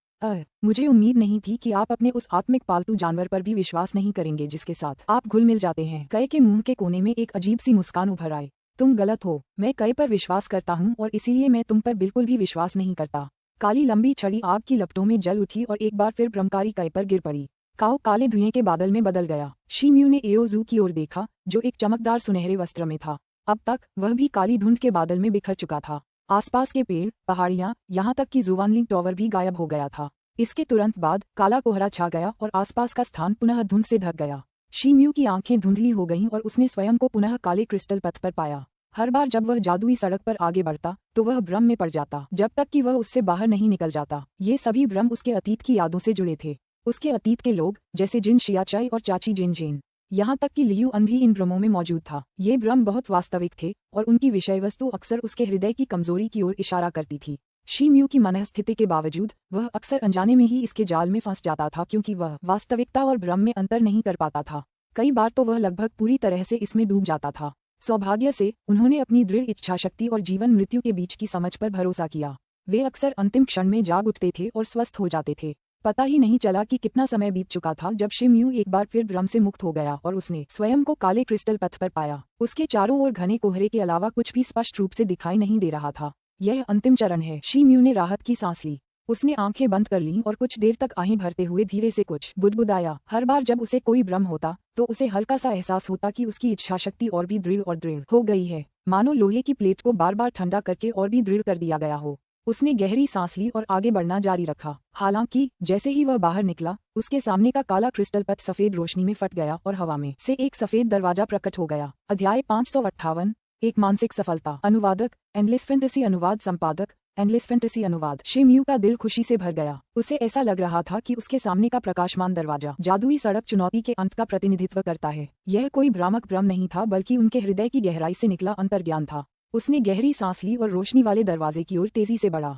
मुझे उम्मीद नहीं थी कि आप अपने उस आत्मिक पालतू जानवर पर भी विश्वास नहीं करेंगे जिसके साथ आप घुल मिल जाते हैं। कई के मुंह के कोने में एक अजीब सी मुस्कान उभर आई। तुम गलत हो, मैं कई पर विश्वास करता हूँ और इसीलिए मैं तुम पर बिल्कुल भी विश्वास नहीं करता। काली लंबी छड़ी आग की लपटों में जल उठी और एक बार फिर ब्रह्मकारी कई पर गिर पड़ी। काओ काले धुएं के बादल में बदल गया। शीम्यू ने एओजू की ओर देखा, जो एक चमकदार सुनहरे वस्त्र में था। अब तक वह भी काली धुंध के बादल में बिखर चुका था। आसपास के पेड़, पहाड़ियाँ, यहाँ तक कि जुवानलिंग टॉवर भी गायब हो गया था। इसके तुरंत बाद काला कोहरा छा गया और आसपास का स्थान पुनः धुंध से ढक गया। शीम्यू की आंखें धुंधली हो गईं और उसने स्वयं को पुनः काले क्रिस्टल पथ पर पाया। हर बार जब वह जादुई सड़क पर आगे बढ़ता तो वह भ्रम में पड़ जाता, जब तक कि वह उससे बाहर नहीं निकल जाता। ये सभी भ्रम उसके अतीत की यादों से जुड़े थे। उसके अतीत के लोग, जैसे जिन शियाचाई और चाची जिन जेन, यहाँ तक कि लियू अन भी इन भ्रमों में मौजूद था। ये भ्रम बहुत वास्तविक थे और उनकी विषय वस्तु अक्सर उसके हृदय की कमजोरी की ओर इशारा करती थी। शीम्यू की मनःस्थिति के बावजूद वह अक्सर अनजाने में ही इसके जाल में फंस जाता था, क्योंकि वह वास्तविकता और भ्रम में अंतर नहीं कर पाता था। कई बार तो वह लगभग पूरी तरह से इसमें डूब जाता था। सौभाग्य से उन्होंने अपनी दृढ़ इच्छाशक्ति और जीवन मृत्यु के बीच की समझ पर भरोसा किया। वे अक्सर अंतिम क्षण में जाग उठते थे और स्वस्थ हो जाते थे। पता ही नहीं चला कि कितना समय बीत चुका था जब शीम्यू एक बार फिर भ्रम से मुक्त हो गया और उसने स्वयं को काले क्रिस्टल पथ पर पाया। उसके चारों ओर घने कोहरे के अलावा कुछ भी स्पष्ट रूप से दिखाई नहीं दे रहा था। यह अंतिम चरण है। शीम्यू ने राहत की सांस ली। उसने आंखें बंद कर लीं और कुछ देर तक आहें भरते हुए धीरे से कुछ बुदबुदाया। हर बार जब उसे कोई भ्रम होता तो उसे हल्का सा एहसास होता कि उसकी इच्छाशक्ति और भी दृढ़ हो गई है, मानो लोहे की प्लेट को बार बार ठंडा करके और भी दृढ़ कर दिया गया हो। उसने गहरी सांस ली और आगे बढ़ना जारी रखा। हालांकि जैसे ही वह बाहर निकला, उसके सामने का काला क्रिस्टल पथ सफेद रोशनी में फट गया और हवा में से एक सफेद दरवाजा प्रकट हो गया। अध्याय 558, एक मानसिक सफलता। अनुवादक एंडलेस फैंटेसी, अनुवाद संपादक एंडलेस फैंटेसी अनुवाद। शीम्यू का दिल खुशी से भर गया। उसे ऐसा लग रहा था कि उसके सामने का प्रकाशमान दरवाजा जादुई सड़क चुनौती के अंत का प्रतिनिधित्व करता है। यह कोई भ्रामक भ्रम नहीं था, बल्कि उनके हृदय की गहराई से निकला अंतर्ज्ञान था। उसने गहरी सांस ली और रोशनी वाले दरवाजे की ओर तेजी से बढ़ा।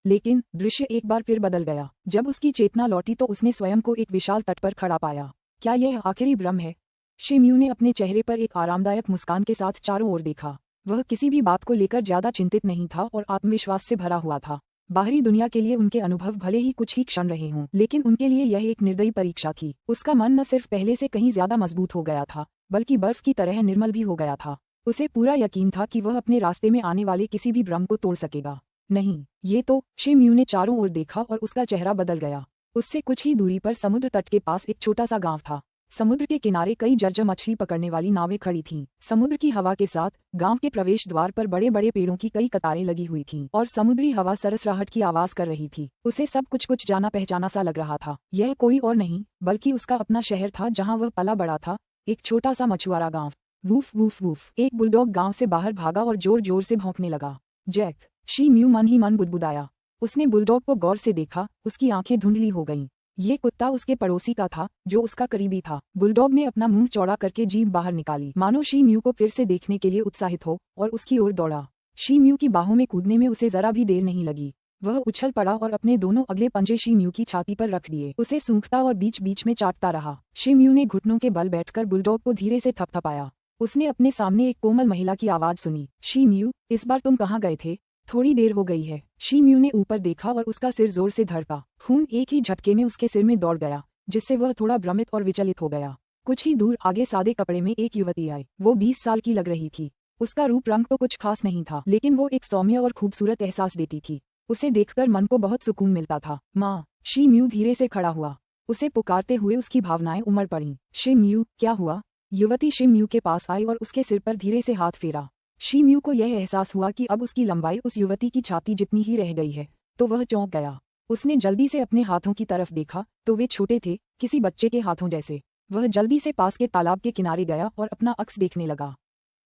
लेकिन दृश्य एक बार फिर बदल गया। जब उसकी चेतना लौटी तो उसने स्वयं को एक विशाल तट पर खड़ा पाया। क्या यह आखिरी भ्रम है? शीम्यू ने अपने चेहरे पर एक आरामदायक मुस्कान के साथ चारों ओर देखा। वह किसी भी बात को लेकर ज्यादा चिंतित नहीं था और आत्मविश्वास से भरा हुआ था। बाहरी दुनिया के लिए उनके अनुभव भले ही कुछ ही क्षण रहे हों, लेकिन उनके लिए यह एक निर्दयी परीक्षा थी। उसका मन न सिर्फ पहले से कहीं ज्यादा मजबूत हो गया था, बल्कि बर्फ की तरह निर्मल भी हो गया था। उसे पूरा यकीन था कि वह अपने रास्ते में आने वाले किसी भी भ्रम को तोड़ सकेगा। नहीं, ये तो। शिम्यू ने चारों ओर देखा और उसका चेहरा बदल गया। उससे कुछ ही दूरी पर समुद्र तट के पास एक छोटा सा गांव था। समुद्र के किनारे कई जर्जर मछली पकड़ने वाली नावें खड़ी थीं। समुद्र की हवा के साथ गांव के प्रवेश द्वार पर बड़े बड़े पेड़ों की कई कतारें लगी हुई थीं और समुद्री हवा सरसराहट की आवाज कर रही थी। उसे सब कुछ जाना पहचाना सा लग रहा था। यह कोई और नहीं बल्कि उसका अपना शहर था जहाँ वह पला बड़ा था, एक छोटा सा मछुआरा गाँव। वूफ वूफ वूफ, एक बुलडॉग गाँव से बाहर भागा और जोर जोर से भौंकने लगा। जैक, शिम्यू मन ही मन बुदबुदाया। उसने बुलडॉग को गौर से देखा, उसकी आंखें धुंधली हो गईं। ये कुत्ता उसके पड़ोसी का था, जो उसका करीबी था। बुलडॉग ने अपना मुंह चौड़ा करके जीभ बाहर निकाली, मानो शिम्यू को फिर से देखने के लिए उत्साहित हो, और उसकी ओर दौड़ा। शिम्यू की बाहों में कूदने में उसे जरा भी देर नहीं लगी। वह उछल पड़ा और अपने दोनों अगले पंजे शिम्यू की छाती पर रख दिए। उसे सूंघता और बीच बीच में चाटता रहा। शिम्यू ने घुटनों के बल बैठकर बुलडॉग को धीरे से थपथपाया। उसने अपने सामने एक कोमल महिला की आवाज सुनी। शिम्यू, इस बार तुम कहाँ गए थे? थोड़ी देर हो गई है। शिम्यू ने ऊपर देखा और उसका सिर जोर से धड़का। खून एक ही झटके में उसके सिर में दौड़ गया, जिससे वह थोड़ा भ्रमित और विचलित हो गया। कुछ ही दूर आगे सादे कपड़े में एक युवती आई। वो 20 साल की लग रही थी। उसका रूप रंग तो कुछ खास नहीं था, लेकिन वो एक सौम्य और खूबसूरत एहसास देती थी। उसे देखकर मन को बहुत सुकून मिलता था। माँ! शिम्यू धीरे से खड़ा हुआ। उसे पुकारते हुए उसकी भावनाएं उमड़ पड़ीं। शिम्यू, क्या हुआ? युवती शिम्यू के पास आई और उसके सिर पर धीरे से हाथ फेरा। शिम्यू को यह एहसास हुआ कि अब उसकी लंबाई उस युवती की छाती जितनी ही रह गई है, तो वह चौंक गया। उसने जल्दी से अपने हाथों की तरफ देखा तो वे छोटे थे, किसी बच्चे के हाथों जैसे। वह जल्दी से पास के तालाब के किनारे गया और अपना अक्स देखने लगा।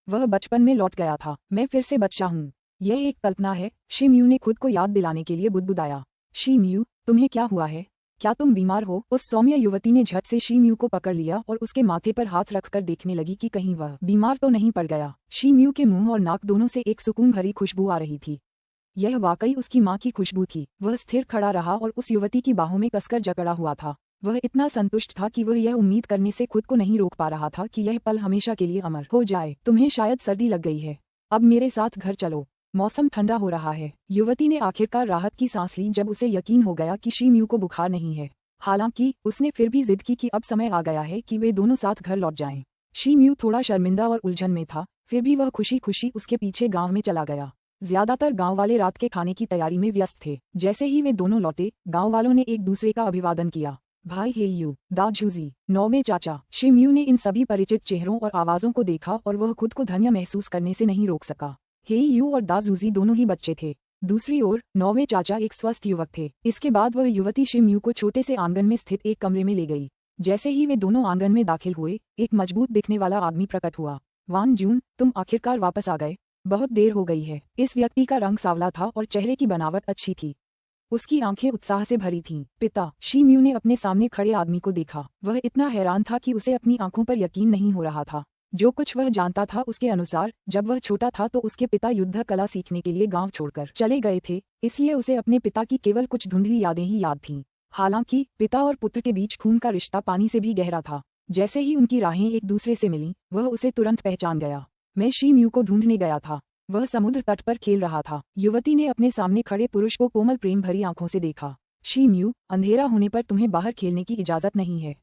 वह बचपन में लौट गया था। मैं फिर से बच्चा हूँ। यह एक कल्पना है, शिम्यू ने खुद को याद दिलाने के लिए बुदबुदाया। शिम्यू, तुम्हें क्या हुआ है? क्या तुम बीमार हो? उस सौम्य युवती ने झट से शिम्यू को पकड़ लिया और उसके माथे पर हाथ रखकर देखने लगी कि कहीं वह बीमार तो नहीं पड़ गया। शिम्यू के मुंह और नाक दोनों से एक सुकून भरी खुशबू आ रही थी। यह वाकई उसकी माँ की खुशबू थी। वह स्थिर खड़ा रहा और उस युवती की बाहों में कसकर जकड़ा हुआ था। वह इतना संतुष्ट था कि वह यह उम्मीद करने से खुद को नहीं रोक पा रहा था कि यह पल हमेशा के लिए अमर हो जाए। तुम्हें शायद सर्दी लग गई है। अब मेरे साथ घर चलो, मौसम ठंडा हो रहा है। युवती ने आखिरकार राहत की सांस ली जब उसे यकीन हो गया कि शिम्यू को बुखार नहीं है। हालांकि उसने फिर भी जिद की कि अब समय आ गया है कि वे दोनों साथ घर लौट जाएं। शिम्यू थोड़ा शर्मिंदा और उलझन में था, फिर भी वह खुशी खुशी उसके पीछे गांव में चला गया। ज्यादातर गांव वाले रात के खाने की तैयारी में व्यस्त थे। जैसे ही वे दोनों लौटे, गांव वालों ने एक दूसरे का अभिवादन किया। भाई हेयू, दा झूजी, नौवे चाचा। शिम्यू ने इन सभी परिचित चेहरों और आवाजों को देखा और वह खुद को धन्य महसूस करने से नहीं रोक सका। हेयू और दा झूजी दोनों ही बच्चे थे। दूसरी ओर नौवे चाचा एक स्वस्थ युवक थे। इसके बाद वह युवती शिम्यू को छोटे से आंगन में स्थित एक कमरे में ले गई। जैसे ही वे दोनों आंगन में दाखिल हुए, एक मजबूत दिखने वाला आदमी प्रकट हुआ। वान जून, तुम आखिरकार वापस आ गए। बहुत देर हो गई है। इस व्यक्ति का रंग सांवला था और चेहरे की बनावट अच्छी थी। उसकी आंखें उत्साह से भरी थीं। पिता, शिम्यू ने अपने सामने खड़े आदमी को देखा। वह इतना हैरान था कि उसे अपनी आंखों पर यकीन नहीं हो रहा था। जो कुछ वह जानता था उसके अनुसार, जब वह छोटा था तो उसके पिता युद्ध कला सीखने के लिए गांव छोड़कर चले गए थे, इसलिए उसे अपने पिता की केवल कुछ धुंधली यादें ही याद थीं। हालांकि पिता और पुत्र के बीच खून का रिश्ता पानी से भी गहरा था। जैसे ही उनकी राहें एक दूसरे से मिलीं, वह उसे तुरंत पहचान गया। मैं शिम्यू को ढूंढने गया था। वह समुद्र तट पर खेल रहा था। युवती ने अपने सामने खड़े पुरुष को कोमल प्रेम भरी आंखों से देखा। शिम्यू, अंधेरा होने पर तुम्हें बाहर खेलने की इजाजत नहीं है।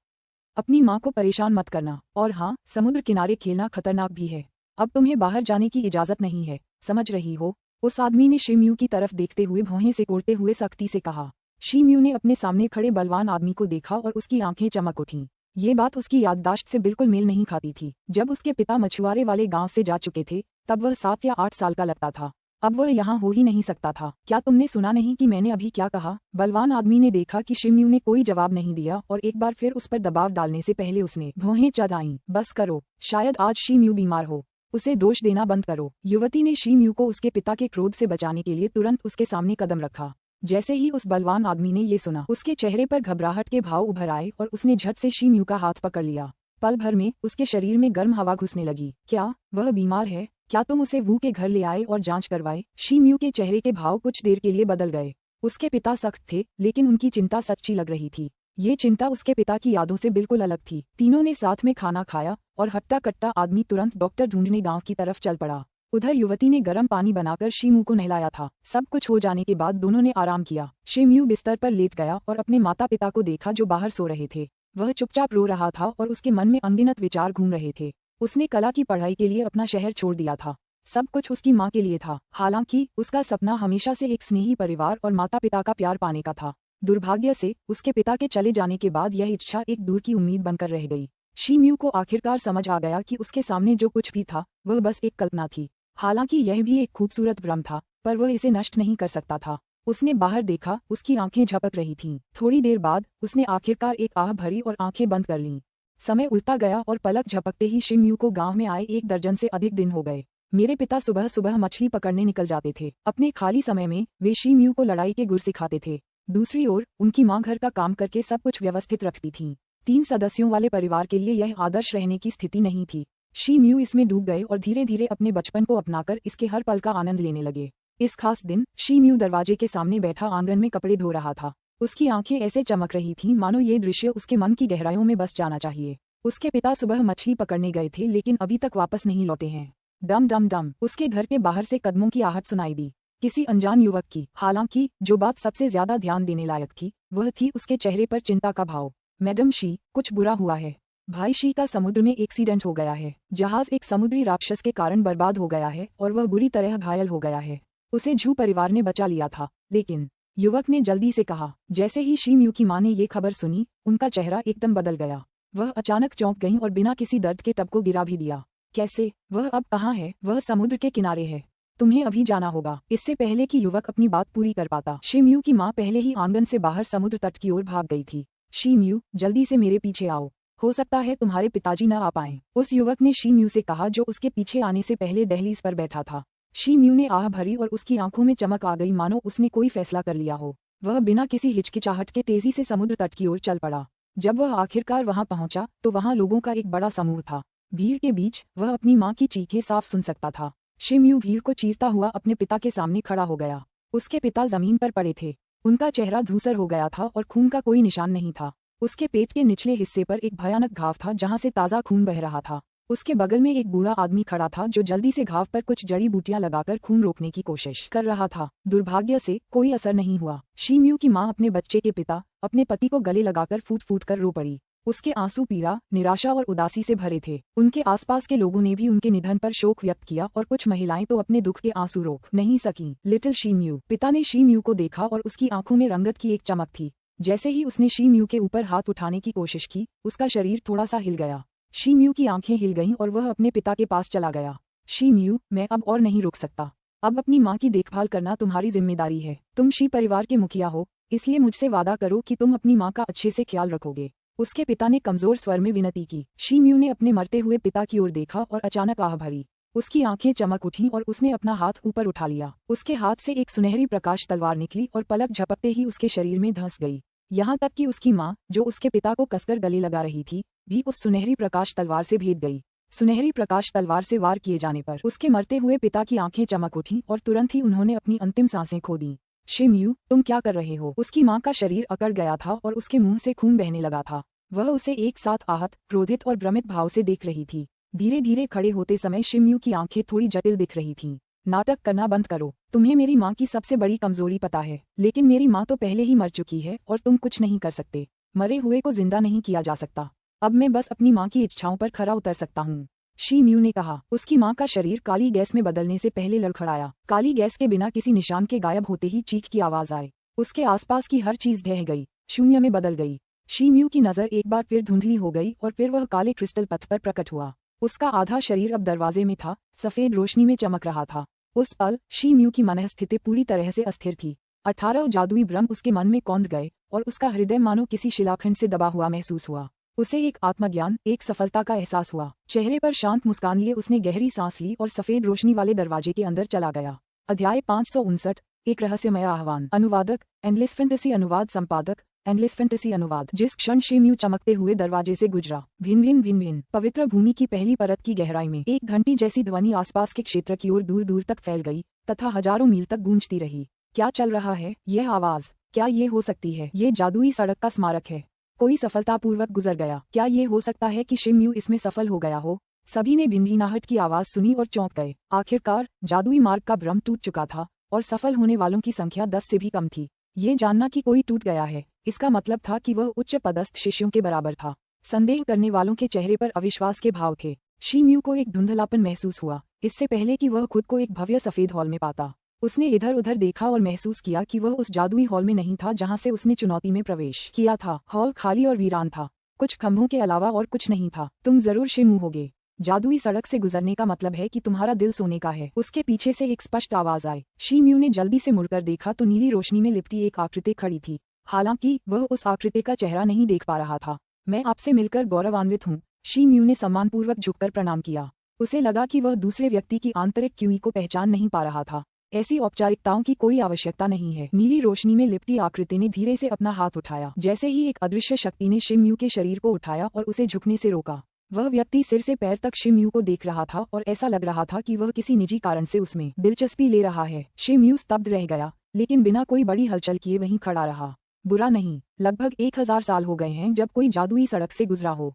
अपनी माँ को परेशान मत करना। और हाँ, समुद्र किनारे खेलना खतरनाक भी है। अब तुम्हें बाहर जाने की इजाजत नहीं है, समझ रही हो? उस आदमी ने शिम्यू की तरफ देखते हुए भौहें सिकोड़ते हुए सख्ती से कहा। शिम्यू ने अपने सामने खड़े बलवान आदमी को देखा और उसकी आंखें चमक उठीं। ये बात उसकी याददाश्त से बिल्कुल मेल नहीं खाती थी। जब उसके पिता मछुआरे वाले गांव से जा चुके थे, तब वह 7 या 8 साल का लगता था। अब वह यहाँ हो ही नहीं सकता था। क्या तुमने सुना नहीं कि मैंने अभी क्या कहा? बलवान आदमी ने देखा कि शिम्यू ने कोई जवाब नहीं दिया और एक बार फिर उस पर दबाव डालने से पहले उसने भौहें चढ़ाईं। बस करो, शायद आज शिम्यू बीमार हो। उसे दोष देना बंद करो। युवती ने शिम्यू को उसके पिता के क्रोध से बचाने के लिए तुरंत उसके सामने कदम रखा। जैसे ही उस बलवान आदमी ने ये सुना, उसके चेहरे पर घबराहट के भाव उभर आए और उसने झट से शिम्यू का हाथ पकड़ लिया। पल भर में उसके शरीर में गर्म हवा घुसने लगी। क्या वह बीमार है? क्या तुम उसे वू के घर ले आए और जांच करवाए? शिम्यू के चेहरे के भाव कुछ देर के लिए बदल गए। उसके पिता सख्त थे, लेकिन उनकी चिंता सच्ची लग रही थी। ये चिंता उसके पिता की यादों से बिल्कुल अलग थी। तीनों ने साथ में खाना खाया और हट्टा कट्टा आदमी तुरंत डॉक्टर ढूंढने गांव की तरफ चल पड़ा। उधर युवती ने गर्म पानी बनाकर शिम्यू को नहलाया था। सब कुछ हो जाने के बाद दोनों ने आराम किया। शिम्यू बिस्तर पर लेट गया और अपने माता पिता को देखा जो बाहर सो रहे थे। वह चुपचाप रो रहा था और उसके मन में अनगिनत विचार घूम रहे थे। उसने कला की पढ़ाई के लिए अपना शहर छोड़ दिया था। सब कुछ उसकी माँ के लिए था। हालांकि उसका सपना हमेशा से एक स्नेही परिवार और माता पिता का प्यार पाने का था। दुर्भाग्य से उसके पिता के चले जाने के बाद यह इच्छा एक दूर की उम्मीद बनकर रह गई। शिम्यू को आखिरकार समझ आ गया कि उसके सामने जो कुछ भी था वह बस एक कल्पना थी। हालांकि यह भी एक खूबसूरत भ्रम था, पर वह इसे नष्ट नहीं कर सकता था। उसने बाहर देखा, उसकी आंखें झपक रही थीं। थोड़ी देर बाद उसने आखिरकार एक आह भरी और आंखें बंद कर लीं। समय उड़ता गया और पलक झपकते ही शिम्यू को गांव में आए 1 दर्जन से अधिक दिन हो गए। मेरे पिता सुबह सुबह मछली पकड़ने निकल जाते थे। अपने खाली समय में वे शिम्यू को लड़ाई के गुर सिखाते थे। दूसरी ओर उनकी माँ घर का काम करके सब कुछ व्यवस्थित रखती थीं। 3 सदस्यों वाले परिवार के लिए यह आदर्श रहने की स्थिति नहीं थी। शिम्यू इसमें डूब गए और धीरे धीरे अपने बचपन को अपनाकर इसके हर पल का आनंद लेने लगे। इस खास दिन शिम्यू दरवाजे के सामने बैठा आंगन में कपड़े धो रहा था। उसकी आंखें ऐसे चमक रही थीं मानो ये दृश्य उसके मन की गहराइयों में बस जाना चाहिए। उसके पिता सुबह मछली पकड़ने गए थे लेकिन अभी तक वापस नहीं लौटे हैं। डम डम डम, उसके घर के बाहर से कदमों की आहट सुनाई दी, किसी अनजान युवक की। हालांकि जो बात सबसे ज्यादा ध्यान देने लायक थी वह थी उसके चेहरे पर चिंता का भाव। मैडम शी, कुछ बुरा हुआ है। भाई शी का समुद्र में एक्सीडेंट हो गया है। जहाज एक समुद्री राक्षस के कारण बर्बाद हो गया है और वह बुरी तरह घायल हो गया है। उसे झू परिवार ने बचा लिया था, लेकिन युवक ने जल्दी से कहा। जैसे ही शिम्यू की माँ ने ये खबर सुनी, उनका चेहरा एकदम बदल गया। वह अचानक चौंक गईं और बिना किसी दर्द के टब को गिरा भी दिया। कैसे? वह अब कहाँ है? वह समुद्र के किनारे है। तुम्हें अभी जाना होगा। इससे पहले कि युवक अपनी बात पूरी कर पाता, शिम्यू की माँ पहले ही आंगन से बाहर समुद्र तट की ओर भाग गई थी। शिम्यू, जल्दी से मेरे पीछे आओ। हो सकता है तुम्हारे पिताजी न आ पाएं। उस युवक ने शिम्यू से कहा जो उसके पीछे आने से पहले दहलीज पर बैठा था। शिम्यू ने आह भरी और उसकी आंखों में चमक आ गई मानो उसने कोई फैसला कर लिया हो। वह बिना किसी हिचकिचाहट के तेजी से समुद्र तट की ओर चल पड़ा। जब वह आखिरकार वहां पहुंचा तो वहां लोगों का एक बड़ा समूह था। भीड़ के बीच वह अपनी माँ की चीखें साफ सुन सकता था। शिम्यू भीड़ को चीरता हुआ अपने पिता के सामने खड़ा हो गया। उसके पिता जमीन पर पड़े थे। उनका चेहरा धूसर हो गया था और खून का कोई निशान नहीं था। उसके पेट के निचले हिस्से पर एक भयानक घाव था जहां से ताज़ा खून बह रहा था। उसके बगल में एक बूढ़ा आदमी खड़ा था जो जल्दी से घाव पर कुछ जड़ी बूटियां लगाकर खून रोकने की कोशिश कर रहा था। दुर्भाग्य से कोई असर नहीं हुआ। शिम्यू की माँ अपने बच्चे के पिता, अपने पति को गले लगाकर फूट फूट कर रो पड़ी। उसके आंसू पीड़ा, निराशा और उदासी से भरे थे। उनके आसपास के लोगों ने भी उनके निधन पर शोक व्यक्त किया और कुछ महिलाएं तो अपने दुख के आंसू रोक नहीं सकीं। लिटिल शिम्यू। पिता ने शिम्यू को देखा और उसकी आंखों में रंगत की एक चमक थी। जैसे ही उसने शिम्यू के ऊपर हाथ उठाने की कोशिश की, उसका शरीर थोड़ा सा हिल गया। शिम्यू की आंखें हिल गईं और वह अपने पिता के पास चला गया। शिम्यू, मैं अब और नहीं रुक सकता। अब अपनी माँ की देखभाल करना तुम्हारी जिम्मेदारी है। तुम शी परिवार के मुखिया हो, इसलिए मुझसे वादा करो कि तुम अपनी माँ का अच्छे से ख्याल रखोगे। उसके पिता ने कमजोर स्वर में विनती की। शिम्यू ने अपने मरते हुए पिता की ओर देखा और अचानक आह भरी। उसकी आंखें चमक उठीं और उसने अपना हाथ ऊपर उठा लिया। उसके हाथ से एक सुनहरी प्रकाश तलवार निकली और पलक झपकते ही उसके शरीर में धंस गई। यहाँ तक कि उसकी माँ, जो उसके पिता को कसकर गले लगा रही थी, भी उस सुनहरी प्रकाश तलवार से भेद गई। सुनहरी प्रकाश तलवार से वार किए जाने पर उसके मरते हुए पिता की आंखें चमक उठीं और तुरंत ही उन्होंने अपनी अंतिम सांसें खो दी। शिम्यू, तुम क्या कर रहे हो? उसकी माँ का शरीर अकड़ गया था और उसके मुंह से खून बहने लगा था। वह उसे एक साथ आहत, क्रोधित और भ्रमित भाव से देख रही थी। धीरे धीरे खड़े होते समय शिम्यू की आंखें थोड़ी जटिल दिख रही थीं। नाटक करना बंद करो। तुम्हें मेरी माँ की सबसे बड़ी कमजोरी पता है, लेकिन मेरी माँ तो पहले ही मर चुकी है और तुम कुछ नहीं कर सकते। मरे हुए को जिंदा नहीं किया जा सकता। अब मैं बस अपनी माँ की इच्छाओं पर खरा उतर सकता हूँ, शिम्यू ने कहा। उसकी माँ का शरीर काली गैस में बदलने से पहले लड़खड़ाया। काली गैस के बिना किसी निशान के गायब होते ही चीख की आवाज आए। उसके आसपास की हर चीज ढह गई, शून्य में बदल गई। शिम्यू की नजर एक बार फिर धुंधली हो गई और फिर वह काले क्रिस्टल पथ पर प्रकट हुआ। उसका आधा शरीर अब दरवाजे में था, सफेद रोशनी में चमक रहा था। उस पल शिम्यू की मनःस्थिति पूरी तरह से अस्थिर थी। 18 जादुई भ्रम उसके मन में कौंध गए और उसका हृदय मानो किसी शिलाखंड से दबा हुआ महसूस हुआ। उसे एक आत्मज्ञान, एक सफलता का एहसास हुआ। चेहरे पर शांत मुस्कान लिए उसने गहरी सांस ली और सफेद रोशनी वाले दरवाजे के अंदर चला गया। अध्याय 559, एक रहस्यमय आह्वान। अनुवादक, एंडलेस फैंटेसी। अनुवाद संपादक, एंडलेस फैंटेसी। अनुवाद। जिस क्षण शिम्यू चमकते हुए दरवाजे से गुजरा, भिन भिन भिन भिन पवित्र भूमि की पहली परत की गहराई में एक घंटी जैसी ध्वनि आसपास के क्षेत्र की ओर दूर दूर तक फैल गई तथा हजारों मील तक गूंजती रही। क्या चल रहा है? यह आवाज, क्या ये हो सकती है? ये जादुई सड़क का स्मारक है। कोई सफलतापूर्वक गुजर गया। क्या ये हो सकता है कि शिम्यू इसमें सफल हो गया हो? सभी ने भिनभिनाहट की आवाज सुनी और चौंक गए। आखिरकार जादुई मार्ग का भ्रम टूट चुका था और सफल होने वालों की संख्या 10 से भी कम थी। ये जानना कि कोई टूट गया है, इसका मतलब था कि वह उच्च पदस्थ शिष्यों के बराबर था। संदेह करने वालों के चेहरे पर अविश्वास के भाव थे। शी म्यू को एक धुंधलापन महसूस हुआ, इससे पहले कि वह खुद को एक भव्य सफेद हॉल में पाता। उसने इधर उधर देखा और महसूस किया कि वह उस जादुई हॉल में नहीं था जहां से उसने चुनौती में प्रवेश किया था। हॉल खाली और वीरान था, कुछ खंभों के अलावा और कुछ नहीं था। तुम जरूर शिमू होगे। जादुई सड़क से गुजरने का मतलब है कि तुम्हारा दिल सोने का है, उसके पीछे से एक स्पष्ट आवाज आई। शी म्यू ने जल्दी से मुड़कर देखा तो नीली रोशनी में लिपटी एक आकृति खड़ी थी। हालांकि वह उस आकृति का चेहरा नहीं देख पा रहा था। मैं आपसे मिलकर गौरवान्वित हूँ, शी म्यू ने सम्मानपूर्वक झुककर प्रणाम किया। उसे लगा कि वह दूसरे व्यक्ति की आंतरिक क्यूई को पहचान नहीं पा रहा था। ऐसी औपचारिकताओं की कोई आवश्यकता नहीं है। नीली रोशनी में लिपटी आकृति ने धीरे से अपना हाथ उठाया। जैसे ही एक अदृश्य शक्ति ने शी म्यू के शरीर को उठाया और उसे झुकने से रोका। वह व्यक्ति सिर से पैर तक शी म्यू को देख रहा था और ऐसा लग रहा था कि वह किसी निजी कारण से उसमें दिलचस्पी ले रहा है। शी म्यू स्तब्ध रह गया, लेकिन बिना कोई बड़ी हलचल किए वहीं खड़ा रहा। बुरा नहीं, लगभग 1000 साल हो गए हैं जब कोई जादुई सड़क से गुजरा हो,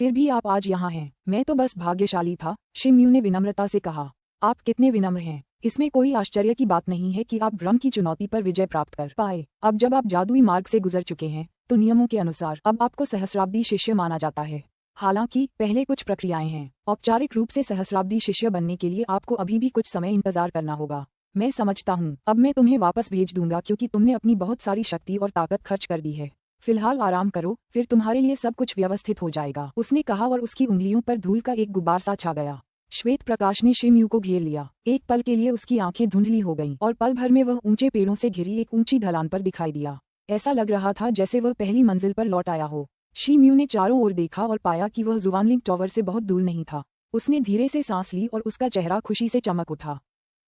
फिर भी आप आज यहाँ हैं। मैं तो बस भाग्यशाली था, शी म्यू ने विनम्रता से कहा। आप कितने विनम्र हैं। इसमें कोई आश्चर्य की बात नहीं है कि आप भ्रम की चुनौती पर विजय प्राप्त कर पाए। अब जब आप जादुई मार्ग से गुजर चुके हैं तो नियमों के अनुसार अब आपको सहस्राब्दी शिष्य माना जाता है। हालांकि पहले कुछ प्रक्रियाएं हैं। औपचारिक रूप से सहस्राब्दी शिष्य बनने के लिए आपको अभी भी कुछ समय इंतजार करना होगा। मैं समझता हूँ, अब मैं तुम्हें वापस भेज दूंगा क्योंकि तुमने अपनी बहुत सारी शक्ति और ताकत खर्च कर दी है। फिलहाल आराम करो, फिर तुम्हारे लिए सब कुछ व्यवस्थित हो जाएगा, उसने कहा और उसकी उंगलियों पर धूल का एक गुब्बार सा छा गया। श्वेत प्रकाश ने शी म्यू को घेर लिया। एक पल के लिए उसकी आंखें धुंधली हो गईं और पल भर में वह ऊंचे पेड़ों से घिरी एक ऊंची ढलान पर दिखाई दिया। ऐसा लग रहा था जैसे वह पहली मंजिल पर लौट आया हो। शी म्यू ने चारों ओर देखा और पाया कि वह जुवानलिंग टॉवर से बहुत दूर नहीं था। उसने धीरे से सांस ली और उसका चेहरा खुशी से चमक उठा।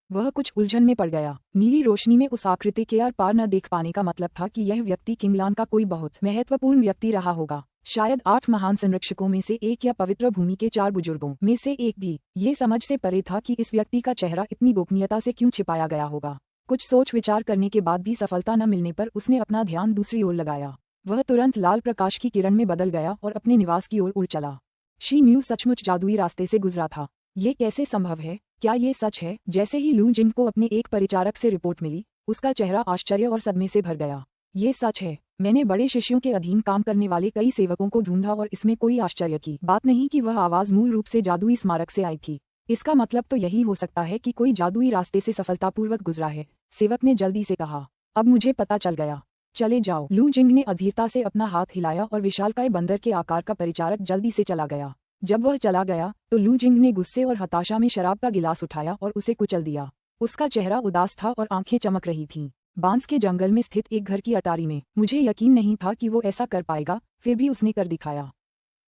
वह कुछ उलझन में पड़ गया। नीली रोशनी में उस आकृति के आर पार न देख पाने का मतलब था कि यह व्यक्ति किंगलान का कोई बहुत महत्वपूर्ण व्यक्ति रहा होगा, शायद 8 महान संरक्षकों में से एक या पवित्र भूमि के 4 बुजुर्गों में से एक भी। ये समझ से परे था कि इस व्यक्ति का चेहरा इतनी गोपनीयता से क्यों छिपाया गया होगा। कुछ सोच विचार करने के बाद भी सफलता न मिलने पर उसने अपना ध्यान दूसरी ओर लगाया। वह तुरंत लाल प्रकाश की किरण में बदल गया और अपने निवास की ओर उड़ चला। शी म्यू सचमुच जादुई रास्ते से गुजरा था। ये कैसे संभव है? क्या ये सच है? जैसे ही लू जिंग को अपने एक परिचारक से रिपोर्ट मिली, उसका चेहरा आश्चर्य और सदमे से भर गया। ये सच है। मैंने बड़े शिष्यों के अधीन काम करने वाले कई सेवकों को ढूंढा और इसमें कोई आश्चर्य की बात नहीं कि वह आवाज मूल रूप से जादुई स्मारक से आई थी। इसका मतलब तो यही हो सकता है कि कोई जादुई रास्ते से सफलतापूर्वक गुजरा है, सेवक ने जल्दी से कहा। अब मुझे पता चल गया। चले जाओ। लू जिंग ने अधीरता से अपना हाथ हिलाया और विशालकाय बंदर के आकार का परिचारक जल्दी से चला गया। जब वह चला गया तो लू जिंग ने गुस्से और हताशा में शराब का गिलास उठाया और उसे कुचल दिया। उसका चेहरा उदास था और आंखें चमक रही थीं। बांस के जंगल में स्थित एक घर की अटारी में मुझे यकीन नहीं था कि वो ऐसा कर पाएगा, फिर भी उसने कर दिखाया।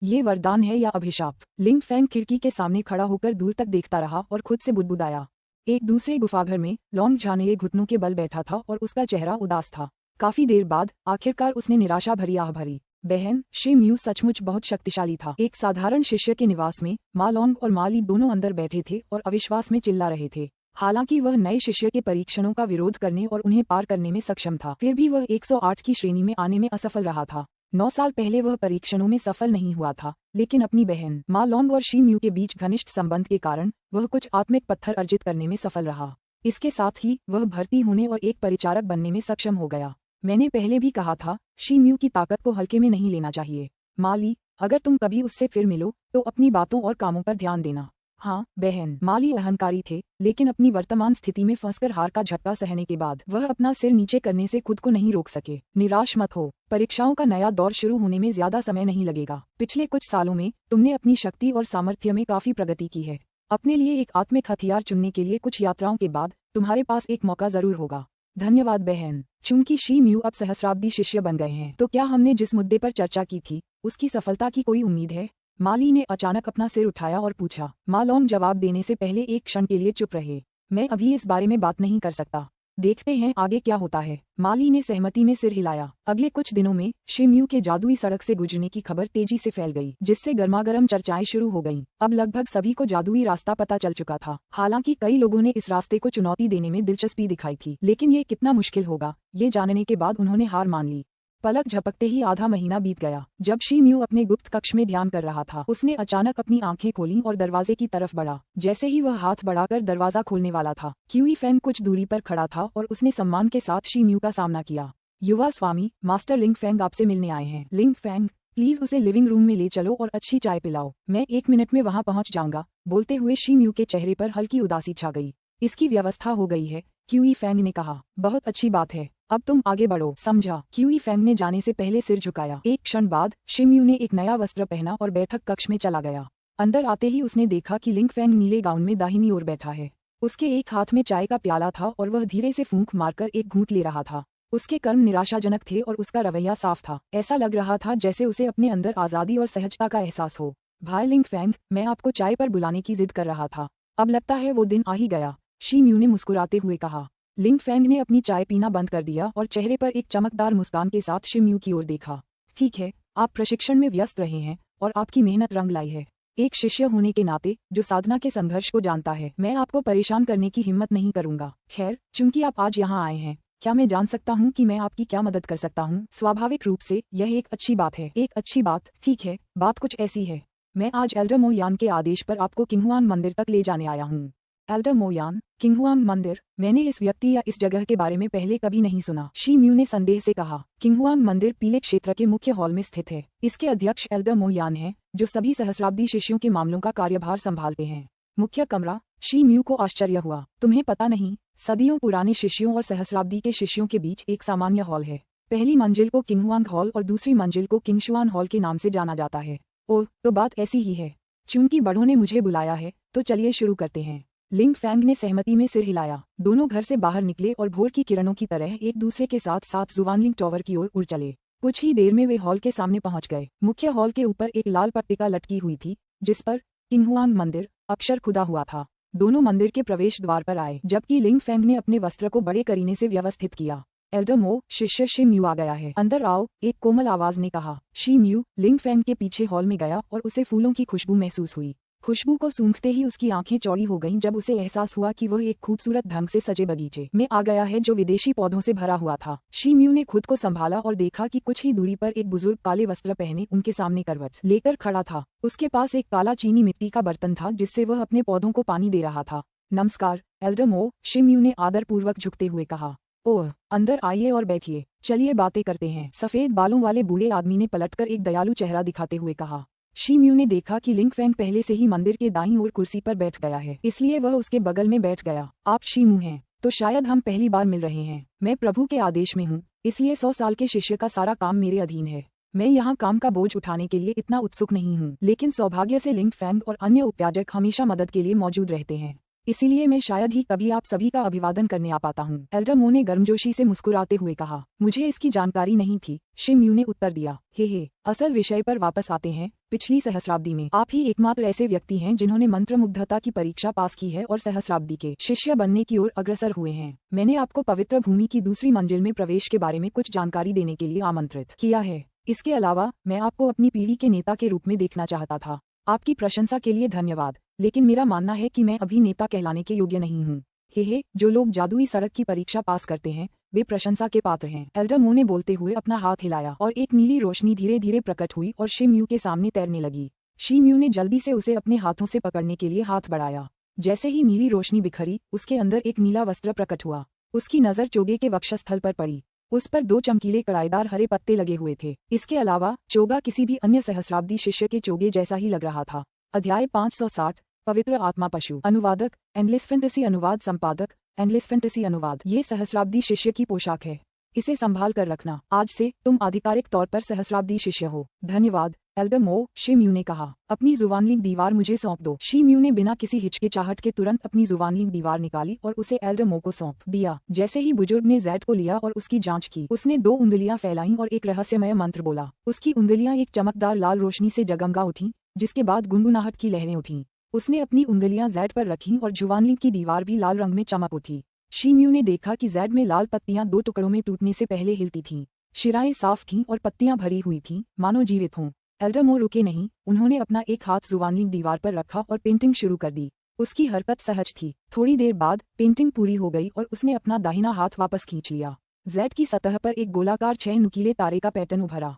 ये वरदान है या अभिशाप? लिंग फैंग खिड़की के सामने खड़ा होकर दूर तक देखता रहा और खुद से बुदबुदाया। एक दूसरे गुफाघर में लॉन्ग झाने घुटनों के बल बैठा था और उसका चेहरा उदास था। काफी देर बाद आखिरकार उसने निराशा भरी आह भरी। बहन, शी म्यू सचमुच बहुत शक्तिशाली था। एक साधारण शिष्य के निवास में माँ लॉन्ग और माँ ली दोनों अंदर बैठे थे और अविश्वास में चिल्ला रहे थे। हालांकि वह नए शिष्य के परीक्षणों का विरोध करने और उन्हें पार करने में सक्षम था, फिर भी वह 108 की श्रेणी में आने में असफल रहा था। 9 साल पहले वह परीक्षणों में सफल नहीं हुआ था, लेकिन अपनी बहन माँ लॉन्ग और शी म्यू के बीच घनिष्ठ संबंध के कारण वह कुछ आत्मिक पत्थर अर्जित करने में सफल रहा। इसके साथ ही वह भर्ती होने और एक परिचारक बनने में सक्षम हो गया। मैंने पहले भी कहा था, शी म्यू की ताकत को हल्के में नहीं लेना चाहिए। माली, अगर तुम कभी उससे फिर मिलो तो अपनी बातों और कामों पर ध्यान देना। हाँ बहन। माली अहंकारी थे, लेकिन अपनी वर्तमान स्थिति में फंसकर हार का झटका सहने के बाद वह अपना सिर नीचे करने से खुद को नहीं रोक सके। निराश मत हो, परीक्षाओं का नया दौर शुरू होने में ज्यादा समय नहीं लगेगा। पिछले कुछ सालों में तुमने अपनी शक्ति और सामर्थ्य में काफी प्रगति की है। अपने लिए एक आत्मिक हथियार चुनने के लिए कुछ यात्राओं के बाद तुम्हारे पास एक मौका जरूर होगा। धन्यवाद बहन। चूंकि शी म्यू अब सहस्राब्दी शिष्य बन गए हैं, तो क्या हमने जिस मुद्दे पर चर्चा की थी उसकी सफलता की कोई उम्मीद है? माली ने अचानक अपना सिर उठाया और पूछा। माँ लॉन्ग जवाब देने से पहले एक क्षण के लिए चुप रहे। मैं अभी इस बारे में बात नहीं कर सकता, देखते हैं आगे क्या होता है। माली ने सहमति में सिर हिलाया। अगले कुछ दिनों में शी म्यू के जादुई सड़क से गुजरने की खबर तेजी से फैल गई, जिससे गर्मागर्म चर्चाएं शुरू हो गईं। अब लगभग सभी को जादुई रास्ता पता चल चुका था। हालांकि कई लोगों ने इस रास्ते को चुनौती देने में दिलचस्पी दिखाई थी, लेकिन ये कितना मुश्किल होगा ये जानने के बाद उन्होंने हार मान ली। पलक झपकते ही आधा महीना बीत गया। जब शी म्यू अपने गुप्त कक्ष में ध्यान कर रहा था, उसने अचानक अपनी आंखें खोली और दरवाजे की तरफ बढ़ा। जैसे ही वह हाथ बढ़ाकर दरवाजा खोलने वाला था, क्यूई फैंग कुछ दूरी पर खड़ा था और उसने सम्मान के साथ शी म्यू का सामना किया। युवा स्वामी, मास्टर लिंग फैंग आपसे मिलने आए हैं। लिंग फैंग, प्लीज उसे लिविंग रूम में ले चलो और अच्छी चाय पिलाओ। मैं 1 मिनट में वहां पहुंच जाऊंगा। बोलते हुए शी म्यू के चेहरे पर हल्की उदासी छा गई। इसकी व्यवस्था हो गई है, क्यूई फैंग ने कहा। बहुत अच्छी बात है, अब तुम आगे बढ़ो, समझा। क्यूई फैंग ने जाने से पहले सिर झुकाया। एक क्षण बाद शी म्यू ने एक नया वस्त्र पहना और बैठक कक्ष में चला गया। अंदर आते ही उसने देखा कि लिंग फैंग नीले गाउन में दाहिनी ओर बैठा है। उसके एक हाथ में चाय का प्याला था और वह धीरे से फूंक मारकर एक घूंट ले रहा था। उसके कर्म निराशाजनक थे और उसका रवैया साफ था। ऐसा लग रहा था जैसे उसे अपने अंदर आज़ादी और सहजता का एहसास हो। भाई लिंग फैंग, मैं आपको चाय पर बुलाने की जिद कर रहा था। अब लगता है वो दिन आ ही गया, शी म्यू ने मुस्कुराते हुए कहा। लिंग फैंग ने अपनी चाय पीना बंद कर दिया और चेहरे पर एक चमकदार मुस्कान के साथ शी म्यू की ओर देखा। ठीक है, आप प्रशिक्षण में व्यस्त रहे हैं और आपकी मेहनत रंग लाई है। एक शिष्य होने के नाते जो साधना के संघर्ष को जानता है, मैं आपको परेशान करने की हिम्मत नहीं करूंगा। खैर, चूंकि आप आज यहाँ आए हैं, क्या मैं जान सकता हूँ कि मैं आपकी क्या मदद कर सकता हूँ? स्वाभाविक रूप से यह एक अच्छी बात है। एक अच्छी बात? ठीक है, बात कुछ ऐसी है। मैं आज एल्डर मो यान के आदेश पर आपको किंगहुआंग मंदिर तक ले जाने आया हूँ। एल्डर मो यान, किंगहुआंग मंदिर? मैंने इस व्यक्ति या इस जगह के बारे में पहले कभी नहीं सुना, शी म्यू ने संदेह से कहा। किंगहुआंग मंदिर पीले क्षेत्र के मुख्य हॉल में स्थित है। इसके अध्यक्ष एल्डर मो यान हैं, जो सभी सहस्राब्दी शिष्यों के मामलों का कार्यभार संभालते हैं। मुख्य कमरा? शी म्यू को आश्चर्य हुआ। तुम्हें पता नहीं, सदियों पुराने शिष्यों और सहस्राब्दी के शिष्यों के बीच एक सामान्य हॉल है। पहली मंजिल को किंगहुआंग हॉल और दूसरी मंजिल को किंगशुआन हॉल के नाम से जाना जाता है। ओह, तो बात ऐसी ही है। चूंकि बड़ों ने मुझे बुलाया है, तो चलिए शुरू करते हैं। लिंग फैंग ने सहमति में सिर हिलाया। दोनों घर से बाहर निकले और भोर की किरणों की तरह एक दूसरे के साथ साथ जुवानलिंग टॉवर की ओर उड़ चले। कुछ ही देर में वे हॉल के सामने पहुंच गए। मुख्य हॉल के ऊपर एक लाल पट्टिका लटकी हुई थी, जिस पर किंगहुआंग मंदिर अक्षर खुदा हुआ था। दोनों मंदिर के प्रवेश द्वार पर आए, जबकि लिंग फैंग ने अपने वस्त्र को बड़े करीने से व्यवस्थित किया। एल्डर मो, शिष्य शी म्यू आ गया है, अंदर आओ, एक कोमल आवाज ने कहा। शी म्यू लिंग फैंग के पीछे हॉल में गया और उसे फूलों की खुशबू महसूस हुई। खुशबू को सूंघते ही उसकी आंखें चौड़ी हो गईं जब उसे एहसास हुआ कि वह एक खूबसूरत ढंग से सजे बगीचे में आ गया है जो विदेशी पौधों से भरा हुआ था। शी म्यू ने खुद को संभाला और देखा कि कुछ ही दूरी पर एक बुजुर्ग काले वस्त्र पहने उनके सामने करवट लेकर खड़ा था। उसके पास एक काला चीनी मिट्टी का बर्तन था जिससे वह अपने पौधों को पानी दे रहा था। नमस्कार एल्डर मो, शी म्यू ने आदरपूर्वक झुकते हुए कहा। ओह, अंदर आइए और बैठिए, चलिए बातें करते हैं, सफेद बालों वाले बूढ़े आदमी ने पलटकर एक दयालु चेहरा दिखाते हुए कहा। शी म्यू ने देखा कि लिंग फैंग पहले से ही मंदिर के दाईं ओर कुर्सी पर बैठ गया है, इसलिए वह उसके बगल में बैठ गया। आप शी म्यू हैं, तो शायद हम पहली बार मिल रहे हैं। मैं प्रभु के आदेश में हूँ, इसलिए 100 साल के शिष्य का सारा काम मेरे अधीन है। मैं यहाँ काम का बोझ उठाने के लिए इतना उत्सुक नहीं हूँ, लेकिन सौभाग्य से लिंग फैंग और अन्य उपयाजक हमेशा मदद के लिए मौजूद रहते हैं, इसीलिए मैं शायद ही कभी आप सभी का अभिवादन करने आ पाता हूँ। एल्डर मो ने गर्मजोशी से मुस्कुराते हुए कहा। मुझे इसकी जानकारी नहीं थी, शी म्यू ने उत्तर दिया। हे, असल विषय पर वापस आते हैं। पिछली सहस्राब्दी में आप ही एकमात्र ऐसे व्यक्ति हैं जिन्होंने मंत्रमुग्धता की परीक्षा पास की है और सहस्राब्दी के शिष्य बनने की ओर अग्रसर हुए हैं। मैंने आपको पवित्र भूमि की दूसरी मंजिल में प्रवेश के बारे में कुछ जानकारी देने के लिए आमंत्रित किया है। इसके अलावा मैं आपको अपनी पीढ़ी के नेता के रूप में देखना चाहता था। आपकी प्रशंसा के लिए धन्यवाद, लेकिन मेरा मानना है कि मैं अभी नेता कहलाने के योग्य नहीं हूँ। हे, जो लोग जादुई सड़क की परीक्षा पास करते हैं, वे प्रशंसा के पात्र हैं। एल्डर मो ने बोलते हुए अपना हाथ हिलाया और एक नीली रोशनी धीरे धीरे प्रकट हुई और शी म्यू के सामने तैरने लगी। शी म्यू ने जल्दी से उसे अपने हाथों से पकड़ने के लिए हाथ बढ़ाया। जैसे ही नीली रोशनी बिखरी, उसके अंदर एक नीला वस्त्र प्रकट हुआ। उसकी नजर चोगे के वक्षस्थल पर पड़ी। उस पर 2 चमकीले कड़ाईदार हरे पत्ते लगे हुए थे। इसके अलावा चोगा किसी भी अन्य सहस्राब्दी शिष्य के चोगे जैसा ही लग रहा था। अध्याय 560, पवित्र आत्मा पशु। अनुवादक एंडलेस फैंटेसी, अनुवाद संपादक एंडलेस फैंटेसी अनुवाद। ये सहस्राब्दी शिष्य की पोशाक है, इसे संभाल कर रखना। आज से तुम आधिकारिक तौर पर सहस्राब्दी शिष्य हो। धन्यवाद एल्डर मो, शी म्यू ने कहा। अपनी जुबानलिंग दीवार मुझे सौंप दो। शी म्यू ने बिना किसी हिचकिचाहट के तुरंत अपनी जुबानलिंग दीवार निकाली और उसे एल्डर मो को सौंप दिया। जैसे ही बुजुर्ग ने जैड को लिया और उसकी जांच की, उसने 2 उंगलियां फैलाईं और एक रहस्यमय मंत्र बोला। उसकी उंगलियां एक चमकदार लाल रोशनी से जगमगा उठीं, जिसके बाद गुनगुनाहट की लहरें उठीं। उसने अपनी उंगलियां जैड पर रखीं और जुबानलिंग की दीवार भी लाल रंग में चमक उठी। शी म्यू ने देखा कि जैड में लाल पत्तियां 2 टुकड़ों में टूटने से पहले हिलती थीं। शिराएं साफ थीं और पत्तियां भरी हुई थीं, मानो जीवित हों। एल्डर मो रुके नहीं, उन्होंने अपना एक हाथ जुबानलिंग दीवार पर रखा और पेंटिंग शुरू कर दी। उसकी हरकत सहज थी। थोड़ी देर बाद पेंटिंग पूरी हो गई और उसने अपना दाहिना हाथ वापस खींच लिया। जेड की सतह पर एक गोलाकार 6 नुकीले तारे का पैटर्न उभरा।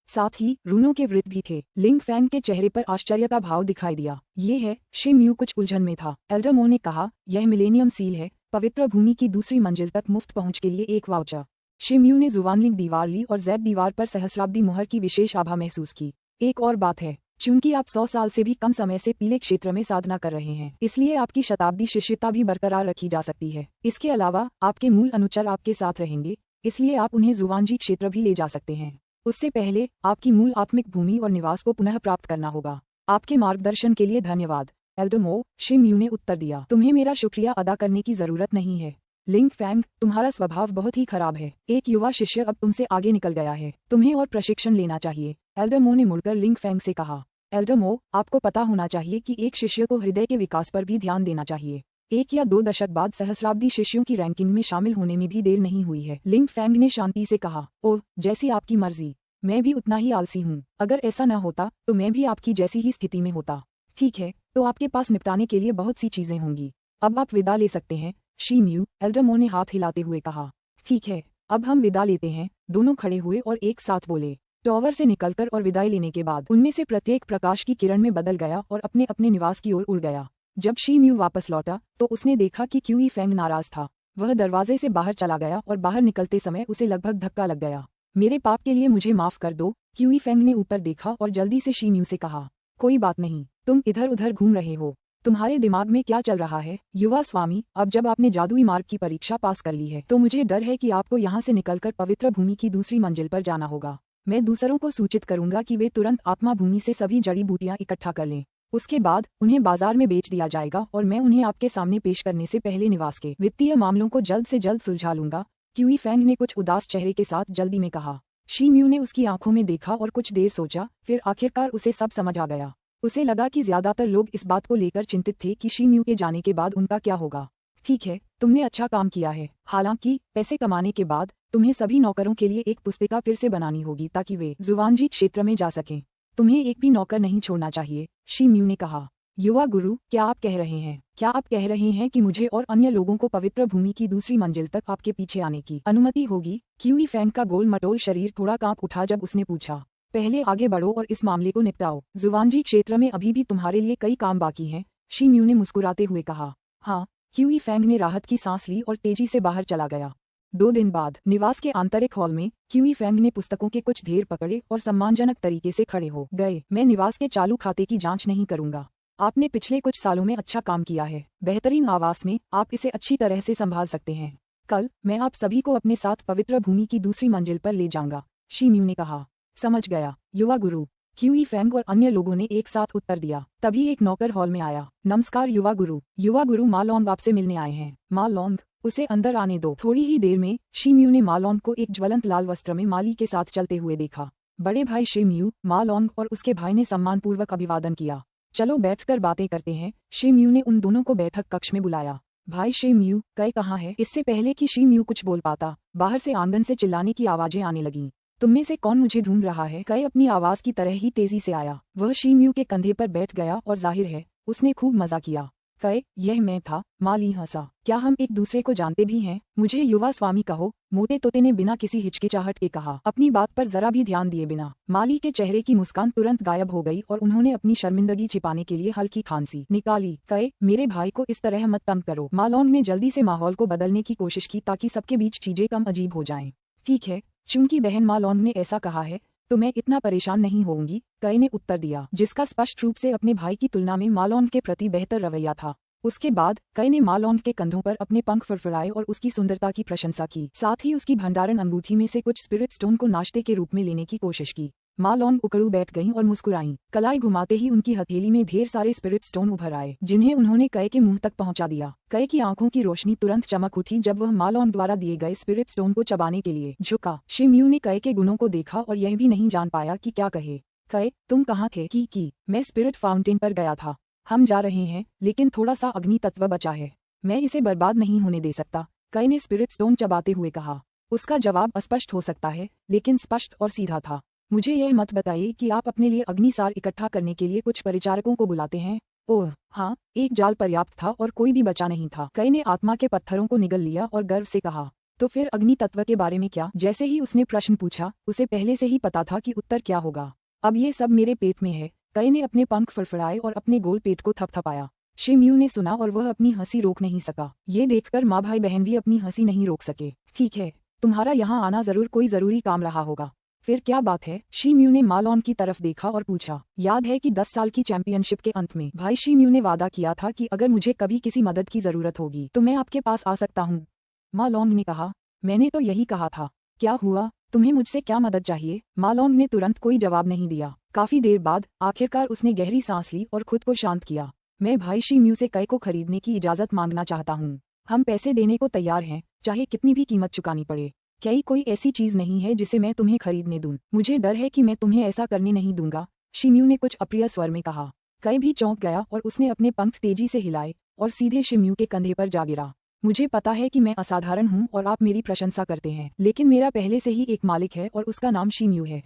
साथ ही रूनों के वृत्त भी थे। लिंग फैंग के चेहरे पर आश्चर्य का भाव दिखाई दिया। ये है। शे म्यू कुछ उलझन में था। एल्डर मो ने कहा, यह मिलेनियम सील है, पवित्र भूमि की दूसरी मंजिल तक मुफ्त पहुंच के लिए एक वाउचर। शे म्यू ने जुवानलिंग दीवार ली और जेड दीवार पर सहस्राब्दी मुहर की विशेष आभा महसूस की। एक और बात है, चूंकि आप 100 साल से भी कम समय से पीले क्षेत्र में साधना कर रहे हैं, इसलिए आपकी शताब्दी शिष्यता भी बरकरार रखी जा सकती है। इसके अलावा आपके मूल अनुचर आपके साथ रहेंगे, इसलिए आप उन्हें जुवानजी क्षेत्र भी ले जा सकते हैं। उससे पहले आपकी मूल आत्मिक भूमि और निवास को पुनः प्राप्त करना होगा। आपके मार्गदर्शन के लिए धन्यवाद, एल्डर मो। शे म्यू ने उत्तर दिया, तुम्हें मेरा शुक्रिया अदा करने की जरूरत नहीं है। लिंग फैंग, तुम्हारा स्वभाव बहुत ही खराब है। एक युवा शिष्य अब तुमसे आगे निकल गया है, तुम्हें और प्रशिक्षण लेना चाहिए। एल्डर मो ने मुड़कर लिंग फैंग से कहा, एल्डर मो, आपको पता होना चाहिए कि एक शिष्य को हृदय के विकास पर भी ध्यान देना चाहिए। 1 या 2 दशक बाद सहस्राब्दी शिष्यों की रैंकिंग में शामिल होने में भी देर नहीं हुई है। लिंग फैंग ने शांति से कहा, ओह, जैसी आपकी मर्जी। मैं भी उतना ही आलसी हूँ। अगर ऐसा न होता तो मैं भी आपकी जैसी ही स्थिति में होता। ठीक है, तो आपके पास निपटाने के लिए बहुत सी चीजें होंगी। अब आप विदा ले सकते हैं। शी म्यू, एल्डर मो ने हाथ हिलाते हुए कहा। ठीक है, अब हम विदा लेते हैं। दोनों खड़े हुए और एक साथ बोले। टॉवर से निकलकर और विदाई लेने के बाद उनमें से प्रत्येक प्रकाश की किरण में बदल गया और अपने अपने निवास की ओर उड़ गया। जब शी म्यू वापस लौटा तो उसने देखा कि क्यूई फैंग नाराज था। वह दरवाजे से बाहर चला गया और बाहर निकलते समय उसे लगभग धक्का लग गया। मेरे पाप के लिए मुझे माफ कर दो। क्यूई फैंग ने ऊपर देखा और जल्दी से शी म्यू से कहा, कोई बात नहीं, तुम इधर उधर घूम रहे हो। तुम्हारे दिमाग में क्या चल रहा है? युवा स्वामी, अब जब आपने जादुई मार्ग की परीक्षा पास कर ली है तो मुझे डर है कि आपको यहाँ से निकलकर पवित्र भूमि की दूसरी मंजिल पर जाना होगा। मैं दूसरों को सूचित करूंगा कि वे तुरंत आत्मा भूमि से सभी जड़ी बूटियां इकट्ठा कर लें। उसके बाद उन्हें बाजार में बेच दिया जाएगा और मैं उन्हें आपके सामने पेश करने से पहले निवास के वित्तीय मामलों को जल्द से जल्द सुलझा लूंगा। क्यूई फैंग ने कुछ उदास चेहरे के साथ जल्दी में कहा। शी म्यू ने उसकी आंखों में देखा और कुछ देर सोचा, फिर आखिरकार उसे सब समझ आ गया। उसे लगा कि ज्यादातर लोग इस बात को लेकर चिंतित थे कि शी म्यू के जाने के बाद उनका क्या होगा। ठीक है, तुमने अच्छा काम किया है। हालांकि पैसे कमाने के बाद तुम्हें सभी नौकरों के लिए एक पुस्तिका फिर से बनानी होगी ताकि वे जुवानजी क्षेत्र में जा सकें। तुम्हें एक भी नौकर नहीं छोड़ना चाहिए, शी म्यू ने कहा। युवा गुरु, क्या आप कह रहे हैं? क्या आप कह रहे हैं कि मुझे और अन्य लोगों को पवित्र भूमि की दूसरी मंजिल तक आपके पीछे आने की अनुमति होगी? क्यूई फैंग का गोल मटोल शरीर थोड़ा कांप उठा जब उसने पूछा। पहले आगे बढ़ो और इस मामले को निपटाओ। जुवानजी क्षेत्र में अभी भी तुम्हारे लिए कई काम बाकी हैं, शी म्यू ने मुस्कुराते हुए कहा। हाँ, क्यूई फैंग ने राहत की सांस ली और तेजी से बाहर चला गया। 2 दिन बाद निवास के आंतरिक हॉल में क्यूई फैंग ने पुस्तकों के कुछ ढेर पकड़े और सम्मानजनक तरीके से खड़े हो गए। मैं निवास के चालू खाते की जांच नहीं करूंगा। आपने पिछले कुछ सालों में अच्छा काम किया है। बेहतरीन आवास में आप इसे अच्छी तरह से संभाल सकते हैं। कल मैं आप सभी को अपने साथ पवित्र भूमि की दूसरी मंजिल पर ले जाऊंगा, शी म्यू ने कहा। समझ गया, युवा गुरु, क्यूई फैंग और अन्य लोगों ने एक साथ उत्तर दिया। तभी एक नौकर हॉल में आया। नमस्कार युवा गुरु। युवा गुरु मा लॉन्ग आपसे मिलने आए हैं। मा लॉन्ग, उसे अंदर आने दो। थोड़ी ही देर में शी म्यू ने मा लॉन्ग को एक ज्वलंत लाल वस्त्र में माली के साथ चलते हुए देखा। बड़े भाई शे म्यू, मा लॉन्ग और उसके भाई ने सम्मानपूर्वक अभिवादन किया। चलो बैठकर बातें करते हैं। शे म्यू ने उन दोनों को बैठक कक्ष में बुलाया। भाई शे म्यू, कई कहाँ है? इससे पहले कि शी म्यू कुछ बोल पाता, बाहर से आंगन से चिल्लाने की आवाजें आने लगीं। तुममें से कौन मुझे ढूंढ रहा है? कई अपनी आवाज की तरह ही तेजी से आया। वह शी म्यू के कंधे पर बैठ गया और जाहिर है उसने खूब मजा किया। कई, यह मैं था। माली हंसा। क्या हम एक दूसरे को जानते भी हैं? मुझे युवा स्वामी कहो, मोटे तोते ने बिना किसी हिचकिचाहट के कहा, अपनी बात पर जरा भी ध्यान दिए बिना। माली के चेहरे की मुस्कान तुरंत गायब हो गई और उन्होंने अपनी शर्मिंदगी छिपाने के लिए हल्की खांसी निकाली। कई, मेरे भाई को इस तरह मत तंग करो। मालोंग ने जल्दी से माहौल को बदलने की कोशिश की ताकि सबके बीच चीजें कम अजीब हो जाएं। ठीक है, चूंकि बहन मालोंग ने ऐसा कहा है तो मैं इतना परेशान नहीं होऊंगी, कई ने उत्तर दिया, जिसका स्पष्ट रूप से अपने भाई की तुलना में मालोंग के प्रति बेहतर रवैया था। उसके बाद कई ने मालोंग के कंधों पर अपने पंख फड़फड़ाए और उसकी सुंदरता की प्रशंसा की। साथ ही उसकी भंडारण अंगूठी में से कुछ स्पिरिट स्टोन को नाश्ते के रूप में लेने की कोशिश की। मालोंग उकड़ू बैठ गईं और मुस्कुराईं। कलाई घुमाते ही उनकी हथेली में ढेर सारे स्पिरिट स्टोन उभर आए, जिन्हें उन्होंने कई के मुंह तक पहुंचा दिया। कई की आंखों की रोशनी तुरंत चमक उठी जब वह मालोंग द्वारा दिए गए स्पिरिट स्टोन को चबाने के लिए झुका। शे म्यू ने कई के गुणों को देखा और यह भी नहीं जान पाया कि क्या कहे। कई, तुम कहाँ थे? की मैं स्पिरिट फाउंटेन पर गया था। हम जा रहे हैं, लेकिन थोड़ा सा अग्नि तत्व बचा है, मैं इसे बर्बाद नहीं होने दे सकता, कई ने स्पिरिट स्टोन चबाते हुए कहा। उसका जवाब अस्पष्ट हो सकता है, लेकिन स्पष्ट और सीधा था। मुझे यह मत बताइए कि आप अपने लिए अग्निसार इकट्ठा करने के लिए कुछ परिचारकों को बुलाते हैं। ओह हाँ, एक जाल पर्याप्त था और कोई भी बचा नहीं था। कई ने आत्मा के पत्थरों को निगल लिया और गर्व से कहा। तो फिर अग्नि तत्व के बारे में क्या? जैसे ही उसने प्रश्न पूछा, उसे पहले से ही पता था कि उत्तर क्या होगा। अब ये सब मेरे पेट में है। कई ने अपने पंख फड़फड़ाए और अपने गोल पेट को थपथपाया। शिम्यू ने सुना और वह अपनी हंसी रोक नहीं सका। ये देखकर माँ भाई बहन भी अपनी हंसी नहीं रोक सके। ठीक है, तुम्हारा यहाँ आना जरूर कोई जरूरी काम रहा होगा। फिर क्या बात है? शिम्यू ने मालॉन की तरफ देखा और पूछा। याद है कि 10 साल की चैंपियनशिप के अंत में भाई शिम्यू ने वादा किया था कि अगर मुझे कभी किसी मदद की जरूरत होगी तो मैं आपके पास आ सकता हूँ। मालॉन ने कहा। मैंने तो यही कहा था। क्या हुआ? तुम्हें मुझसे क्या मदद चाहिए? मालॉन ने तुरंत कोई जवाब नहीं दिया। काफी देर बाद आखिरकार उसने गहरी सांस ली और खुद को शांत किया। मैं भाई शिम्यू से कई को खरीदने की इजाजत मांगना चाहता हूँ। हम पैसे देने को तैयार हैं, चाहे कितनी भी कीमत चुकानी पड़े। कई कोई ऐसी चीज नहीं है जिसे मैं तुम्हें खरीदने दूं। मुझे डर है कि मैं तुम्हें ऐसा करने नहीं दूंगा, शिम्यू ने कुछ अप्रिय स्वर में कहा। कई भी चौंक गया और उसने अपने पंख तेजी से हिलाए और सीधे शिम्यू के कंधे पर जा गिरा। मुझे पता है कि मैं असाधारण हूँ और आप मेरी प्रशंसा करते हैं, लेकिन मेरा पहले से ही एक मालिक है और उसका नाम शिम्यू है।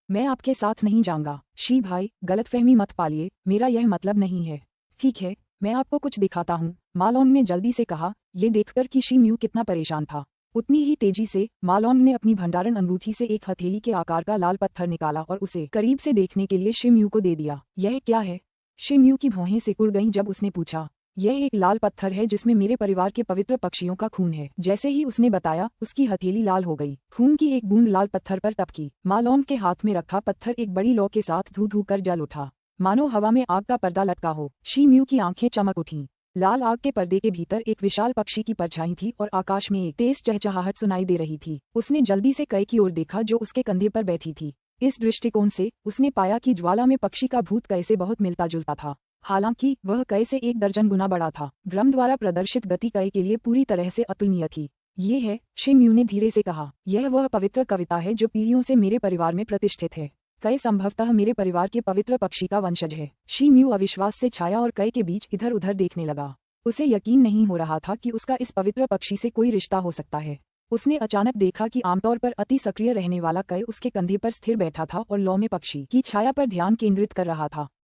मैं आपके साथ नहीं जाऊंगा। शी भाई, गलतफहमी मत पालिए, मेरा यह मतलब नहीं है। ठीक है, मैं आपको कुछ दिखाता हूँ, मालॉन ने जल्दी से कहा, ये देखकर कि शिम्यू कितना परेशान था। उतनी ही तेजी से मालॉन ने अपनी भंडारण अंगूठी से एक हथेली के आकार का लाल पत्थर निकाला और उसे करीब से देखने के लिए शिम्यू को दे दिया। यह क्या है? शिम्यू की भौहें सिकुड़ गईं जब उसने पूछा। यह एक लाल पत्थर है जिसमें मेरे परिवार के पवित्र पक्षियों का खून है। जैसे ही उसने बताया, उसकी हथेली लाल हो गई। खून की एक बूंद लाल पत्थर पर टपकी। मालॉन के हाथ में रखा पत्थर एक बड़ी लौ के साथ धू धू कर जल उठा, मानो हवा में आग का पर्दा लटका हो। शिम्यू की आंखें चमक उठीं। लाल आग के पर्दे के भीतर एक विशाल पक्षी की परछाई थी और आकाश में एक तेज चहचहाहट सुनाई दे रही थी। उसने जल्दी से कई की ओर देखा जो उसके कंधे पर बैठी थी। इस दृष्टिकोण से उसने पाया कि ज्वाला में पक्षी का भूत कई से बहुत मिलता जुलता था। हालांकि वह कई से 1 दर्जन गुना बड़ा था। ब्रह्म द्वारा प्रदर्शित गति कई के लिए पूरी तरह से अतुलनीय थी। ये है, शिम्यू ने धीरे से कहा। यह वह पवित्र कविता है जो पीढ़ियों से मेरे परिवार में प्रतिष्ठित है। कई संभवतः मेरे परिवार के पवित्र पक्षी का वंशज है। शिम्यू अविश्वास से छाया और कई के बीच इधर उधर देखने लगा। उसे यकीन नहीं हो रहा था कि उसका इस पवित्र पक्षी से कोई रिश्ता हो सकता है। उसने अचानक देखा कि आमतौर पर अति सक्रिय रहने वाला कई उसके कंधे पर स्थिर बैठा था और लौ में पक्षी की छाया पर ध्यान केंद्रित कर रहा था।